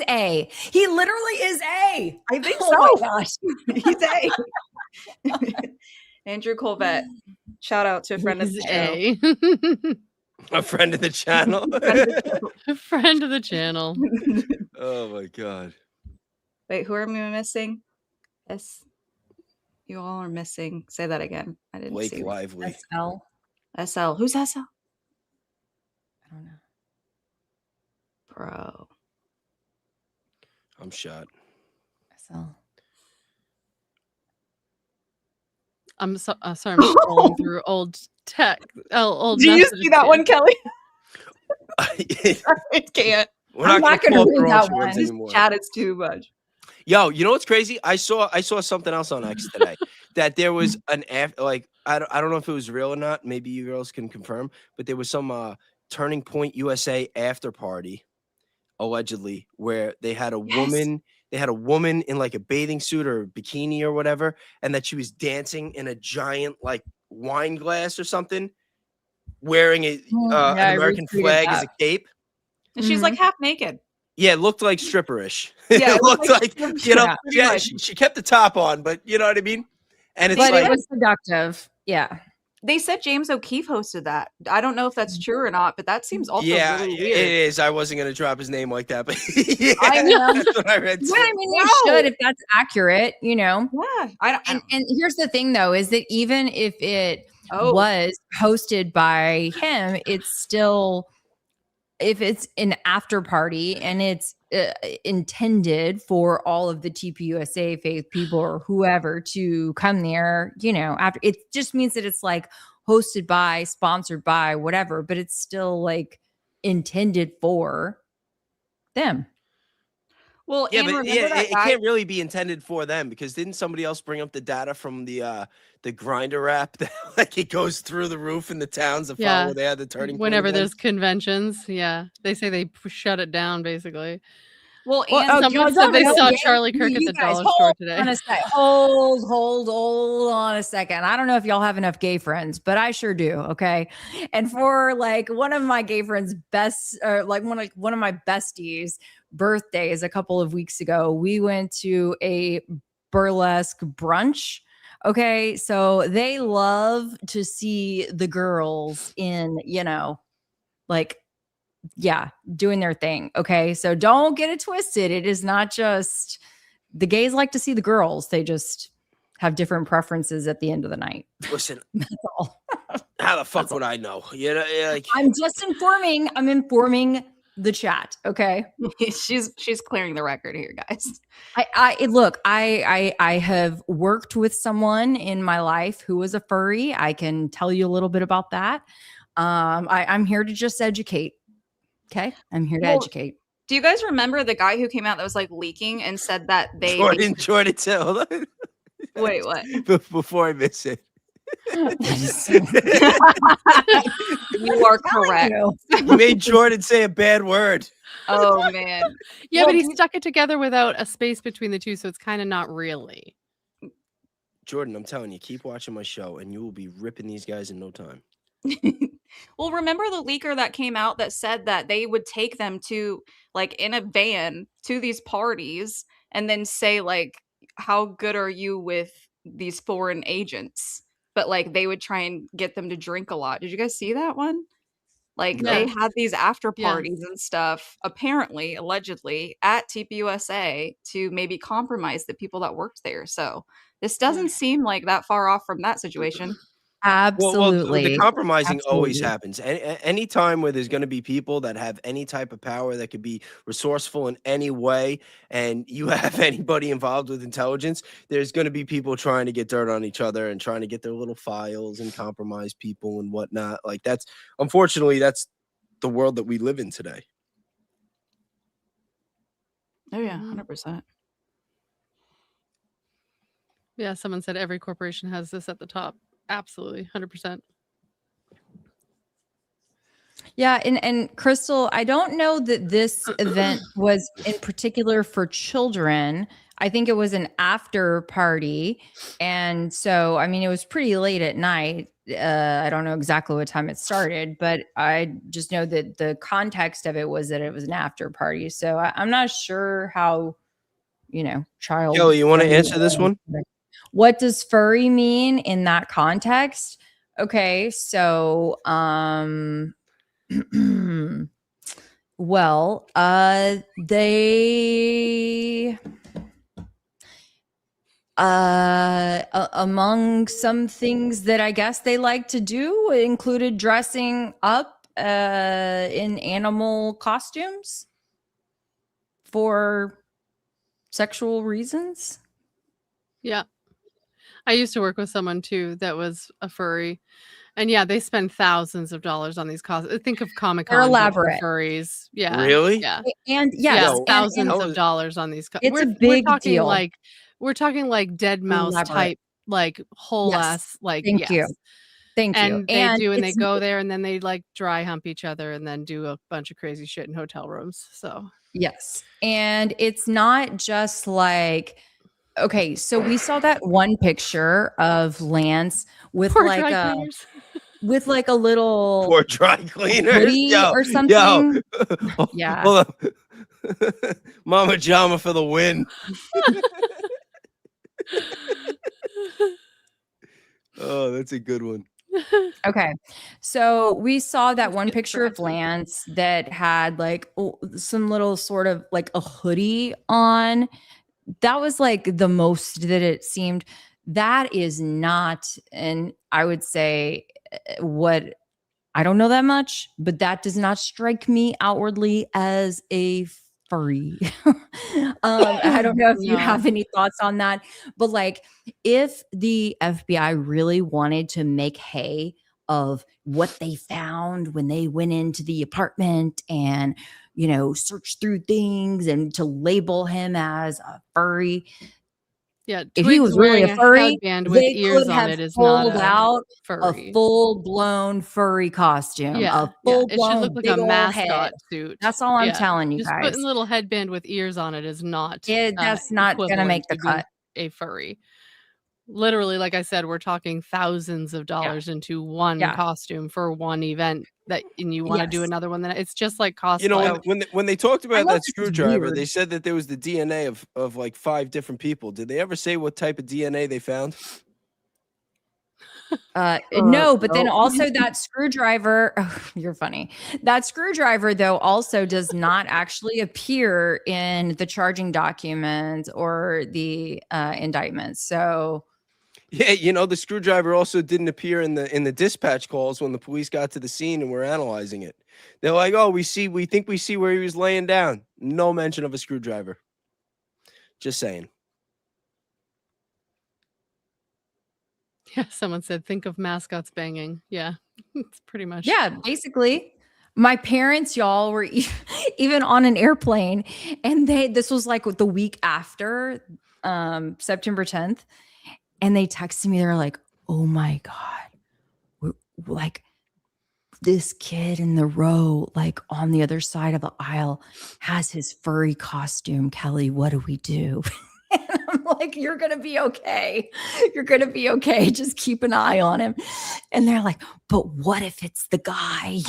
A. He literally is A. I think Oh so. my gosh. He's A. Andrew Colvett. Shout out to a friend of the show. A friend of the channel. A friend of the channel. Oh my god. Wait, who are we missing? You all are missing. Say that again. I didn't Blake see. Lively. SL. Who's SL? I don't know. Bro. I'm shot. SL. I'm sorry. I'm scrolling through old tech. Old. Do you see that one, Kelly? I can't. I'm not gonna read that one. This chat is too much. Yo, you know what's crazy? I saw something else on X today that there was an like I don't know if it was real or not. Maybe you girls can confirm, but there was some Turning Point USA after party, allegedly, where they had a woman. They had a woman in like a bathing suit or a bikini or whatever, and that she was dancing in a giant like wine glass or something, wearing an American flag as a cape. And she's like half naked. Yeah, it looked like stripperish. Yeah, it looked like you know, yeah, she kept the top on, but you know what I mean? And it's it was seductive. Yeah. They said James O'Keefe hosted that. I don't know if that's true or not, but that seems also really weird. It is. I wasn't going to drop his name like that, but I know. That's what I read. Well, I mean, you should if that's accurate, you know. Yeah. And here's the thing, though, is that even if it was hosted by him, it's still, if it's an after party and it's intended for all of the TPUSA faith people or whoever to come there, you know, after, it just means that it's like hosted by, sponsored by, whatever, but it's still like intended for them. Well, yeah, but it can't really be intended for them, because didn't somebody else bring up the data from the Grinder app that like it goes through the roof in the towns that follow where they had the turning point whenever events? there's conventions? Yeah, they say they shut it down basically. Well, and someone said they saw Charlie Kirk at the dollar store today. Hold on a second. I don't know if y'all have enough gay friends, but I sure do. Okay. And for like one of my gay friends' one of my besties' birthdays a couple of weeks ago, we went to a burlesque brunch. Okay. So they love to see the girls in, you know, like, yeah, doing their thing. Okay. So don't get it twisted. It is not just the gays like to see the girls. They just have different preferences at the end of the night. Listen, that's all. How the fuck would I know? You know, like, I'm just informing. I'm informing the chat. Okay. she's clearing the record here, guys. I have worked with someone in my life who was a furry. I can tell you a little bit about that. I'm here to just educate. Okay. I'm here to educate. Do you guys remember the guy who came out that was like leaking and said that they Jordan, hold on. Wait, what? Before I miss it. You are correct. You made Jordan say a bad word. Oh man. Yeah, Well, but he stuck it together without a space between the two, so it's kind of not really. Jordan, I'm telling you, keep watching my show and you will be ripping these guys in no time. Well, remember the leaker that came out that said that they would take them to, like, in a van to these parties and then say, like, how good are you with these foreign agents? But, like, they would try and get them to drink a lot. Did you guys see that one? Like, No. they had these after Yeah. parties and stuff, apparently, allegedly, at TPUSA to maybe compromise the people that worked there. So this doesn't seem like that far off from that situation. Absolutely. Well, the compromising always Absolutely. happens. Any time where there's going to be people that have any type of power that could be resourceful in any way, and you have anybody involved with intelligence, there's going to be people trying to get dirt on each other and trying to get their little files and compromise people and whatnot. Like unfortunately, that's the world that we live in today. Oh yeah, 100%. Yeah, someone said every corporation has this at the top. Absolutely, 100%. Yeah, and Crystal, I don't know that this event was in particular for children. I think it was an after party. And so, I mean, it was pretty late at night. I don't know exactly what time it started, but I just know that the context of it was that it was an after party. So I'm not sure how, child. Keli, you want to friendly answer this one? What does furry mean in that context? Okay, so well, they among some things that I guess they like to do included dressing up in animal costumes for sexual reasons. Yeah. I used to work with someone too that was a furry. And yeah, they spend thousands of dollars on these costumes. Think of Comic-Con They're but for elaborate. furries. Yeah. Really? Yeah. And Yeah, yes, thousands that of was- dollars on these. It's a we're big talking deal. We're talking like dead mouse Elaborate. type, like whole Yes. ass, like Thank you. Thank you. And they do, and they it's- go there, and then they like dry hump each other, and then do a bunch of crazy shit in hotel rooms. So Yes. And it's not just like, okay, so we saw that one picture of Lance with poor like dry a cleaners. with like a little Poor dry cleaners. hoodie or something. Yeah. Hold up. Mama Jama for the win. Oh, that's a good one. Okay. So we saw that one picture of Lance that had like some little sort of like a hoodie on. That was like the most that it seemed. That is not, and I would say what, I don't know that much, but that does not strike me outwardly as a furry. I don't know if you No. have any thoughts on that, but like if the FBI really wanted to make hay of what they found when they went into the apartment and, search through things and to label him as a furry, Yeah, if he was really a furry, headband with they ears could on have it is not pulled a out furry. a full-blown furry costume, Yeah, a full-blown it should look like big a ol' mascot head. suit. That's all I'm Yeah, telling you just guys. putting a little headband with ears on it is not. That's not gonna equivalent make the to being cut. a furry. Literally, like I said, we're talking thousands of dollars into one Yeah. costume for one event and you want to do Yes. another one. Then it's just like cosplay. You know, when they talked about know that this is screwdriver, weird. they said that there was the DNA of like 5 different people. Did they ever say what type of DNA they found? No, but then also that screwdriver, you're funny. That screwdriver though also does not actually appear in the charging documents or the indictments. So Yeah, the screwdriver also didn't appear in the dispatch calls when the police got to the scene and were analyzing it. They're like, "Oh, we think we see where he was laying down." No mention of a screwdriver. Just saying. Yeah, someone said, think of mascots banging. Yeah, it's pretty much. yeah, basically my parents, y'all, were even on an airplane, and this was like the week after September 10th, and they texted me. They're like, oh my God, like this kid in the row, like on the other side of the aisle, has his furry costume. Keli, what do we do? And I'm like, you're going to be okay. You're going to be okay. Just keep an eye on him. And they're like, but what if it's the guy,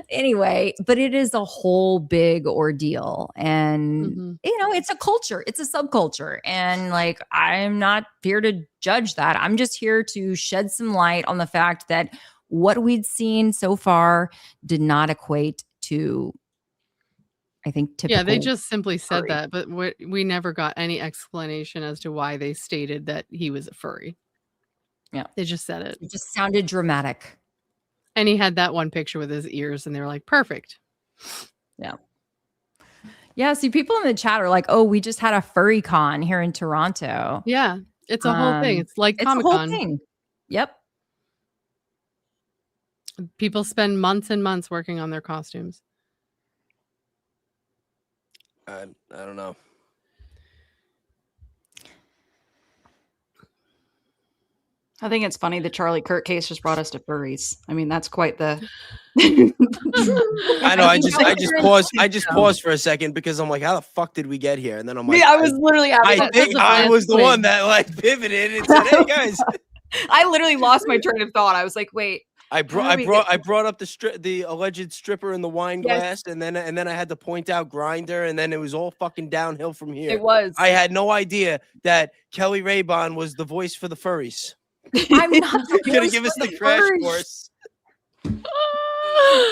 Anyway, but it is a whole big ordeal. And, it's a culture, it's a subculture. And like, I'm not here to judge that. I'm just here to shed some light on the fact that what we'd seen so far did not equate to, I think, typical. Yeah, they just simply said furry. that, but we never got any explanation as to why they stated that he was a furry. Yeah. They just said it. It just sounded dramatic. And he had that one picture with his ears, and they were like, perfect. Yeah. Yeah, see, people in the chat are like, oh, we just had a furry con here in Toronto. Yeah, it's a whole thing. It's like Comic-Con. It's a whole thing. Yep. People spend months and months working on their costumes. I don't know. I think it's funny the Charlie Kirk case just brought us to furries. I mean, that's quite the. I know. I just paused for a second because I'm like, how the fuck did we get here? And then I'm like, I was literally having I think I was the one that like pivoted and said, hey guys. I literally lost my train of thought. I was like, wait. I brought up the alleged stripper in the wine glass, and then I had to point out Grindr, and then it was all fucking downhill from here. It was. I had no idea that Keli Rabon was the voice for the furries. I'm not gonna give us the crash course.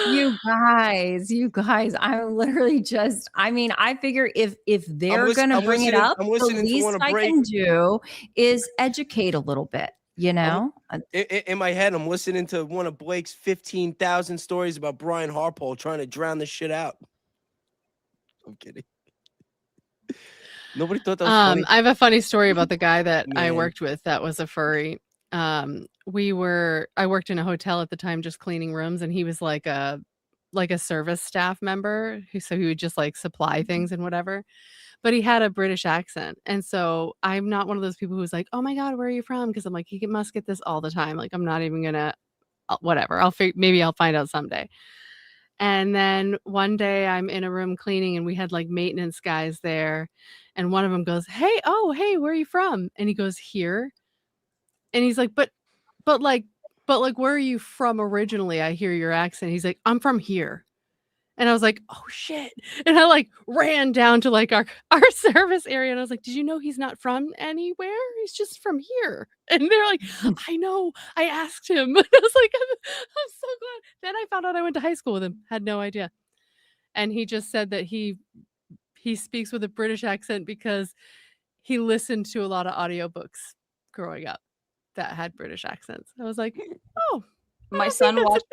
You guys, I'm literally just, I mean, I figure if they're gonna bring it up, the least I can do is educate a little bit. In my head, I'm listening to one of Blake's 15,000 stories about Brian Harpole trying to drown this shit out. I'm kidding. Nobody thought that was funny. I have a funny story about the guy that I worked with that was a furry. I worked in a hotel at the time just cleaning rooms, and he was like a service staff member so he would just like supply things and whatever. But he had a British accent. And so I'm not one of those people who's like, oh my God, where are you from? Because I'm like, he must get this all the time. Like, I'm not even gonna, whatever. Maybe I'll find out someday. And then one day I'm in a room cleaning, and we had like maintenance guys there. And one of them goes, hey, where are you from? And he goes, here. And he's like, but where are you from originally? I hear your accent. He's like, I'm from here. And I was like, oh shit. And I like ran down to like our service area, and I was like, did you know he's not from anywhere? He's just from here. And they're like, I know, I asked him. And I was like, I'm so glad. Then I found out I went to high school with him. Had no idea. And he just said that he speaks with a British accent because he listened to a lot of audiobooks growing up that had British accents. I was like, oh. My son watched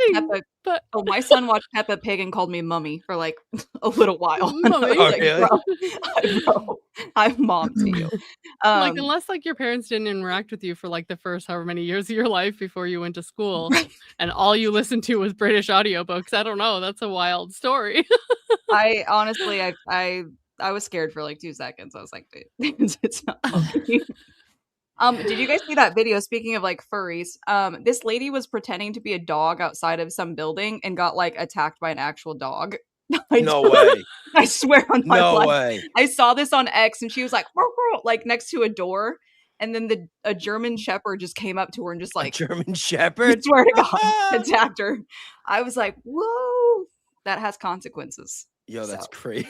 Peppa Pig and called me Mummy for like a little while. Mummy? Like, really? I'm mom to you. Like, unless like your parents didn't interact with you for like the first however many years of your life before you went to school, and all you listened to was British audiobooks. I don't know. That's a wild story. I honestly, I was scared for like 2 seconds. I was like, dude, it's not okay. Did you guys see that video? Speaking of like furries, this lady was pretending to be a dog outside of some building and got like attacked by an actual dog. No way. I swear on my life. No way. I saw this on X, and she was like next to a door, and then a German Shepherd just came up to her and just like German Shepherd. I swear to God, attacked her. I was like, whoa, that has consequences. Yo, that's So. crazy.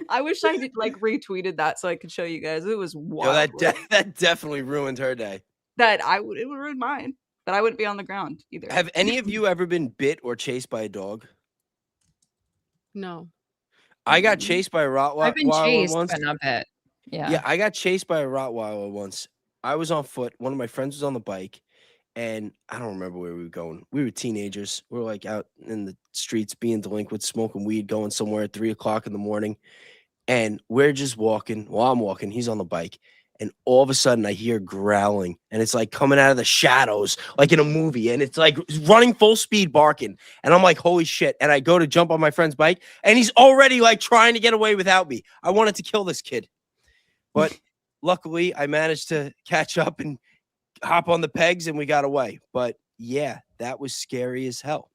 I wish I had like retweeted that so I could show you guys. It was wild. Yo, that definitely ruined her day. It would ruin mine, but I wouldn't be on the ground either. Have any of you ever been bit or chased by a dog? No. I got chased by a Rottweiler I've been chased, once. but not bit. Yeah, I got chased by a Rottweiler once. I was on foot. One of my friends was on the bike, and I don't remember where we were going. We were teenagers. We were like out in the streets being delinquent, smoking weed, going somewhere at 3 o'clock in the morning. And we're just walking. While I'm walking, he's on the bike. And all of a sudden I hear growling, and it's like coming out of the shadows, like in a movie. And it's like running full speed barking. And I'm like, holy shit. And I go to jump on my friend's bike, and he's already like trying to get away without me. I wanted to kill this kid. But luckily, I managed to catch up and hop on the pegs, and we got away. But yeah, that was scary as hell.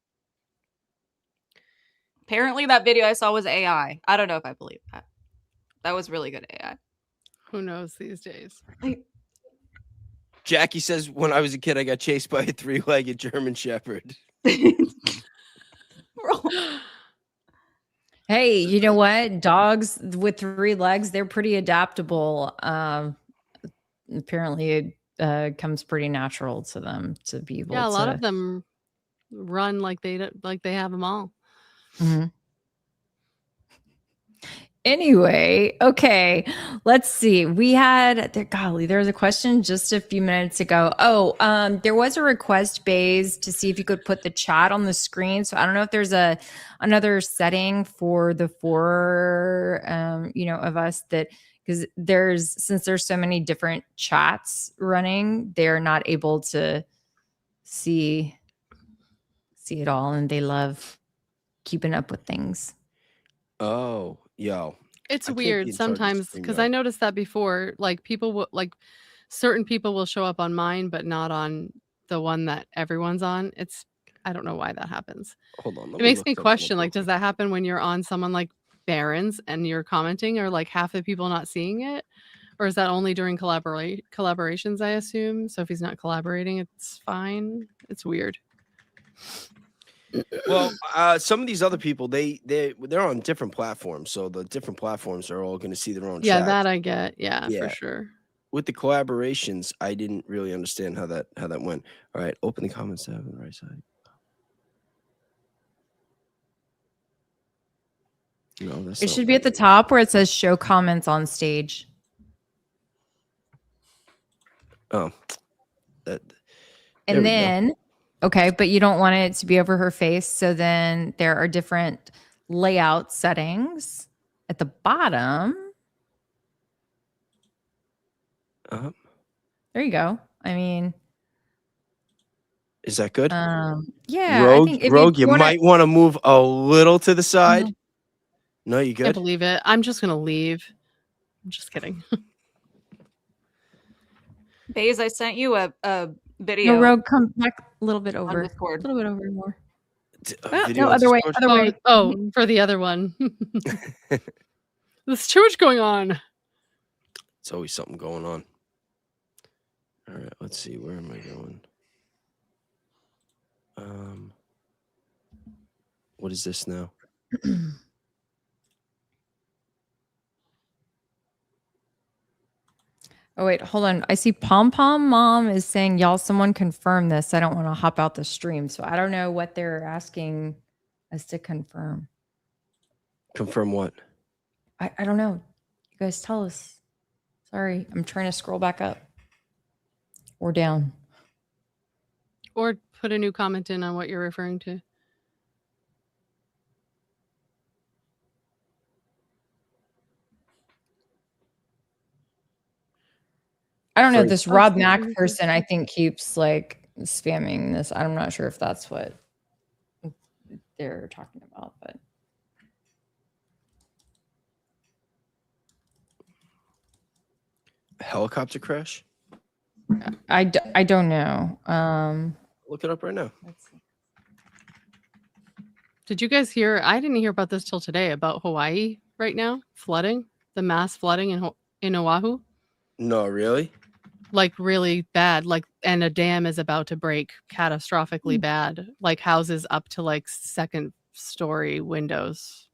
Apparently, that video I saw was AI. I don't know if I believe that. That was really good AI. Who knows these days? Jackie says, when I was a kid, I got chased by a 3-legged German Shepherd. Hey, you know what? Dogs with 3 legs, they're pretty adaptable. Apparently, it comes pretty natural to them to be able to. Yeah, a lot of them run like they have them all. Mm-hmm. Anyway, okay, let's see. We had there was a question just a few minutes ago. There was a request, Bayes, to see if you could put the chat on the screen. So I don't know if there's another setting for the 4 of us, that because since there's so many different chats running, they're not able to see it all, and they love keeping up with things. Oh, yo. It's I can't be weird in charge of sometimes because I StreamYard. noticed that before. Like people will certain people will show up on mine, but not on the one that everyone's on. I don't know why that happens. Hold on. It makes me question, like, does that happen when you're on someone like Barron's and you're commenting, or like half the people not seeing it? Or is that only during collaborations, I assume? So if he's not collaborating, it's fine. It's weird. Well, some of these other people, they're on different platforms, so the different platforms are all going to see their own. Yeah, chats. that I get. Yeah, Yeah. for sure. With the collaborations, I didn't really understand how that went. All right, open the comments tab on the right side. No, that's It not should be at the top where it says show comments on stage. Oh, there And we go. then, okay, but you don't want it to be over her face. So then there are different layout settings at the bottom. There you go. I mean, is that good? Yeah. Rogue, I think if you might want to move a little to the side. No, you I good? believe it. I'm just gonna leave. I'm just kidding. Bayes, I sent you a video. No, Rogue, come back a little bit over. A Discord. little bit over more. Video No, on other way. Discord? Other way. Oh, for the other one. There's too much going on. It's always something going on. All right, let's see. Where am I going? What is this now? Oh, wait, hold on. I see Pom Pom Mom is saying, y'all, someone confirm this. I don't want to hop out the stream. So I don't know what they're asking us to confirm. Confirm what? I don't know. You guys tell us. Sorry, I'm trying to scroll back up or down. Or put a new comment in on what you're referring to. I don't know. This Rob Mack person, I think, keeps like spamming this. I'm not sure if that's what they're talking about, but A helicopter crash? I don't know. Look it up right now. Let's see. Did you guys hear? I didn't hear about this till today about Hawaii right now, flooding, the mass flooding in Oahu. No, really? Like really bad, like, and a dam is about to break, catastrophically bad, like houses up to like 2nd story windows.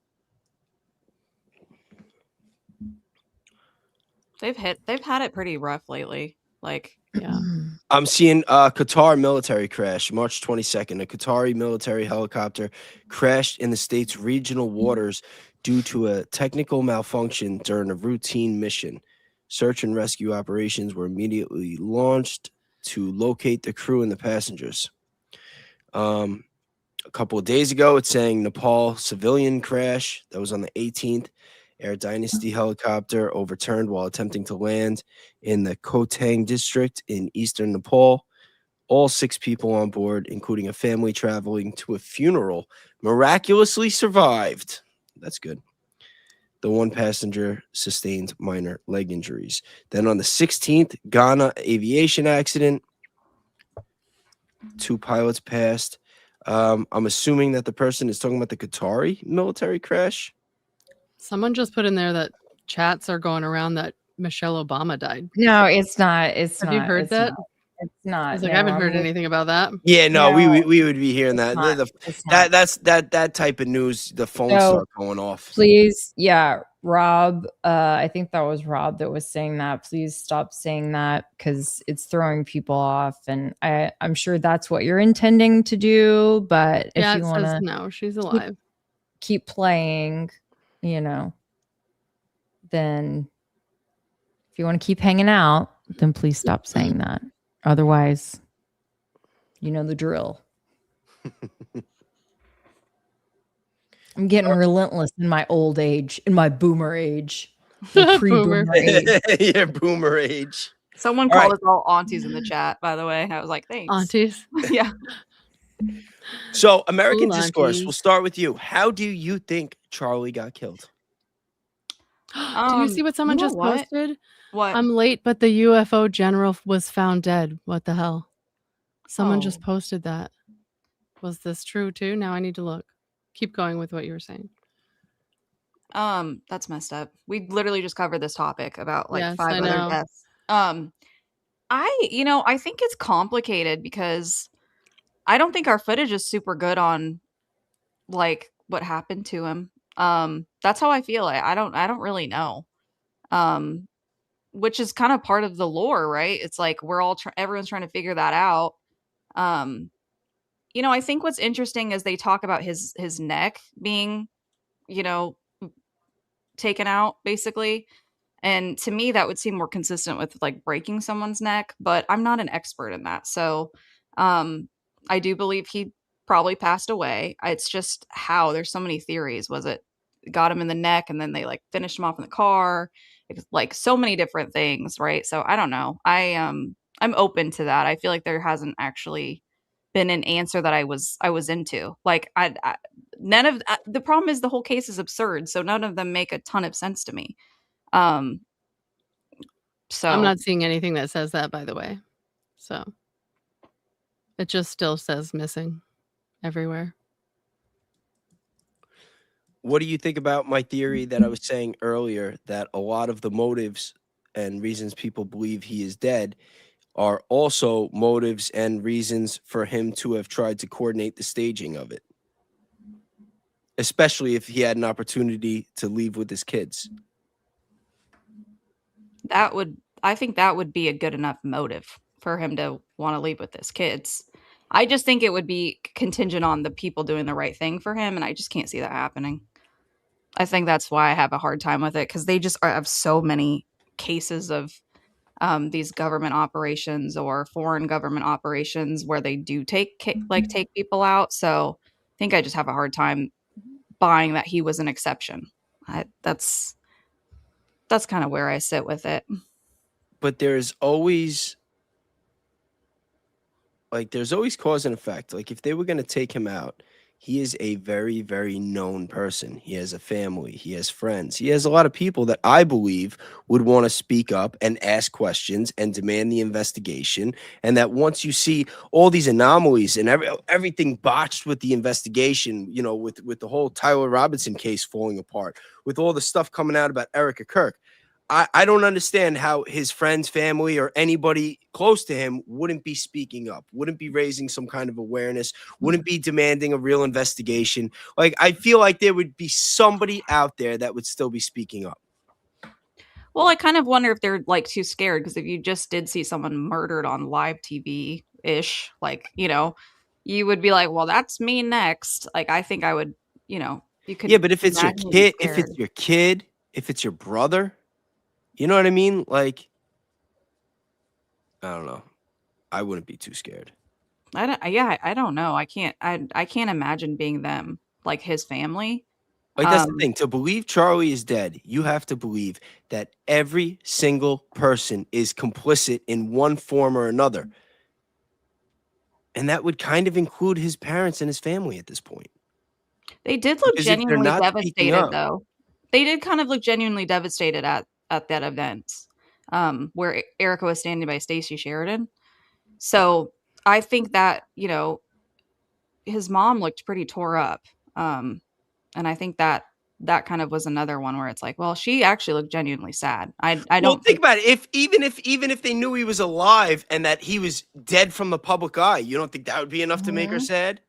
They've had it pretty rough lately. Like, yeah. I'm seeing Qatar military crash, March 22nd. A Qatari military helicopter crashed in the state's regional waters due to a technical malfunction during a routine mission. Search and rescue operations were immediately launched to locate the crew and the passengers. A couple of days ago, it's saying Nepal civilian crash. That was on the 18th. Air Dynasty helicopter overturned while attempting to land in the Kotang district in eastern Nepal. All 6 people on board, including a family traveling to a funeral, miraculously survived. That's good. The one passenger sustained minor leg injuries. Then on the 16th, Ghana aviation accident. 2 pilots passed. I'm assuming that the person is talking about the Qatari military crash. Someone just put in there that chats are going around that Michelle Obama died. No, it's not. It's Have not. you heard it's that? Not. It's I not. was like, No, I haven't I'm heard with- anything about that. Yeah, no, No, we would be hearing that. not. It's not. That type of news, the phones So, start going off. Please, yeah, Rob. I think that was Rob that was saying that. Please stop saying that because it's throwing people off, and I'm sure that's what you're intending to do. But if Yeah, you it want says to no, she's alive. keep playing, then if you want to keep hanging out, then please stop saying that. Otherwise, you know the drill. I'm getting relentless in my old age, in my boomer age, the pre-boomer age. Yeah, boomer age. Someone All called right. us all aunties in the chat, by the way. I was like, thanks. Aunties. Yeah. So, American Cool discourse. aunties. We'll start with you. How do you think Charlie got killed? Do you see what someone you know just what? posted? What? I'm late, but the UFO general was found dead. What the hell? Someone just Oh. posted that. Was this true too? Now I need to look. Keep going with what you were saying. That's messed up. We literally just covered this topic about like Yes, 5 I other know. deaths. I think it's complicated because I don't think our footage is super good on like what happened to him. That's how I feel. I don't really know. Which is kind of part of the lore, right? It's like we're all everyone's trying to figure that out. I think what's interesting is they talk about his neck being, taken out basically. And to me, that would seem more consistent with like breaking someone's neck, but I'm not an expert in that. So I do believe he probably passed away. It's just how there's so many theories. Was it got him in the neck and then they like finished him off in the car? It's like so many different things, right? So I don't know. I'm open to that. I feel like there hasn't actually been an answer that I was into. Like none of the problem is the whole case is absurd, so none of them make a ton of sense to me. So I'm not seeing anything that says that, by the way. So it just still says missing everywhere. What do you think about my theory that I was saying earlier that a lot of the motives and reasons people believe he is dead are also motives and reasons for him to have tried to coordinate the staging of it, especially if he had an opportunity to leave with his kids? I think that would be a good enough motive for him to want to leave with his kids. I just think it would be contingent on the people doing the right thing for him, and I just can't see that happening. I think that's why I have a hard time with it, because they just have so many cases of these government operations or foreign government operations where they do take people out. So I think I just have a hard time buying that he was an exception. That's kind of where I sit with it. But there's always cause and effect. Like if they were going to take him out, he is a very, very known person. He has a family. He has friends. He has a lot of people that I believe would want to speak up and ask questions and demand the investigation. And that once you see all these anomalies and everything botched with the investigation, with the whole Tyler Robinson case falling apart, with all the stuff coming out about Erica Kirk, I don't understand how his friends, family, or anybody close to him wouldn't be speaking up, wouldn't be raising some kind of awareness, wouldn't be demanding a real investigation. Like, I feel like there would be somebody out there that would still be speaking up. Well, I kind of wonder if they're like too scared, because if you just did see someone murdered on live TV-ish, like, you would be like, well, that's me next. Like, I think I would, you could. Yeah, but if it's your imagine kid, scared. if it's your brother, you know what I mean? Like, I don't know. I wouldn't be too scared. I don't know. I can't imagine being them, like his family. Like, that's the thing. To believe Charlie is dead, you have to believe that every single person is complicit in one form or another. And that would kind of include his parents and his family at this point. They did look Because if they're genuinely not speaking devastated, up, though. They did kind of look genuinely devastated at that event, where Erica was standing by Stacey Sheridan. So I think that, you know, his mom looked pretty tore up. And I think that kind of was another one where it's like, well, she actually looked genuinely sad. I Well, don't think about it. If even if they knew he was alive and that he was dead from the public eye, you don't think that would be enough to make her Mhm. sad?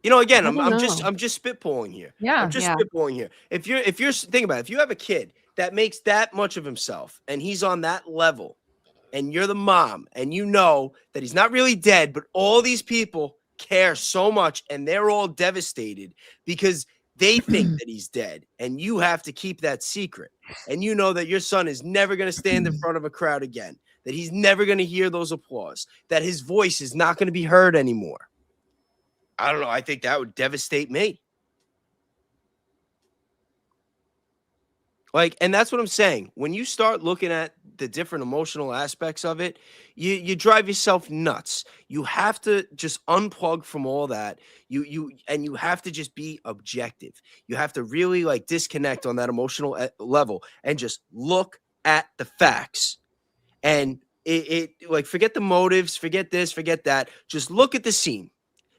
You know, again, I don't I'm know. just spitballing here. I'm Yeah. just Yeah. spitballing here. If you're think about it, if you have a kid that makes that much of himself and he's on that level, and you're the mom, and you know that he's not really dead, but all these people care so much and they're all devastated because they think that he's dead, and you have to keep that secret. And you know that your son is never going to stand in front of a crowd again, that he's never going to hear those applause, that his voice is not going to be heard anymore. I don't know. I think that would devastate me. Like, and that's what I'm saying. When you start looking at the different emotional aspects of it, you drive yourself nuts. You have to just unplug from all that. You have to just be objective. You have to really like disconnect on that emotional level and just look at the facts. And it like forget the motives, forget this, forget that. Just look at the scene.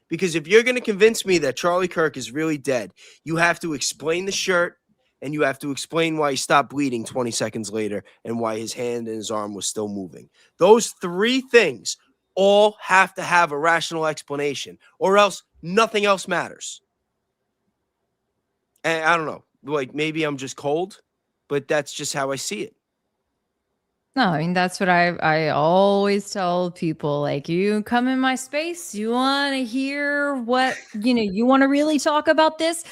Because if you're going to convince me that Charlie Kirk is really dead, you have to explain the shirt and you have to explain why he stopped bleeding 20 seconds later and why his hand and his arm was still moving. Those three things all have to have a rational explanation, or else nothing else matters. And I don't know, like maybe I'm just cold, but that's just how I see it. No, I mean that's what I always tell people. Like, you come in my space, you want to hear what, you want to really talk about this.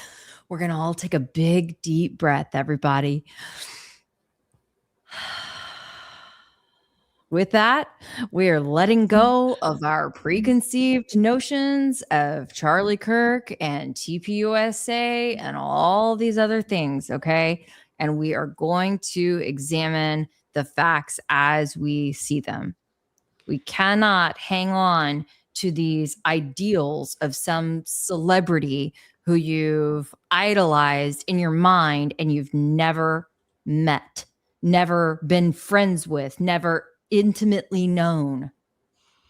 We're gonna all take a big deep breath, everybody. With that, we are letting go of our preconceived notions of Charlie Kirk and TPUSA and all these other things, okay? And we are going to examine the facts as we see them. We cannot hang on to these ideals of some celebrity who you've idolized in your mind and you've never met, never been friends with, never intimately known.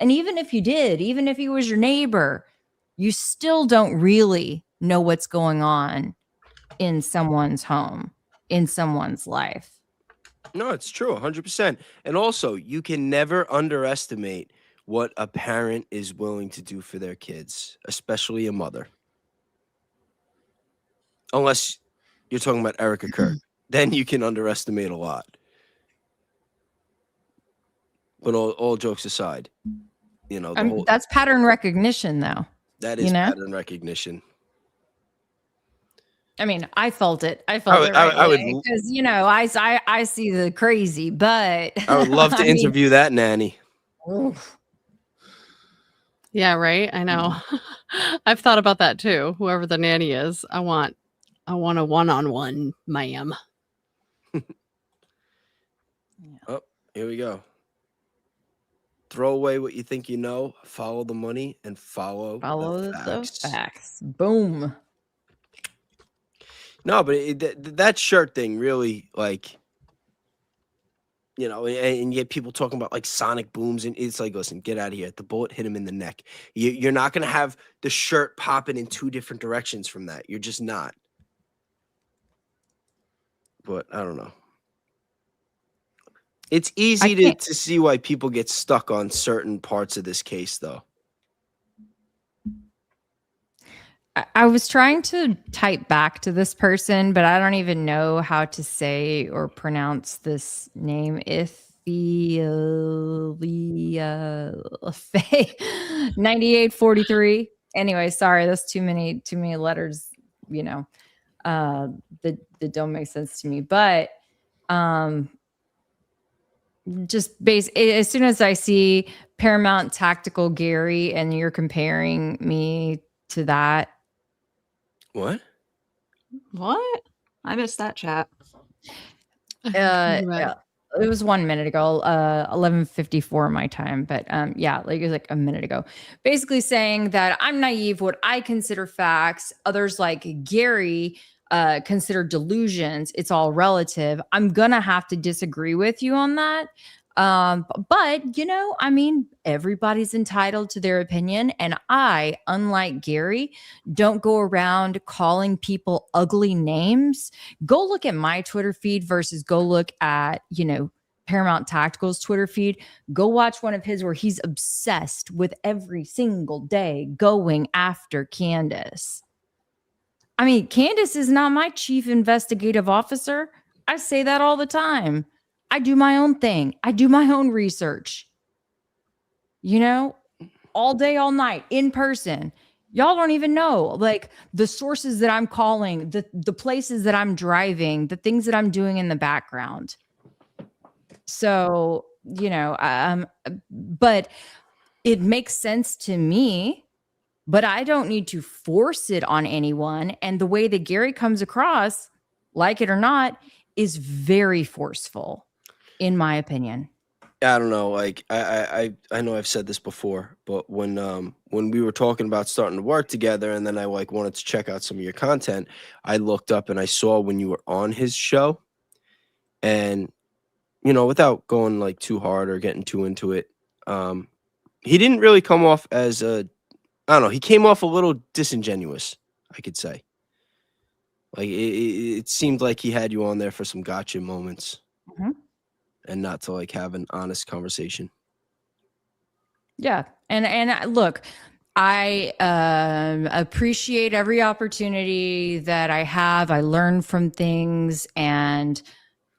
And even if you did, even if he was your neighbor, you still don't really know what's going on in someone's home, in someone's life. No, it's true, 100%. And also, you can never underestimate what a parent is willing to do for their kids, especially a mother. Unless you're talking about Erica Kirk, then you can underestimate a lot. But all jokes aside, the whole That's pattern recognition, though. that is pattern recognition. I mean, I felt it. I felt it right away because I see the crazy, but I would love to interview that nanny. Oof. Yeah, right. I know. I've thought about that too. Whoever the nanny is, I want a one-on-one, ma'am. Oh, here we go. Throw away what you think you know, follow the money, and follow the facts. Boom. No, but that shirt thing really, like, and you get people talking about like sonic booms, and it's like, listen, get out of here. The bullet hit him in the neck. You're not going to have the shirt popping in two different directions from that. You're just not. But I don't know. It's easy to see why people get stuck on certain parts of this case, though. I was trying to type back to this person, but I don't even know how to say or pronounce this name. Faye 9843. Anyway, sorry, that's too many letters, that don't make sense to me. But just as soon as I see Paramount Tactical Gary and you're comparing me to that. What? I missed that chat. Yeah, it was 1 minute ago, 11:54 my time, but yeah, like it was like a minute ago. Basically saying that I'm naive, what I consider facts. Others like Gary considered delusions. It's all relative. I'm gonna have to disagree with you on that. But you know, I mean, everybody's entitled to their opinion, and I, unlike Gary, don't go around calling people ugly names. Go look at my Twitter feed versus go look at, you know, Paramount Tactical's Twitter feed. Go watch one of his where he's obsessed with every single day going after Candace. I mean, Candace is not my chief investigative officer. I say that all the time. I do my own thing. I do my own research. You know, all day, all night, in person. Y'all don't even know, like, the sources that I'm calling, the places that I'm driving, the things that I'm doing in the background. So, you know, but it makes sense to me, but I don't need to force it on anyone. And the way that Gary comes across, like it or not, is very forceful, in my opinion. I don't know. Like I know I've said this before, but when we were talking about starting to work together, and then I like wanted to check out some of your content, I looked up and I saw when you were on his show, and you know, without going like too hard or getting too into it, he didn't really come off as a, I don't know, he came off a little disingenuous, I could say. Like it seemed like he had you on there for some gotcha moments. Mm-hmm. And not to like have an honest conversation. Yeah. And look, I appreciate every opportunity that I have. I learn from things, and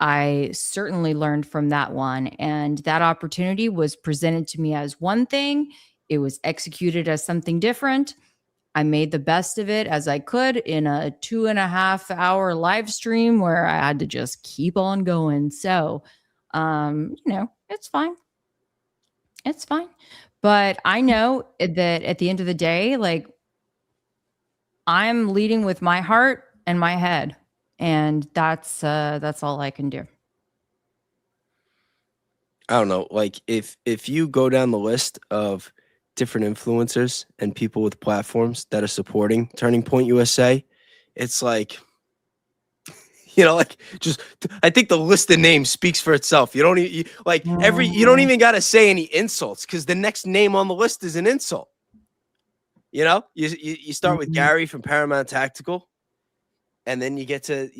I certainly learned from that one. And that opportunity was presented to me as one thing. It was executed as something different. I made the best of it as I could in a 2.5 hour live stream where I had to just keep on going. So, you know, it's fine. It's fine. But I know that at the end of the day, like, I'm leading with my heart and my head. And that's all I can do. I don't know. Like if you go down the list of different influencers and people with platforms that are supporting Turning Point USA, it's like, you know, like just, I think the list of names speaks for itself. You don't even you don't even got to say any insults, because the next name on the list is an insult. You know, you start with Gary from Paramount Tactical, and then you get to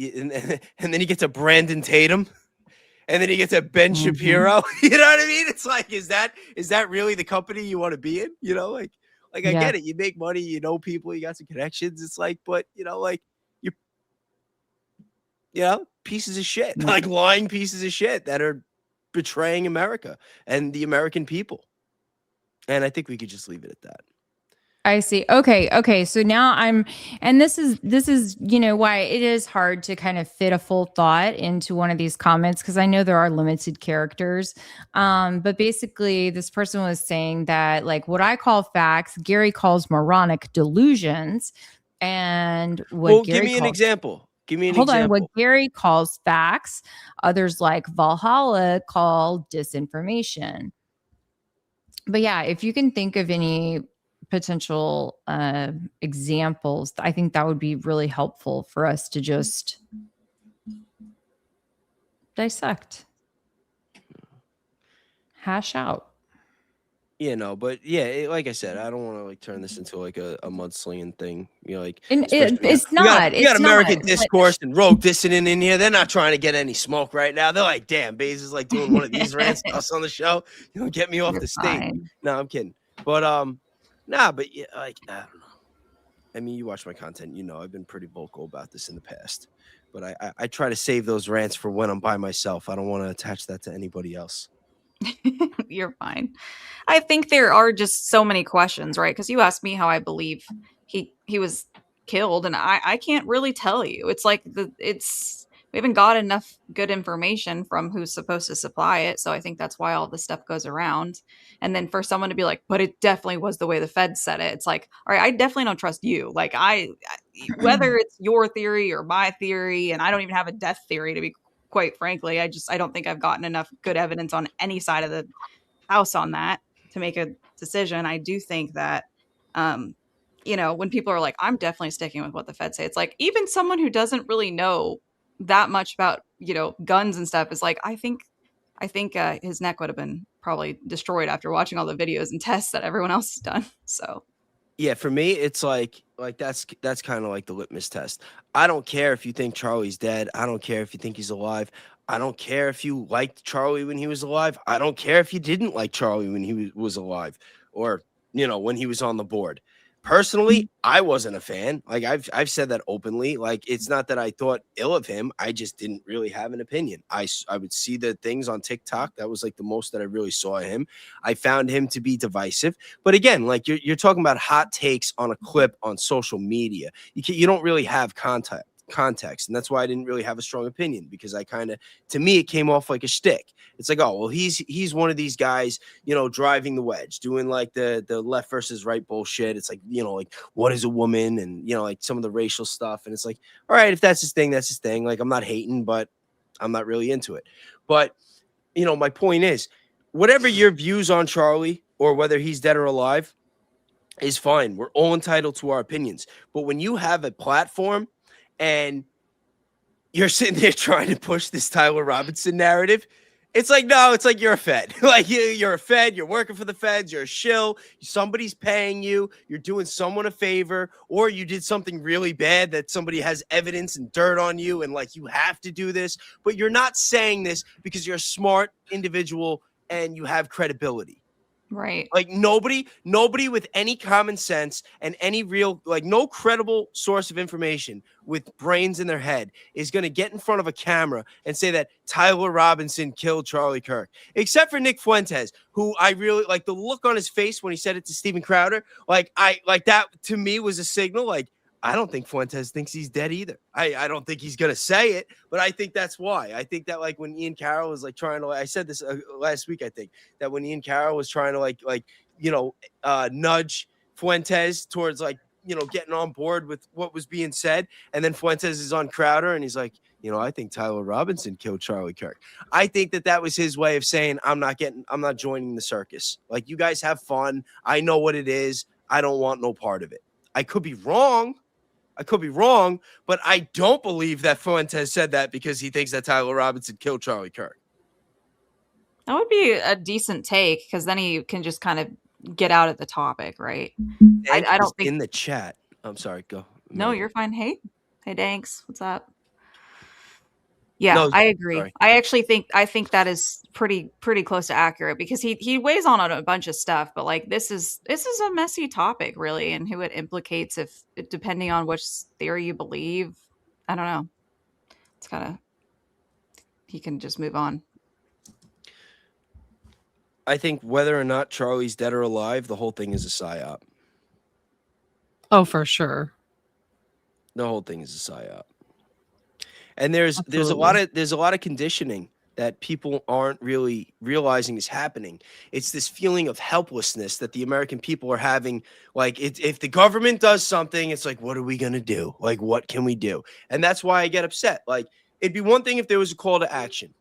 and then you get to Brandon Tatum, and then you get to Ben Shapiro. You know what I mean? It's like, is that really the company you want to be in? You know, like I get it. You make money, you know people, you got some connections. It's like, but you know, like pieces of shit, like lying pieces of shit that are betraying America and the American people. And I think we could just leave it at that. I see. Okay. So now and this is, you know, why it is hard to kind of fit a full thought into one of these comments, because I know there are limited characters. But basically this person was saying that, like, what I call facts, Gary calls moronic delusions. And what Gary give me an example. Hold on. What Gary calls facts, others like Valhalla call disinformation. But yeah, if you can think of any potential examples, I think that would be really helpful for us to just dissect, hash out. You know, but yeah, like I said, I don't want to like turn this into like a mudslinging thing. You know, like, and it's not. You got American Discourse and Rogue Dissident in here. They're not trying to get any smoke right now. They're like, damn, Bayes is like doing one of these rants us on the show. You know, get me off the stage. No, I'm kidding. But but yeah, like, I don't know. I mean, you watch my content, you know, I've been pretty vocal about this in the past. But I try to save those rants for when I'm by myself. I don't want to attach that to anybody else. You're fine. I think there are just so many questions, right? Because you asked me how I believe he was killed, and I can't really tell you. It's like we haven't got enough good information from who's supposed to supply it. So I think that's why all this stuff goes around. And then for someone to be like, but it definitely was the way the Fed said it. It's like, all right, I definitely don't trust you. Like whether it's your theory or my theory, and I don't even have a death theory, to be quite frankly. I don't think I've gotten enough good evidence on any side of the house on that to make a decision. I do think that you know, when people are like, I'm definitely sticking with what the Fed say, it's like, even someone who doesn't really know that much about, you know, guns and stuff is like, I think his neck would have been probably destroyed after watching all the videos and tests that everyone else has done. So Yeah, for me, it's like that's kind of like the litmus test. I don't care if you think Charlie's dead. I don't care if you think he's alive. I don't care if you liked Charlie when he was alive. I don't care if you didn't like Charlie when he was alive, or when he was on the board. Personally, I wasn't a fan. Like I've said that openly. Like it's not that I thought ill of him. I just didn't really have an opinion. I would see the things on TikTok. That was like the most that I really saw of him. I found him to be divisive. But again, like you're talking about hot takes on a clip on social media. You don't really have context, and that's why I didn't really have a strong opinion, because to me it came off like a shtick. It's like, oh well, he's one of these guys, driving the wedge, doing like the left versus right bullshit. It's like, like what is a woman, and like some of the racial stuff, and it's like, all right, if that's his thing, that's his thing. Like I'm not hating, but I'm not really into it. But my point is, whatever your views on Charlie or whether he's dead or alive is fine. We're all entitled to our opinions. But when you have a platform and you're sitting there trying to push this Tyler Robinson narrative, it's like, no, it's like you're a Fed. Like you're a Fed, you're working for the Feds, you're a shill, somebody's paying you, you're doing someone a favor, or you did something really bad that somebody has evidence and dirt on you, and like you have to do this, but you're not saying this because you're a smart individual and you have credibility. right. Like nobody with any common sense and any real, like no credible source of information with brains in their head is going to get in front of a camera and say that Tyler Robinson killed Charlie Kirk, except for Nick Fuentes, who I really like the look on his face when he said it to Steven Crowder. Like that to me was a signal. Like, I don't think Fuentes thinks he's dead either. I don't think he's going to say it, but I think that's why. I think that like when Ian Carroll was like trying to, I said this last week, I think that when Ian Carroll was trying to nudge Fuentes towards getting on board with what was being said. And then Fuentes is on Crowder and he's like, I think Tyler Robinson killed Charlie Kirk. I think that was his way of saying, I'm not joining the circus. Like, you guys have fun. I know what it is. I don't want no part of it. I could be wrong, but I don't believe that Fuentes said that because he thinks that Tyler Robinson killed Charlie Kirk. That would be a decent take, because then he can just kind of get out of the topic, right? I don't think in the chat. I'm sorry, go. No, you're fine. Hey, Danks, what's up? Yeah, No, I agree. sorry. I think that is pretty close to accurate, because he weighs on a bunch of stuff, but like this is a messy topic, really, and who it implicates, depending on which theory you believe. I don't know. It's he can just move on. I think whether or not Charlie's dead or alive, the whole thing is a psyop. Oh, for sure. The whole thing is a psyop. And there's a lot of conditioning that people aren't really realizing is happening. It's this feeling of helplessness that the American people are having. Like, if the government does something, it's like, what are we gonna do? Like, what can we do? And that's why I get upset. Like, it'd be one thing if there was a call to action.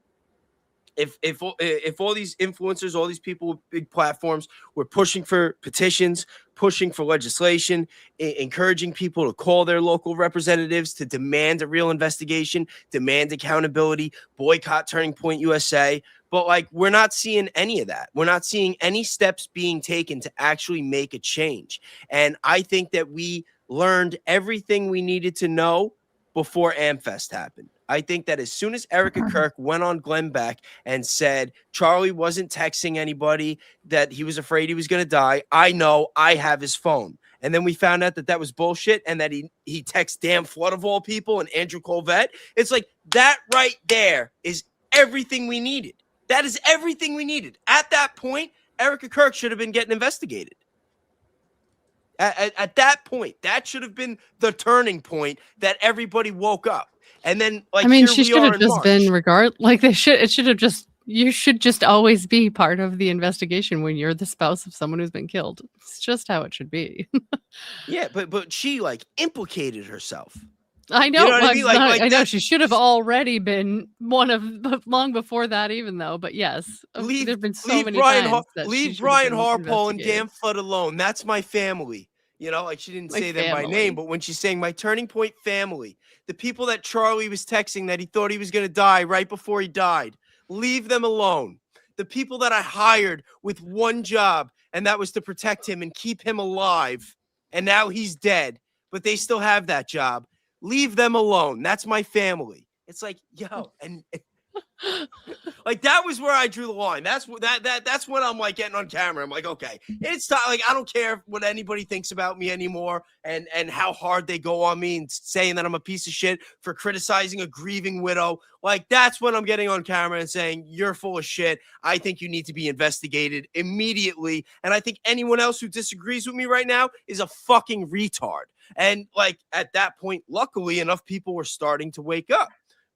If all these influencers, all these people with big platforms were pushing for petitions, pushing for legislation, encouraging people to call their local representatives to demand a real investigation, demand accountability, boycott Turning Point USA. But like, we're not seeing any of that. We're not seeing any steps being taken to actually make a change. And I think that we learned everything we needed to know before AmFest happened. I think that as soon as Erica Kirk went on Glenn Beck and said Charlie wasn't texting anybody, that he was afraid he was going to die, I know, I have his phone. And then we found out that was bullshit, and that he texts Dan Flood of all people and Andrew Colvette. It's like, that right there is everything we needed. That is everything we needed. At that point, Erica Kirk should have been getting investigated. At that point, that should have been the turning point that everybody woke up. And then, like, I mean, here she we should are have in just March. been it should have just, you should just always be part of the investigation when you're the spouse of someone who's been killed. It's just how it should be. Yeah, but she like implicated herself. I know. You know what I mean? I know she should have already been one of long before that, even though. But yes, there've been so many times that leave Brian Harpole and Dan Flood alone. That's my family. You know, like she didn't My say them by name, family. but when she's saying my turning point family, the people that Charlie was texting that he thought he was going to die right before he died, leave them alone. The people that I hired with one job, and that was to protect him and keep him alive, and now he's dead, but they still have that job. Leave them alone. That's my family. It's like, yo, and like that was where I drew the line. That's what that's when I'm like getting on camera. I'm like, okay, it's not like I don't care what anybody thinks about me anymore, and how hard they go on me and saying that I'm a piece of shit for criticizing a grieving widow. Like that's when I'm getting on camera and saying you're full of shit. I think you need to be investigated immediately, and I think anyone else who disagrees with me right now is a fucking retard. And like at that point, luckily enough, people were starting to wake up.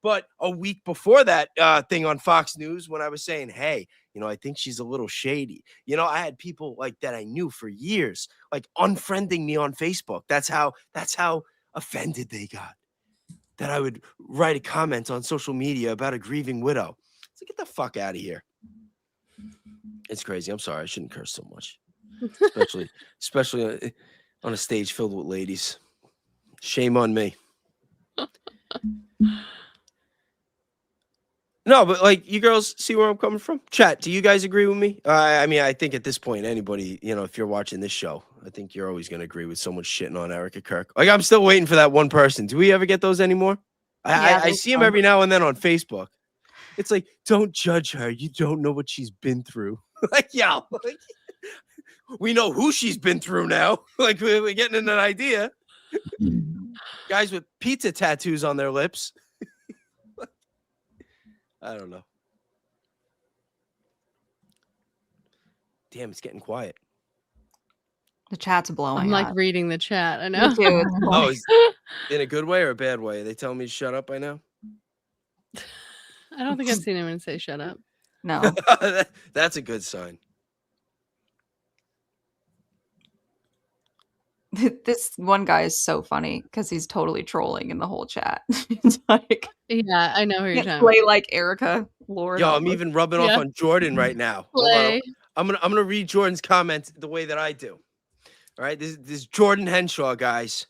But a week before that thing on Fox News, when I was saying, hey, you know, I think she's a little shady. You know, I had people like that I knew for years, like unfriending me on Facebook. That's how offended they got that I would write a comment on social media about a grieving widow. So get the fuck out of here. It's crazy. I'm sorry. I shouldn't curse so much, especially on a stage filled with ladies. Shame on me. No, but like you girls see where I'm coming from? Chat, do you guys agree with me? I mean, I think at this point, anybody, you know, if you're watching this show, I think you're always going to agree with someone shitting on Erica Kirk. Like, I'm still waiting for that one person. Do we ever get those anymore? I see him every now and then on Facebook. It's like, don't judge her. You don't know what she's been through. Like, yeah, like, we know who she's been through now. Like, we're getting an idea. Guys with pizza tattoos on their lips. I don't know. Damn, it's getting quiet. The chat's blowing. I'm like up. reading the chat. I know. Me too. It's Oh, blowing. is in a good way or a bad way? Are they telling me to shut up by now? I don't think I've seen anyone say shut up. No. That's a good sign. This one guy is so funny because he's totally trolling in the whole chat. It's like, Yeah, I know who you're can't talking play like Erica. Lord, Yo, help I'm us. even rubbing off Yeah. on Jordan right now. Hold on. Play. I'm gonna read Jordan's comment the way that I do. All right, this is Jordan Henshaw, guys.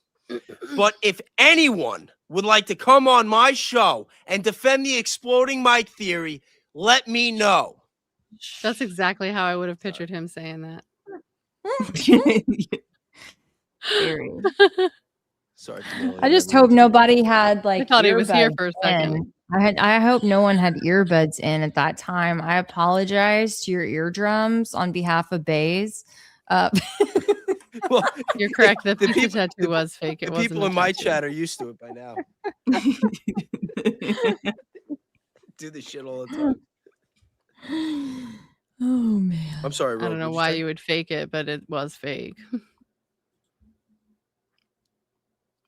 But if anyone would like to come on my show and defend the exploding mic theory, let me know. That's exactly how I would have pictured him saying that. Very. Sorry, Camille, I just never hope meant to. nobody had like thought he was here earbuds for a second. in. I hope no one had earbuds in at that time. I apologize to your eardrums on behalf of Bayes. Well, You're correct. The the pizza people- tattoo was fake. It the wasn't people a in my tattoo. chat are used to it by now. Do this shit all the time. Oh man. I'm sorry, I Rob, don't know what'd why say? you would fake it, but it was fake.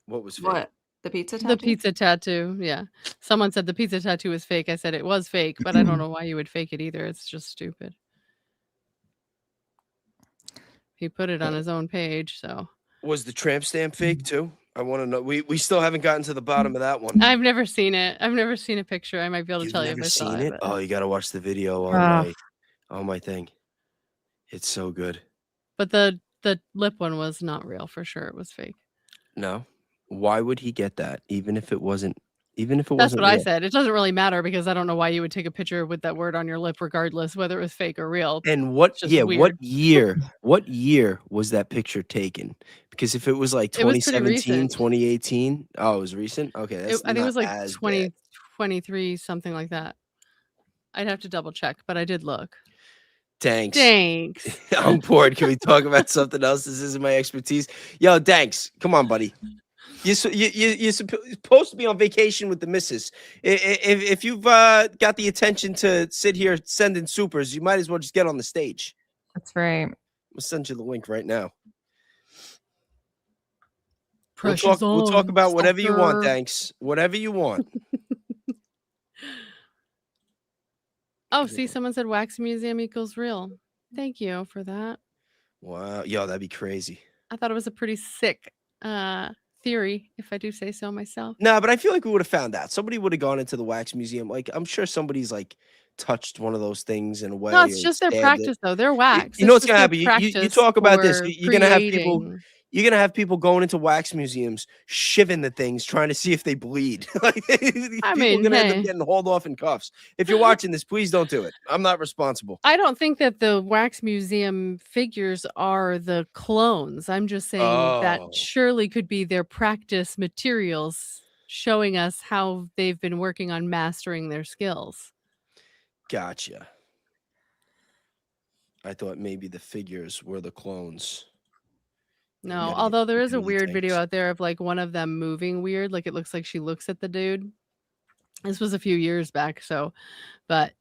What was fake? What? The pizza tattoo? The pizza tattoo. Yeah. Someone said the pizza tattoo was fake. I said it was fake, but I don't know why you would fake it either. It's just stupid. He put it on his own page, so Was the tramp stamp fake too? I want to know. We still haven't gotten to the bottom of that one. I've never seen it. I've never seen a picture. I might be able to You've tell you if never I saw seen it? but- Oh, you got to watch the video on my thing. It's so good. But the lip one was not real for sure. It was fake. No, why would he get that? Even if it wasn't. That's wasn't what I real? said. It doesn't really matter because I don't know why you would take a picture with that word on your lip, regardless whether it was fake or real. And what? It's just Yeah, weird. what year was that picture taken? Because if it was like It was pretty 2017, recent. 2018, oh, it was recent. Okay, that's I think it was not like as bad. 2023, something like that. I'd have to double check, but I did look. Danks. Thanks. I'm bored. Can we talk about something else? This isn't my expertise. Yo, Danks, come on, buddy. You're supposed to be on vacation with the missus. If you've got the attention to sit here sending supers, you might as well just get on the stage. That's right. I'll send you the link right now. Pressure's We'll talk on, about whatever you want, stalker. thanks. Whatever you want. Oh, see, someone said wax museum equals real. Thank you for that. Wow. Yo, that'd be crazy. I thought it was a pretty sick theory, if I do say so myself. No, but I feel like we would have found out. Somebody would have gone into the wax museum. Like, I'm sure somebody's like touched one of those things in a way. No, it's or just their stabbed it. practice, though. They're wax. You know It's what's gonna just their happen? You practice talk about this. for You're gonna have people. creating. you're gonna have people going into wax museums, shivving the things, trying to see if they bleed. Like, people I are mean, gonna end up hey. getting hauled off in cuffs. If you're watching this, please don't do it. I'm not responsible. I don't think that the wax museum figures are the clones. I'm just saying that Oh, surely could be their practice materials showing us how they've been working on mastering their skills. gotcha. I thought maybe the figures were the clones. We No, gotta get although there is a rid of the weird video tanks. out there of like one of them moving weird, like it looks like she looks at the dude. This was a few years back, so but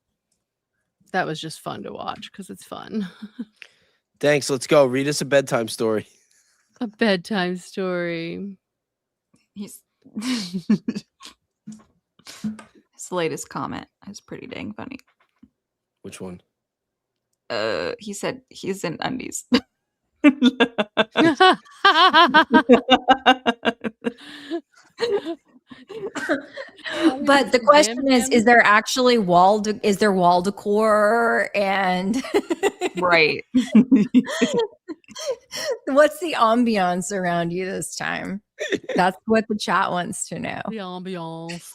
that was just fun to watch because it's fun. Thanks. Let's go. Read us a bedtime story. A bedtime story. He's his latest comment is pretty dang funny. Which one? He said he's in undies. But the Bam question is Bam? there actually is there wall decor and Right. what's the ambiance around you this time? That's what the chat wants to know. The ambiance.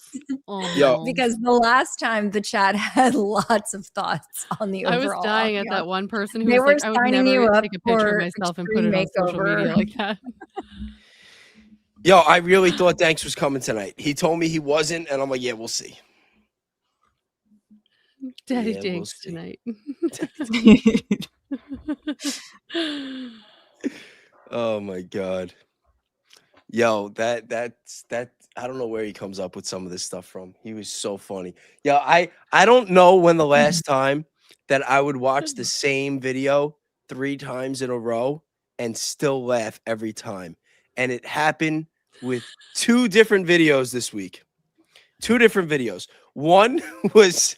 Yo. Because the last time the chat had lots of thoughts on the I was overall dying at that ambiance. one person who They was were like, I would signing never you up take a picture of for myself and put it extreme on social media makeover. like that. Yo, I really thought Danks was coming tonight. He told me he wasn't, and I'm like, yeah, we'll see. Daddy Yeah, we'll Danks see. tonight. Oh my god. Yo, that's I don't know where he comes up with some of this stuff from. He was so funny. Yo, I don't know when the last time that I would watch the same video 3 times in a row and still laugh every time. And it happened with 2 different videos this week. 2 different videos. One was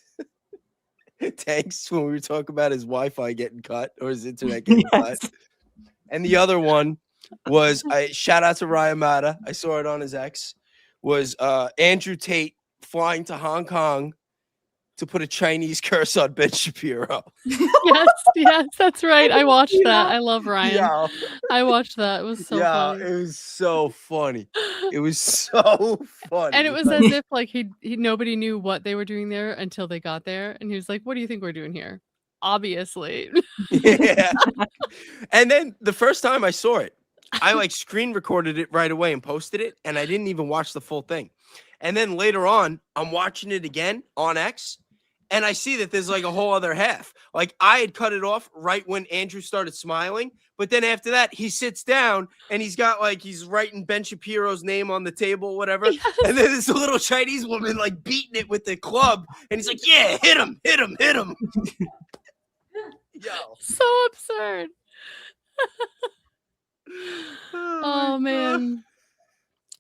Tanks when we were talking about his Wi-Fi getting cut or his internet getting cut. And the other one was shout out to Ryan Mata. I saw it on his X. Was Andrew Tate flying to Hong Kong to put a Chinese curse on Ben Shapiro. Yes, that's right. I watched that. Yeah. I love Ryan. Yeah, I watched that. It was so funny. it was so funny. It was so funny. And it was Like, as if like he nobody knew what they were doing there until they got there, and he was like, "What do you think we're doing here?" Obviously. yeah. And then the first time I saw it, I like screen recorded it right away and posted it, and I didn't even watch the full thing. And then later on, I'm watching it again on X, and I see that there's like a whole other half. Like I had cut it off right when Andrew started smiling, but then after that, he sits down and he's got like he's writing Ben Shapiro's name on the table, whatever. Yes. And then this little Chinese woman like beating it with the club, and he's like, "Yeah, hit him, hit him, hit him." Yo. So absurd. Oh man.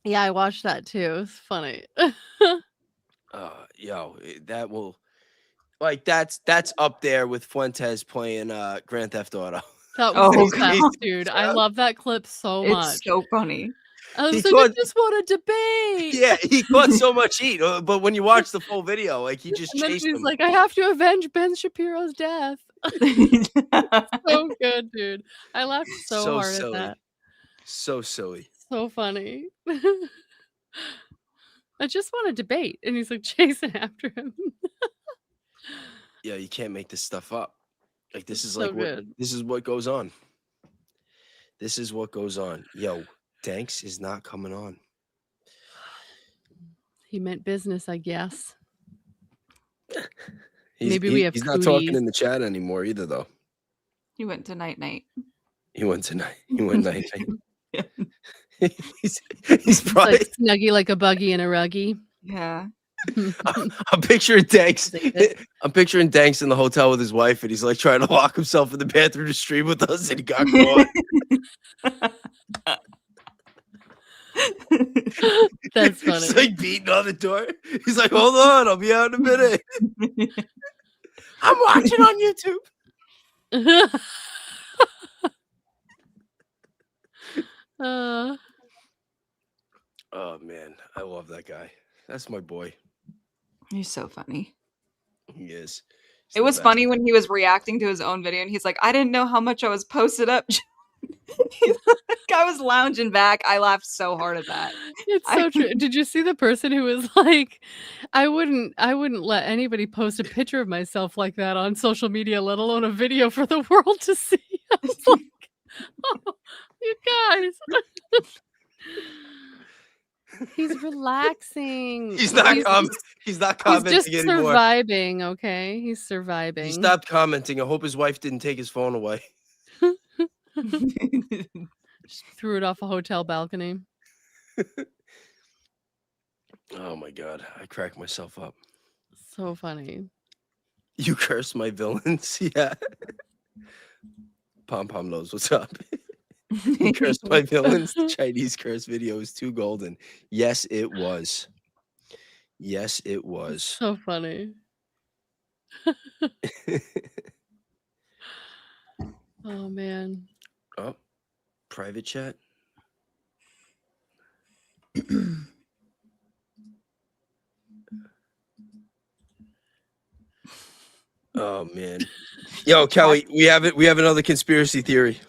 Yeah, I watched that too. It was funny. Yo, that will like that's up there with Fuentes playing Grand Theft Auto. That was Oh, the best, God. dude. I love that clip so much. It's so funny. I He was like, I thought- just want to debate. Yeah, he caught so much heat, but when you watch the full video, like he just And then chased she's him. like, I have to avenge Ben Shapiro's death. So good, dude. I laughed so hard silly. at that. So silly. So funny. I just want to debate. And he's like chasing after him. Yeah, you can't make this stuff up. Like this is So like good. this is what goes on. This is what goes on. Yo, Danks is not coming on. He meant business, I guess. He's, Maybe we have he's not talking cooties. in the chat anymore either, though. He went to night night. He went tonight. He went night. Yeah. he's It's probably. like snuggy like a buggy and a ruggy. Yeah. I'm picturing Danks. David. I'm picturing Danks in the hotel with his wife, and he's like trying to lock himself in the bathroom to stream with us, and he got caught. That's funny. He's like beating on the door. He's like, "Hold on, I'll be out in a minute. I'm watching on YouTube." Uh, Oh man, I love that guy. That's my boy. He's so funny. He is. He's It the was best. funny when he was reacting to his own video and he's like, I didn't know how much I was posted up I was lounging back. I laughed so hard at that. It's so true. Did you see the person who was like, I wouldn't let anybody post a picture of myself like that on social media, let alone a video for the world to see. I was like, oh, you guys. He's relaxing. He's not He's commenting just anymore. surviving, okay? He's surviving. He stopped commenting. I hope his wife didn't take his phone away. Just threw it off a hotel balcony. Oh my god, I cracked myself up. So funny. You curse my villains, yeah. Pom Pom knows what's up. You cursed my villains. The Chinese curse video is too golden. Yes, it was. Yes, it was. So funny. Oh man. Oh, private chat. Oh man. Yo, Kelly, we have another conspiracy theory.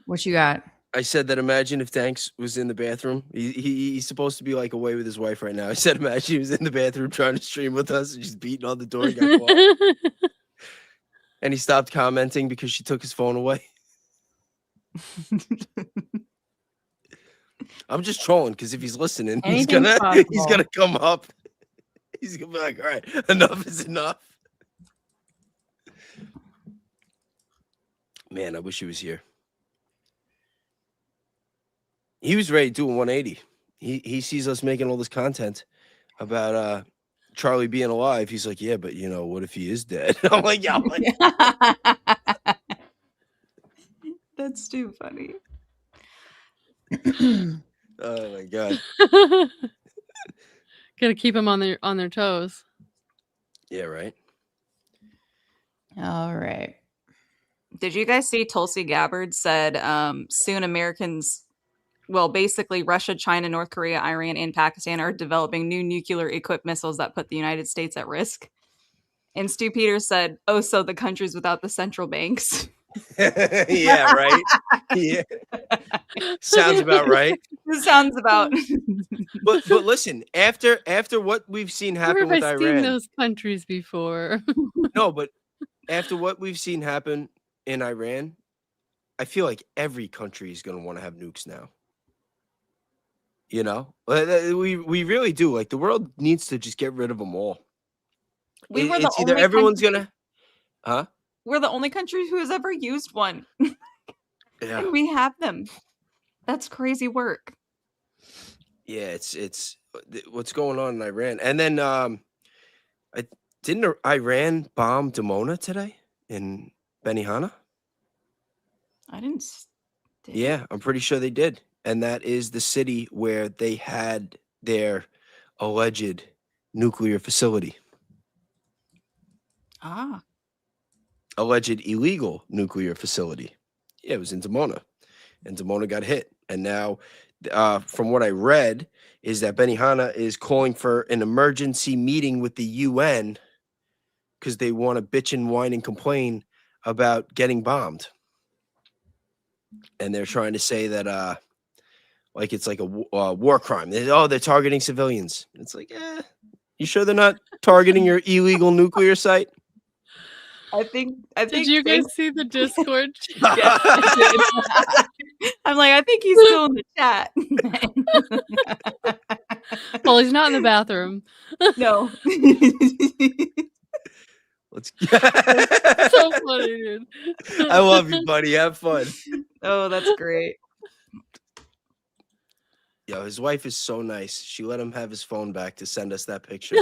What you got? I said that imagine if Danks was in the bathroom. He's supposed to be like away with his wife right now. I said imagine he was in the bathroom trying to stream with us and just beating on the door. He got caught. And he stopped commenting because she took his phone away. I'm just trolling because if he's listening, he's gonna come up. He's gonna be like, all right, enough is enough. Man, I wish he was here. He was ready to do a 180. He sees us making all this content about Charlie being alive. He's like, yeah, but you know, what if he is dead? I'm like, yeah. That's too funny. Oh my god. Gotta keep them on their toes. Yeah, right. All right. Did you guys see Tulsi Gabbard said soon Americans, well, basically Russia, China, North Korea, Iran, and Pakistan are developing new nuclear equipped missiles that put the United States at risk? And Stu Peters said, oh, so the countries without the central banks. Yeah, right. Yeah. Sounds about right. This sounds about. But listen, after what we've seen happen Where with have I seen Iran. those countries before? No, but after what we've seen happen in Iran, I feel like every country is going to want to have nukes now. You know, we really do. Like the world needs to just get rid of them all. It's either everyone's gonna, huh? We're the only country who has ever used one. Yeah, And we have them. That's crazy work. yeah. It's what's going on in Iran, and then didn't Iran bomb Dimona today in Benihana? I didn't. Yeah, I'm pretty sure they did. And that is the city where they had their alleged nuclear facility. Ah. Alleged illegal nuclear facility. Yeah, it was in Dimona. And Dimona got hit. And now, from what I read, is that Benihana is calling for an emergency meeting with the UN because they want to bitch and whine and complain about getting bombed. And they're trying to say that like it's like a war crime. They're targeting civilians. It's like, you sure they're not targeting your illegal nuclear site? I think. Did you guys see the Discord? Yes, I did. I'm like, I think he's still in the chat. Well, he's not in the bathroom. No. Let's. So funny, dude. I love you, buddy. Have fun. Oh, that's great. Yo, his wife is so nice. She let him have his phone back to send us that picture.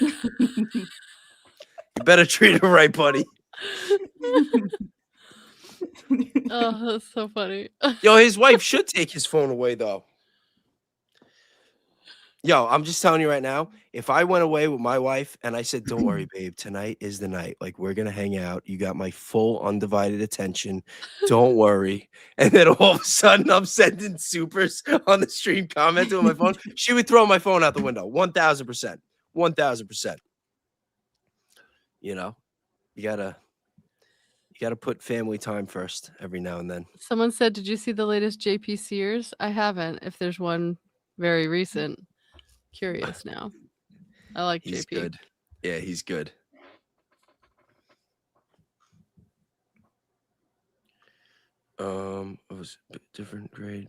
You better treat her right, buddy. Oh, that's so funny. Yo, his wife should take his phone away, though. Yo, I'm just telling you right now, if I went away with my wife and I said, don't worry, babe, tonight is the night. Like, we're going to hang out. You got my full undivided attention. Don't worry. And then all of a sudden, I'm sending supers on the stream commenting on my phone. She would throw my phone out the window. 1,000%. 1,000%. You know, you gotta got to put family time first every now and then. Someone said, "Did you see the latest JP Sears?" I haven't. If there's one very recent, curious now. I like He's JP. good. Yeah, he's good. It was a bit different grade.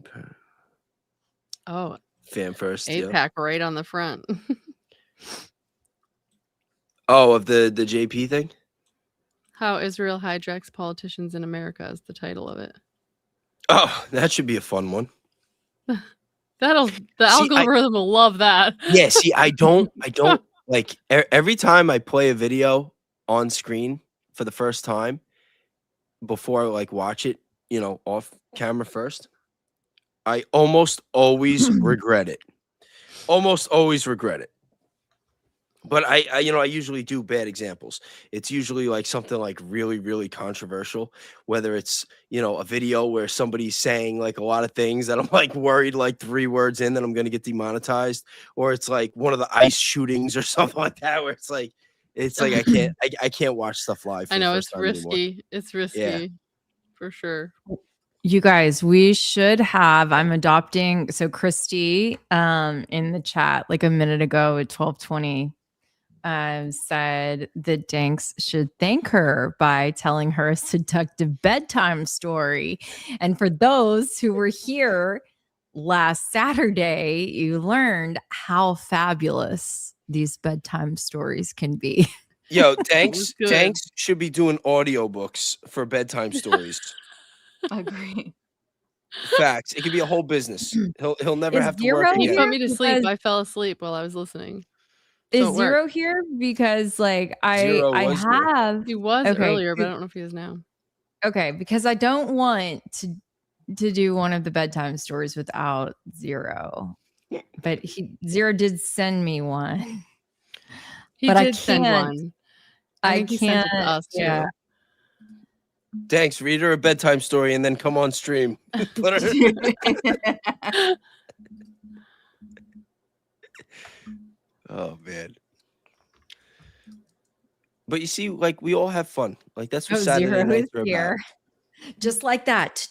Oh, Fan first. Yeah. 8-pack right on the front. Oh, of the JP thing? How Israel hijacks politicians in America is the title of it. Oh, that should be a fun one. The algorithm will love that. Yeah, see, I don't like every time I play a video on screen for the first time before I like watch it, off camera first, I almost always regret it. Almost always regret it. But I usually do bad examples. It's usually like something like really, really controversial, whether it's, a video where somebody's saying like a lot of things that I'm like worried like 3 words in that I'm going to get demonetized, or it's like one of the ICE shootings or something like that, where it's like I can't watch stuff live. I know it's risky. It's risky for sure. You guys, we should have, I'm adopting, so Christy in the chat like a minute ago at 12:20 said that Danks should thank her by telling her a seductive bedtime story. And for those who were here last Saturday, you learned how fabulous these bedtime stories can be. Yo, Danks should be doing audiobooks for bedtime stories. Agree. Facts. It could be a whole business. He'll never have to work Zero again. He here? put me to sleep. Because- I fell asleep while I was listening. Is So it Zero worked. here? Because like Zero I was there. have He was Okay, earlier, but I good. don't know if he is now. Okay, because I don't want to do one of the bedtime stories without Zero. But Zero did send me one. He But I did send can't- one. I think he sent it to us too. yeah. Danks, read her a bedtime story and then come on stream. Put her. Oh man. But you see, like we all have fun. Like that's what Saturday Zero nights is are here. about. Just like that.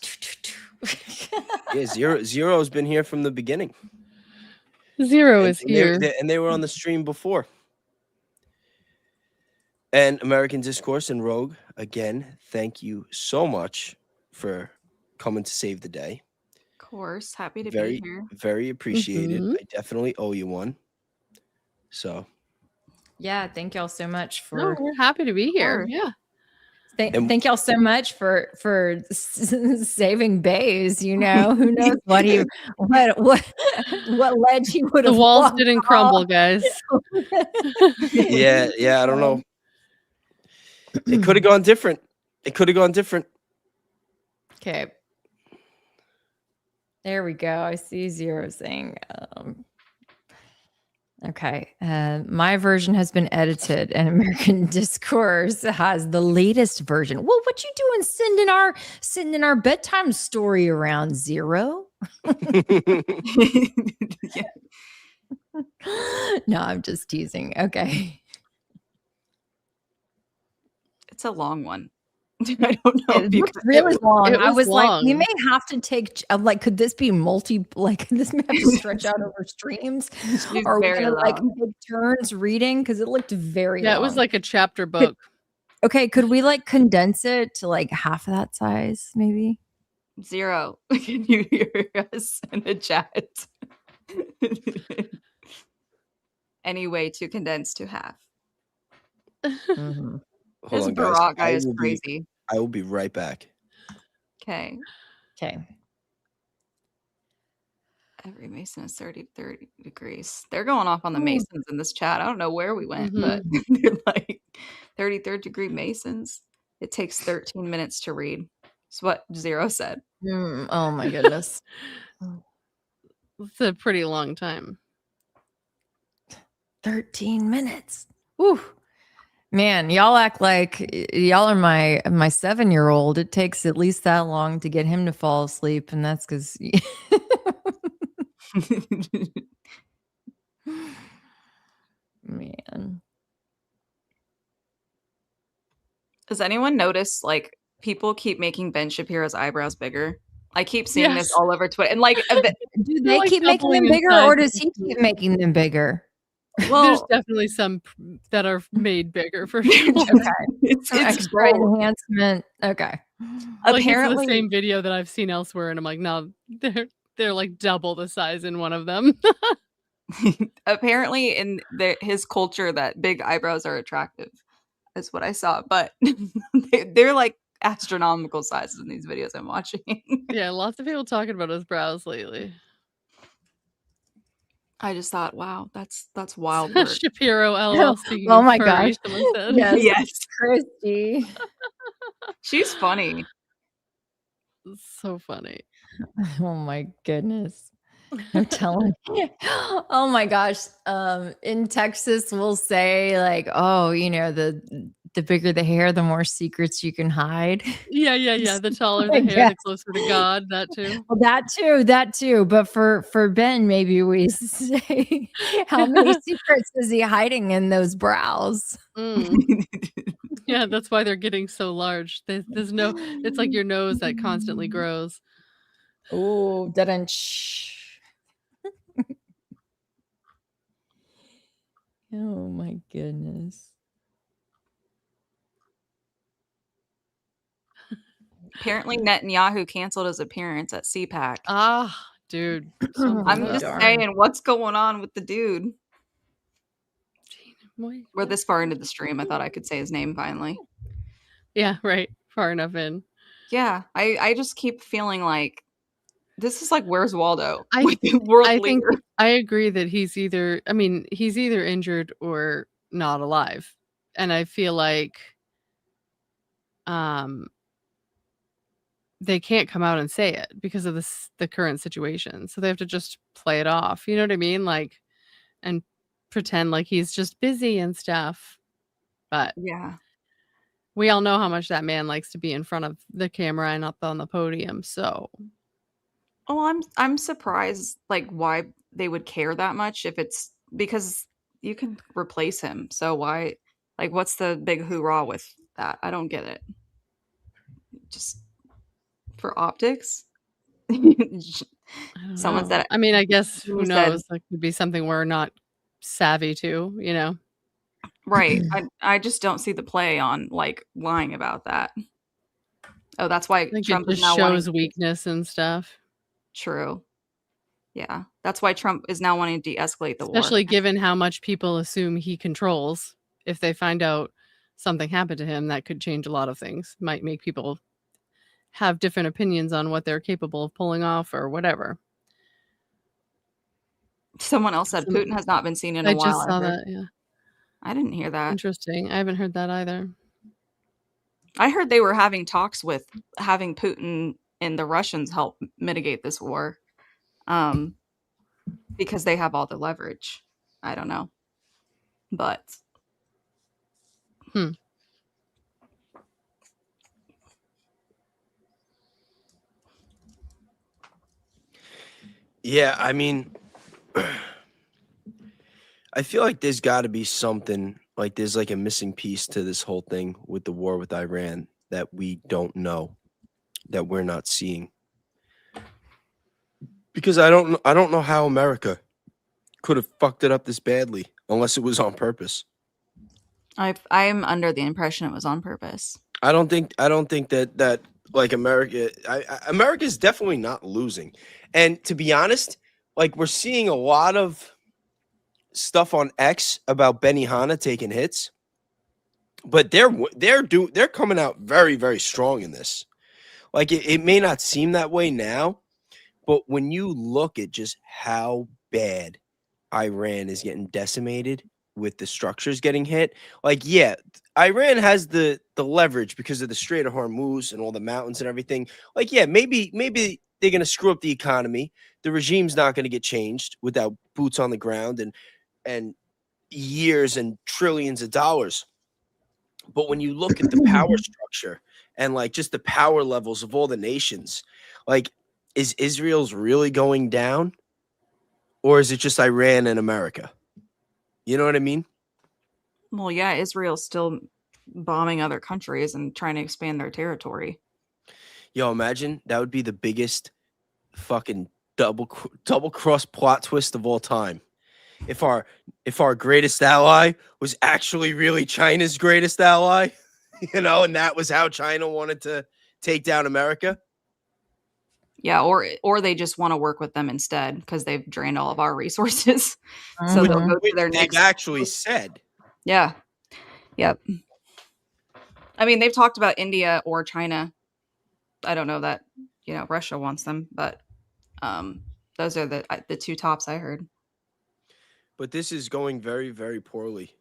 Yeah, Zero's been here from the beginning. Zero And- is and here. and they were on the stream before. And American Discourse and Rogue, again, thank you so much for coming to save the day. Of course. Happy to Very, be here. very appreciated. Mhm. I definitely owe you one. So Yeah, thank y'all so much No, for we're happy to be here. course. Yeah. And- thank y'all so much for saving Bayes. You know, who knows what ledge he would The have walls walked didn't off. crumble, guys. yeah, I don't know. It could have gone different. Okay. There we go. I see Zero saying, okay. My version has been edited and American Discourse has the latest version. Well, what you doing sending our bedtime story around, Zero? Yeah. No, I'm just teasing. Okay. It's a long one. I don't know It if you looked could- really long. it I was was like, we long. may have to take could this be could this have to stretch out over streams? She's Are we very gonna long. take turns reading? Because it looked very Yeah, long. it was like a chapter book. Okay, could we condense it to half of that size, maybe? Zero. Can you hear us in the chat? Any way to condense to half. Mm-hmm. Hold This on, guys. Barack guy is crazy. I will be right back. Okay. Okay. Every Mason is 30 degrees. They're going off on the Masons in this chat. I don't know where we went, but they're like 33rd degree Masons. It takes 13 minutes to read. That's what Zero said. Oh my goodness. It's a pretty long time. 13 minutes. Woo. Man, y'all act like y'all are my 7-year-old. It takes at least that long to get him to fall asleep, and that's because man. Does anyone notice people keep making Ben Shapiro's eyebrows bigger. I keep seeing this Yes. all over Twitter, and like, Do They're, they like, keep making doubling them in bigger, or size does with he each keep one. making them bigger? There's well, definitely some that are made bigger for sure. it's Some extra both. enhancement. Okay. Like, it's the Apparently, same video that I've seen elsewhere, and I'm like, no, they're like double the size in one of them. apparently in his culture, that big eyebrows are attractive, is what I saw. But they're like astronomical sizes in these videos I'm watching. Yeah, lots of people talking about his brows lately. I just thought, wow, that's wild work. Shapiro, LOL. Speaking Oh of my furry, gosh. someone said. Yes. Yes, Christy. she's funny. So funny. Oh my goodness. I'm telling you. Oh my gosh. In Texas, we'll say like, oh, you know, the bigger the hair, the more secrets you can hide. Yeah. The taller the I hair, the guess. closer to God. That too. Well, that too. But for Ben, maybe we say, how many secrets is he hiding in those brows? Mm. Yeah, that's why they're getting so large. There's no. It's like your nose that constantly grows. Oh, didn't. Oh my goodness. Apparently, Netanyahu canceled his appearance at CPAC. Ah, dude. So I'm messed just up. saying, what's going on with the dude? Boy, We're this far into the stream. I thought I could say his name finally. Yeah, right. Far enough in. Yeah, I just keep feeling like this is like Where's Waldo? I- with the world I think leader. I agree that he's either injured or not alive. And I feel like they can't come out and say it because of the current situation. So they have to just play it off. You know what I mean? Like, and pretend like he's just busy and stuff. But Yeah. we all know how much that man likes to be in front of the camera and up on the podium. So Oh, I'm surprised like why they would care that much if it's because you can replace him. So why like what's the big hoorah with that? I don't get it. Just for optics? I don't Someone know. said I mean, I guess who someone said knows? That could be something we're not savvy to, you know? right. I just don't see the play on like lying about that. Oh, that's why I think Trump it is just now wanting shows weakness and stuff. True. Yeah. That's why Trump is now wanting to de-escalate the war. Especially given how much people assume he controls. If they find out something happened to him, that could change a lot of things. Might make people have different opinions on what they're capable of pulling off or whatever. Someone else said Putin has not been seen in a I while. just saw that, yeah. I didn't hear that. Interesting. I haven't heard that either. I heard they were having talks with having Putin and the Russians help mitigate this war. Because they have all the leverage. I don't know. But Yeah, I mean, I feel like there's got to be something like there's like a missing piece to this whole thing with the war with Iran that we don't know, that we're not seeing. Because I don't know how America could have fucked it up this badly unless it was on purpose. I'm under the impression it was on purpose. I don't think that like America's definitely not losing. And to be honest, like we're seeing a lot of stuff on X about Benihana taking hits, but they're coming out very, very strong in this. Like it may not seem that way now, but when you look at just how bad Iran is getting decimated with the structures getting hit, like yeah, Iran has the leverage because of the Strait of Hormuz and all the mountains and everything. Like yeah, maybe they're gonna screw up the economy. The regime's not gonna get changed without boots on the ground and years and trillions of dollars. But when you look at the power structure and like just the power levels of all the nations, like is Israel's really going down? Or is it just Iran and America? You know what I mean? Well, yeah, Israel's still bombing other countries and trying to expand their territory. Yo, imagine that would be the biggest fucking double cross plot twist of all time. If our greatest ally was actually really China's greatest ally, and that was how China wanted to take down America. Yeah, or they just want to work with them instead because they've drained all of our resources. So they'll go to Which their they've next. actually said. Yeah. Yep. I mean, they've talked about India or China. I don't know that, Russia wants them, but those are the two tops I heard. But this is going very, very poorly.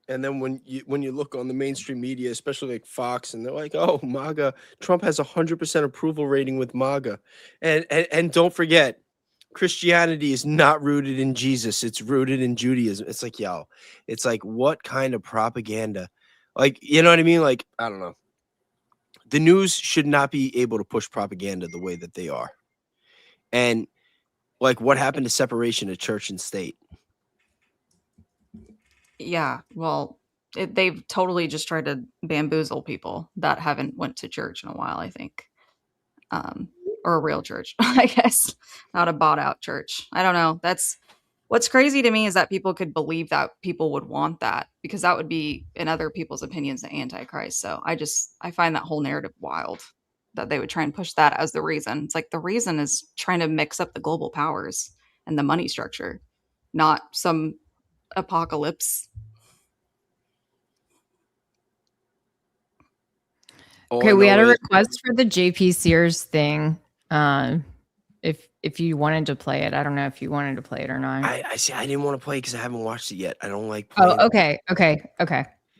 And then when you look on the mainstream media, especially like Fox, and they're like, "Oh, MAGA, Trump has 100% approval rating with MAGA," and don't forget, Christianity is not rooted in Jesus; it's rooted in Judaism. It's like, yo, it's like, what kind of propaganda? Like, you know what I mean? Like, I don't know. The news should not be able to push propaganda the way that they are. And like, what happened to separation of church and state? Yeah, well, they've totally just tried to bamboozle people that haven't went to church in a while, I think. Or a real church, I guess, not a bought out church. I don't know. That's what's crazy to me is that people could believe that people would want that because that would be, in other people's opinions, the Antichrist. So I find that whole narrative wild that they would try and push that as the reason. It's like the reason is trying to mix up the global powers and the money structure, not some apocalypse. Okay, we had a request for the JP Sears thing. If you wanted to play it, I don't know if you wanted to play it or not. I see. I didn't want to play because I haven't watched it yet. I don't like playing. Oh, okay,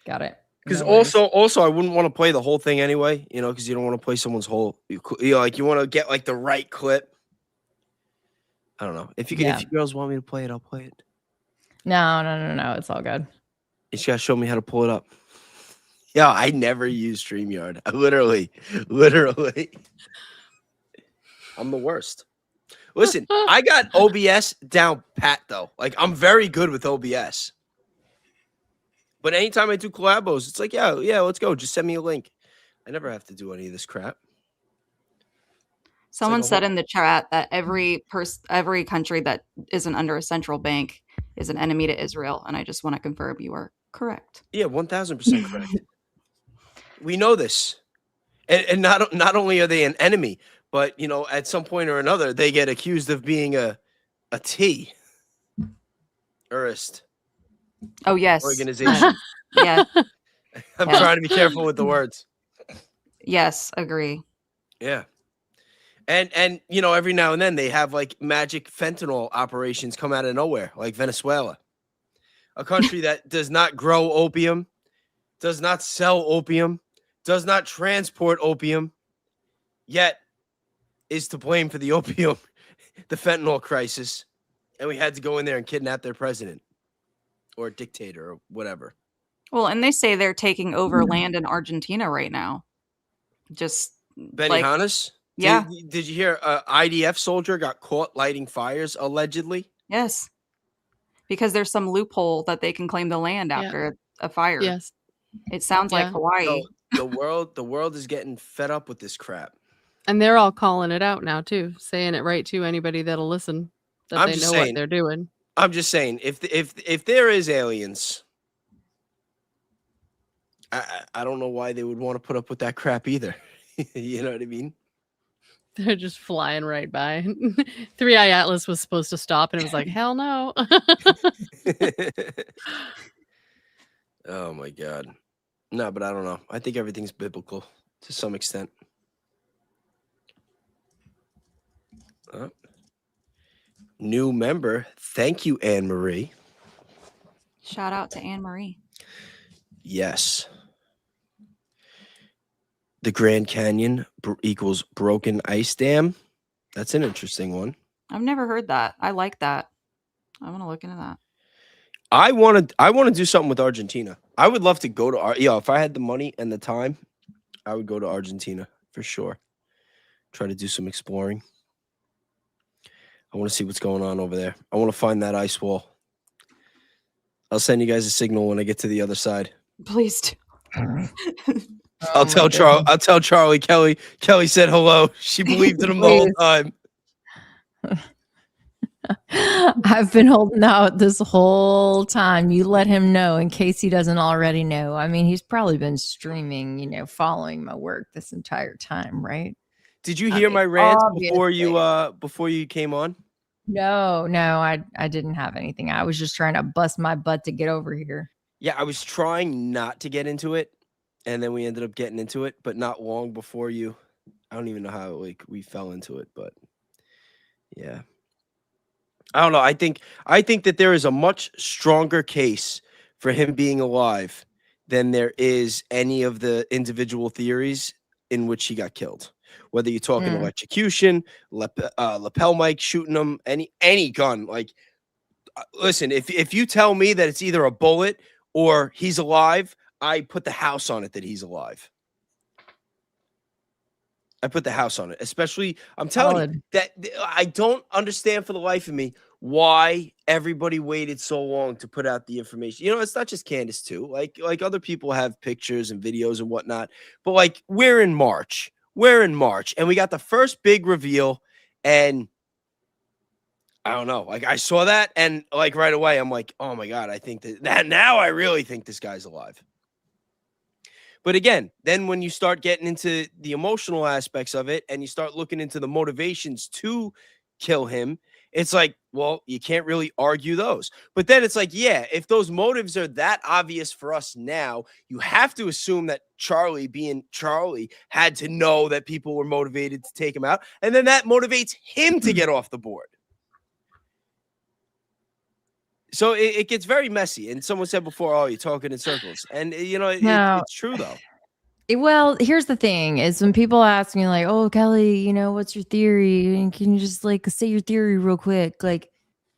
got it. Because also, I wouldn't want to play the whole thing anyway. Because you don't want to play someone's whole. Like you want to get like the right clip. I don't know. If you girls want me to play it, I'll play it. No. It's all good. You just gotta show me how to pull it up. Yeah, I never use StreamYard. I literally. I'm the worst. Listen, I got OBS down pat though. Like I'm very good with OBS. But anytime I do collabos, it's like, yeah, let's go. Just send me a link. I never have to do any of this crap. Someone said in the chat that every country that isn't under a central bank is an enemy to Israel, and I just want to confirm you are correct. Yeah, 1000% correct. We know this, and not only are they an enemy, but at some point or another they get accused of being a terrorist. Oh yes, organization. Yeah, I'm trying to be careful with the words. Yes, agree. Yeah. And every now and then they have like magic fentanyl operations come out of nowhere, like Venezuela, a country that does not grow opium, does not sell opium, does not transport opium, yet is to blame for the opium, the fentanyl crisis. And we had to go in there and kidnap their president or dictator or whatever. Well, and they say they're taking over land in Argentina right now. Just Benihana's? Yeah. Did you hear IDF soldier got caught lighting fires allegedly? Yes. Because there's some loophole that they can claim the land after a fire. Yes. It sounds like Hawaii. So the world is getting fed up with this crap. And they're all calling it out now too, saying it right to anybody that'll listen, that they know what they're doing. I'm just saying, if there is aliens, I don't know why they would want to put up with that crap either. You know what I mean? They're just flying right by. 3i Atlas was supposed to stop, and it was like, hell no. Oh my God. No, but I don't know. I think everything's biblical to some extent. New member. Thank you, Anne Marie. Shout out to Anne Marie. Yes. The Grand Canyon equals broken ice dam. That's an interesting one. I've never heard that. I like that. I want to look into that. I want to do something with Argentina. I would love to go to if I had the money and the time, I would go to Argentina for sure. Try to do some exploring. I want to see what's going on over there. I want to find that ice wall. I'll send you guys a signal when I get to the other side. Please do. I'll Oh my goodness. I'll tell Charlie. Kelly said hello. She believed in him the whole Please. time. I've been holding out this whole time. You let him know in case he doesn't already know. I mean, he's probably been streaming, following my work this entire time, right? Did you I hear mean, my rants obviously. before you came on? No, I didn't have anything. I was just trying to bust my butt to get over here. Yeah, I was trying not to get into it, and then we ended up getting into it, but not long before you. I don't even know how we fell into it, but yeah. I don't know. I think that there is a much stronger case for him being alive than there is any of the individual theories in which he got killed. Whether you're talking Mm. electrocution, lapel mic shooting him, any gun. Like, listen, if you tell me that it's either a bullet or he's alive, I put the house on it that he's alive. I put the house on it. Especially, I'm telling you Solid. that I don't understand for the life of me why everybody waited so long to put out the information. It's not just Candace too. Like other people have pictures and videos and whatnot. But like we're in March. And we got the first big reveal. And I don't know. Like I saw that, and like right away, I'm like, oh my God, I think that now I really think this guy's alive. But again, then when you start getting into the emotional aspects of it and you start looking into the motivations to kill him, it's like, well, you can't really argue those. But then it's like, yeah, if those motives are that obvious for us now, you have to assume that Charlie, being Charlie, had to know that people were motivated to take him out. And then that motivates him to get off the board. So it gets very messy. And someone said before, oh, you're talking in circles. And, No. it's true, though. Well, here's the thing is when people ask me like, oh, Kelly, what's your theory? And can you just like say your theory real quick? Like,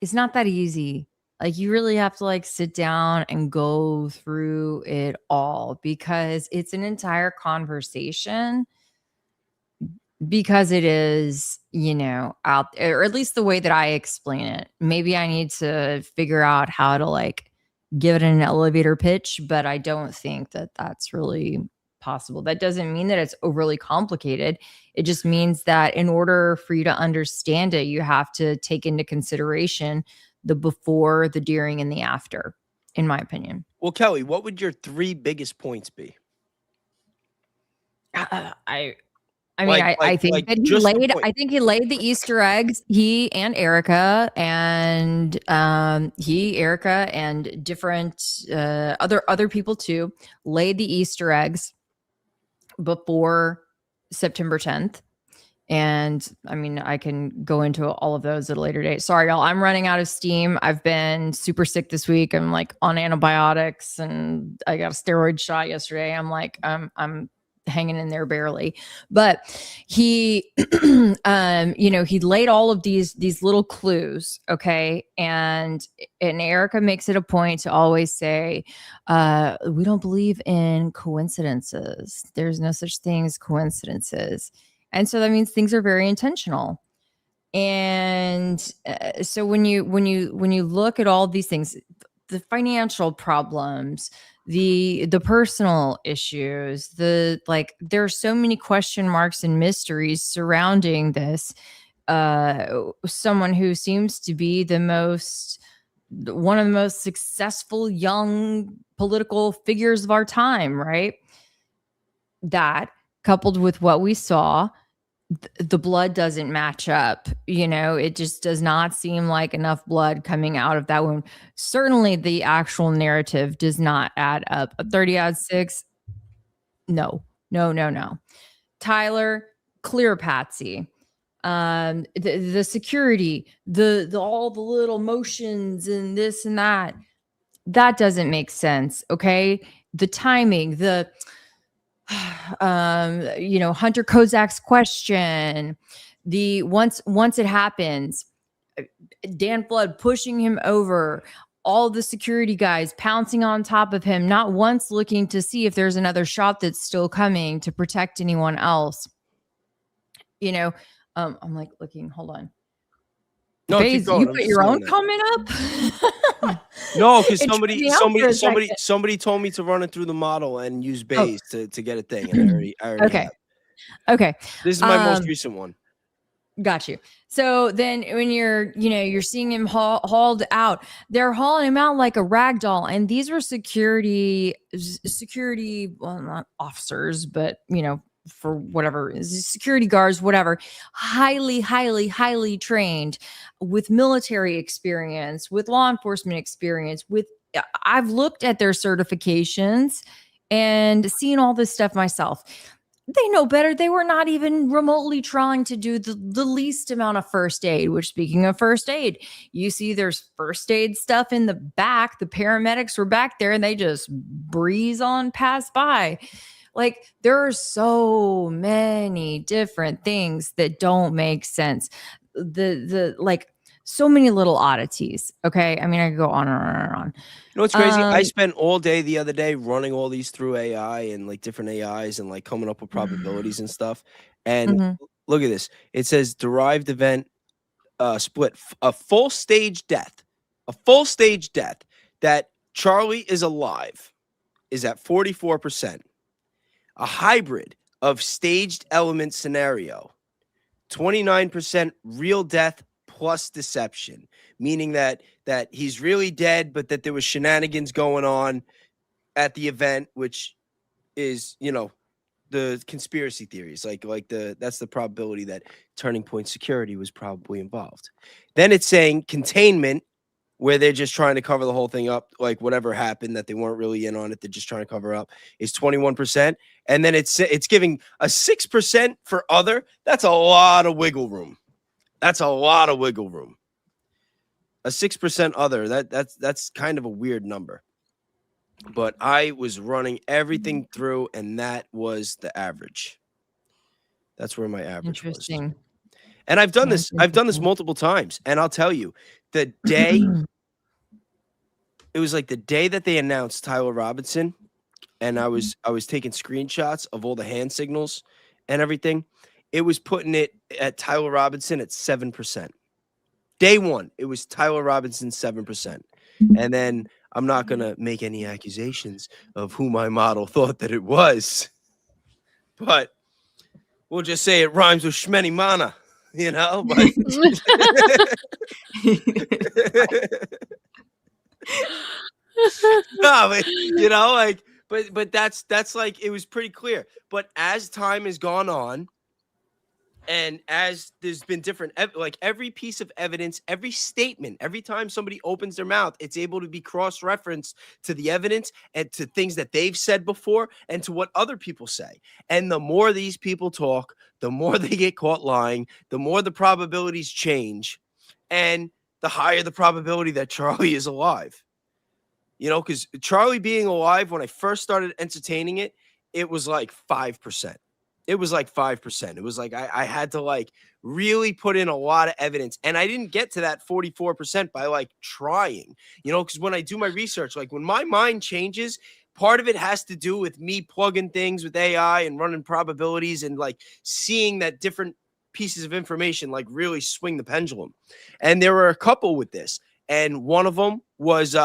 it's not that easy. Like you really have to like sit down and go through it all because it's an entire conversation because it is, out there, or at least the way that I explain it. Maybe I need to figure out how to like give it an elevator pitch, but I don't think that that's really possible. That doesn't mean that it's overly complicated. It just means that in order for you to understand it, you have to take into consideration the before, the during, and the after, in my opinion. Well, Kelly, what would your 3 biggest points be? I mean, I think that he laid. I think he laid the Easter eggs. He and Erica, and Erica, and different other people too, laid the Easter eggs before September 10th. And I mean, I can go into all of those at a later date. Sorry, y'all. I'm running out of steam. I've been super sick this week. I'm like on antibiotics, and I got a steroid shot yesterday. I'm like, I'm hanging in there barely. But he he laid all of these little clues, okay? And Erica makes it a point to always say, we don't believe in coincidences. There's no such thing as coincidences. And so that means things are very intentional. And so when you look at all these things, the financial problems, the personal issues, there are so many question marks and mysteries surrounding this. Someone who seems to be one of the most successful young political figures of our time, right? That coupled with what we saw, the blood doesn't match up. It just does not seem like enough blood coming out of that wound. Certainly the actual narrative does not add up. A 30 out of 6. No. Tyler, clear patsy. The security, the all the little motions and this and that doesn't make sense. Okay. The timing, Hunter Kozak's question, once it happens, Dan Flood pushing him over, all the security guys pouncing on top of him, not once looking to see if there's another shot that's still coming to protect anyone else. I'm like looking, hold on. No, keep Bayes, going. you I'm put just your saying own that. comment up? No, because It tripped me out for a second. somebody told me to run it through the model and use Oh. Bayes to get a thing, and I already Okay. have. Okay. This is my most recent one. Got you. So then when you're seeing him hauled out, they're hauling him out like a rag doll. And these were security, well, not officers, but for whatever, security guards, whatever, highly trained, with military experience, with law enforcement experience, I've looked at their certifications and seen all this stuff myself. They know better. They were not even remotely trying to do the least amount of first aid, which, speaking of first aid, you see there's first aid stuff in the back. The paramedics were back there and they just breeze on past by. Like, there are so many different things that don't make sense. So many little oddities. Okay. I mean, I could go on and on and on. You know what's crazy? I spent all day the other day running all these through AI and like different AIs and like coming up with probabilities and stuff. And look at this. It says derived event split, a full stage death that Charlie is alive is at 44%. A hybrid of staged element scenario, 29% real death plus deception, meaning that he's really dead, but that there was shenanigans going on at the event, which is, the conspiracy theories, that's the probability that Turning Point Security was probably involved. Then it's saying containment, where they're just trying to cover the whole thing up, like whatever happened that they weren't really in on it, they're just trying to cover up, is 21%. And then it's giving a 6% for other. That's a lot of wiggle room. A 6% other. That's kind of a weird number. But I was running everything through, and that was the average. That's where my average was. And I've done this multiple times. And I'll tell you, the day it was like the day that they announced Tyler Robinson, and I was taking screenshots of all the hand signals and everything. It was putting it at Tyler Robinson at 7%. Day one, it was Tyler Robinson 7%. And then I'm not gonna make any accusations of who my model thought that it was, but we'll just say it rhymes with Shmeni Mana, But no, but that's like, it was pretty clear. But as time has gone on, and as there's been different, like every piece of evidence, every statement, every time somebody opens their mouth, it's able to be cross-referenced to the evidence and to things that they've said before and to what other people say. And the more these people talk, the more they get caught lying, the more the probabilities change, and the higher the probability that Charlie is alive. Because Charlie being alive, when I first started entertaining it, it was like 5%. It was like 5%. It was like I had to like really put in a lot of evidence. And I didn't get to that 44% by like trying, because when I do my research, like when my mind changes, part of it has to do with me plugging things with AI and running probabilities and like seeing that different pieces of information like really swing the pendulum. And there were a couple with this. And one of them was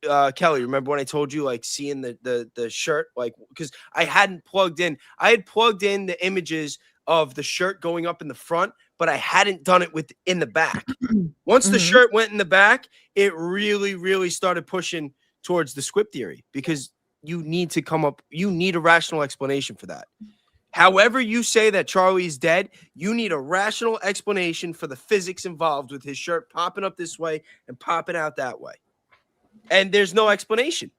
Keli, remember when I told you like seeing the shirt, like, because I had plugged in the images of the shirt going up in the front, but I hadn't done it in the back. Once the shirt went in the back, it really started pushing towards the squib theory, because you need a rational explanation for that. However you say that Charlie's dead, you need a rational explanation for the physics involved with his shirt popping up this way and popping out that way. And there's no explanation.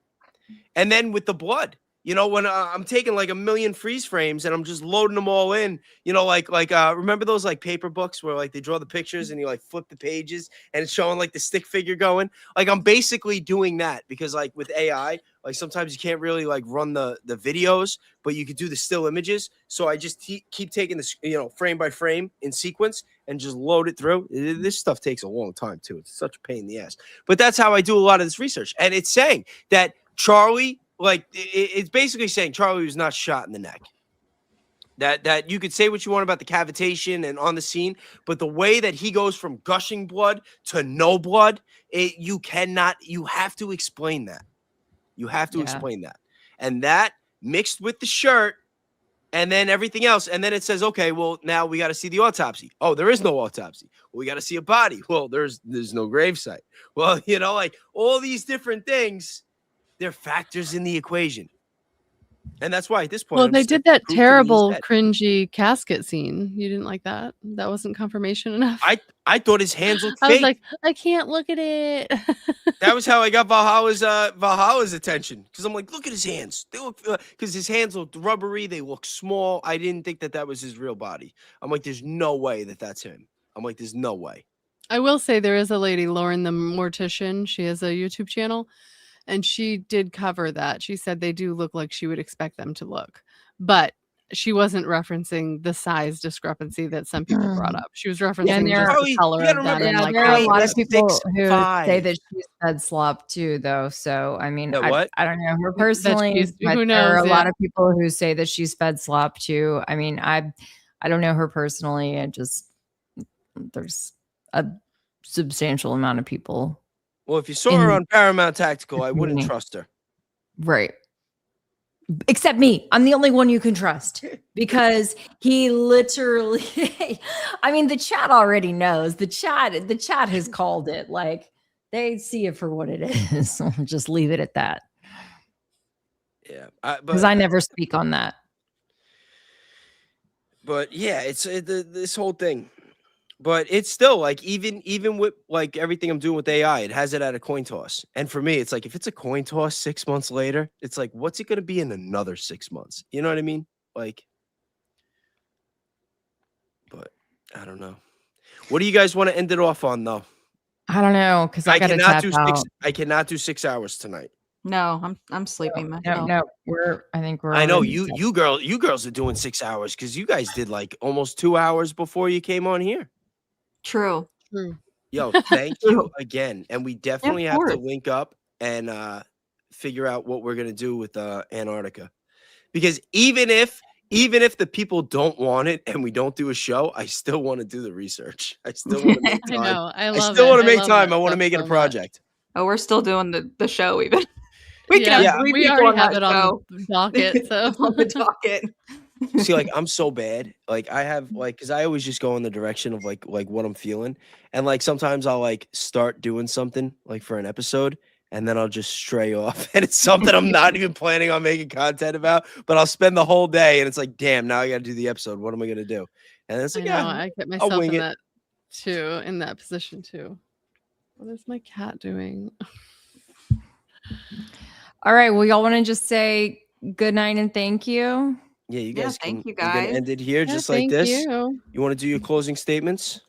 And then with the blood, when I'm taking like a million freeze frames and I'm just loading them all in, remember those like paper books where like they draw the pictures and you like flip the pages and it's showing like the stick figure going? Like, I'm basically doing that, because like with AI, like sometimes you can't really like run the videos, but you could do the still images. So I just keep taking this, frame by frame in sequence and just load it through. This stuff takes a long time too. It's such a pain in the ass. But that's how I do a lot of this research. And it's saying that Charlie, like, it's basically saying Charlie was not shot in the neck. That you could say what you want about the cavitation and on the scene, but the way that he goes from gushing blood to no blood, you have to explain that. You have to explain that. And that mixed with the shirt and then everything else. And then it says, okay, well, now we got to see the autopsy. Oh, there is no autopsy. Well, we got to see a body. Well, there's no gravesite. Well, like all these different things, they're factors in the equation. And that's why at this point, Well, they did that terrible, cringy casket scene. You didn't like that? That wasn't confirmation enough. I thought his hands looked I fake. was like, I can't look at it. That was how I got Valhalla's attention, because I'm like, look at his hands. They look, because his hands looked rubbery. They look small. I didn't think that was his real body. I'm like, there's no way that that's him. I'm like, there's no way. I will say there is a lady, Lauren the Mortician. She has a YouTube channel. And she did cover that. She said they do look like she would expect them to look. But she wasn't referencing the size discrepancy that some people brought up. She was referencing just the color of them. Yeah, and there are a lot of people 6'5". who say that she's fed slop too, though. So, I mean, I don't know her personally, but who knows, there are a lot of people who say that she's fed slop too. I mean, I don't know her personally. There's a substantial amount of people. Well, if you saw her on Paramount Tactical, I wouldn't trust her. Right. Except me. I'm the only one you can trust because he literally, I mean, the chat already knows. The chat has called it. Like, they see it for what it is. So I'll just leave it at that. Yeah. Because I never speak on that. But yeah, it's this whole thing. But it's still like, even with like everything I'm doing with AI, it has it at a coin toss. And for me, it's like, if it's a coin toss 6 months later, it's like, what's it going to be in another 6 months? You know what I mean? Like, but I don't know. What do you guys want to end it off on, though? I don't know, because I gotta tap out. I cannot do 6 hours tonight. No, I'm sleeping myself. No, I think we're. I know you girls are doing 6 hours because you guys did like almost 2 hours before you came on here. True. Yo, thank you again. And we definitely have to link up and figure out what we're gonna do with Antarctica. Because even if the people don't want it and we don't do a show, I still want to do the research. I still want to make time. I know. I still want to make time. I want to make it a project. Oh, we're still doing the show even. We can have 3 we people already on have it on the docket. So on the docket. See, like, I'm so bad. Like, I have like, because I always just go in the direction of like what I'm feeling, and like sometimes I'll like start doing something like for an episode, and then I'll just stray off, and it's something I'm not even planning on making content about. But I'll spend the whole day, and it's like, damn, now I got to do the episode. What am I gonna do? And it's like, I get myself in that too, in that position too. What is my cat doing? All right. Well, y'all want to just say good night and thank you. Yeah, you guys. Thank you We're gonna guys. end it here just like this. You want to do your closing statements?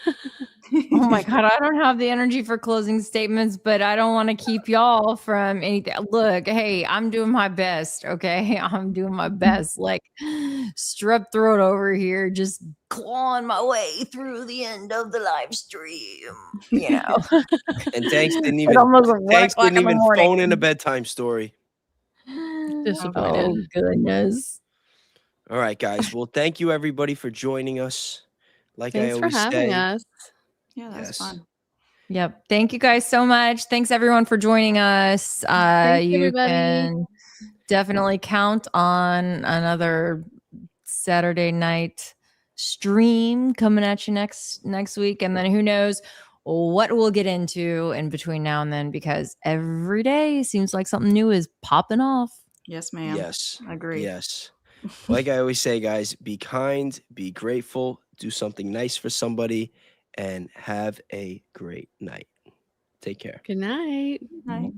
Oh my God, I don't have the energy for closing statements, but I don't want to keep y'all from anything. Look, hey, I'm doing my best. Okay. I'm doing my best. Like strep throat over here, just clawing my way through the end of the live stream, you know. And Danks didn't even phone in a bedtime story. Disappointed. Oh, goodness. All right, guys. Well, thank you everybody for joining us. Like Thanks I always for having us. Yeah, that's fun. Yep. Thank you guys so much. Thanks everyone for joining us. Thanks, you everybody. can definitely count on another Saturday night stream coming at you next week. And then who knows what we'll get into in between now and then, because every day seems like something new is popping off. Yes, ma'am. Yes. Agree. Yes. Like I always say, guys, be kind, be grateful, do something nice for somebody, and have a great night. Take care. Good night. Night.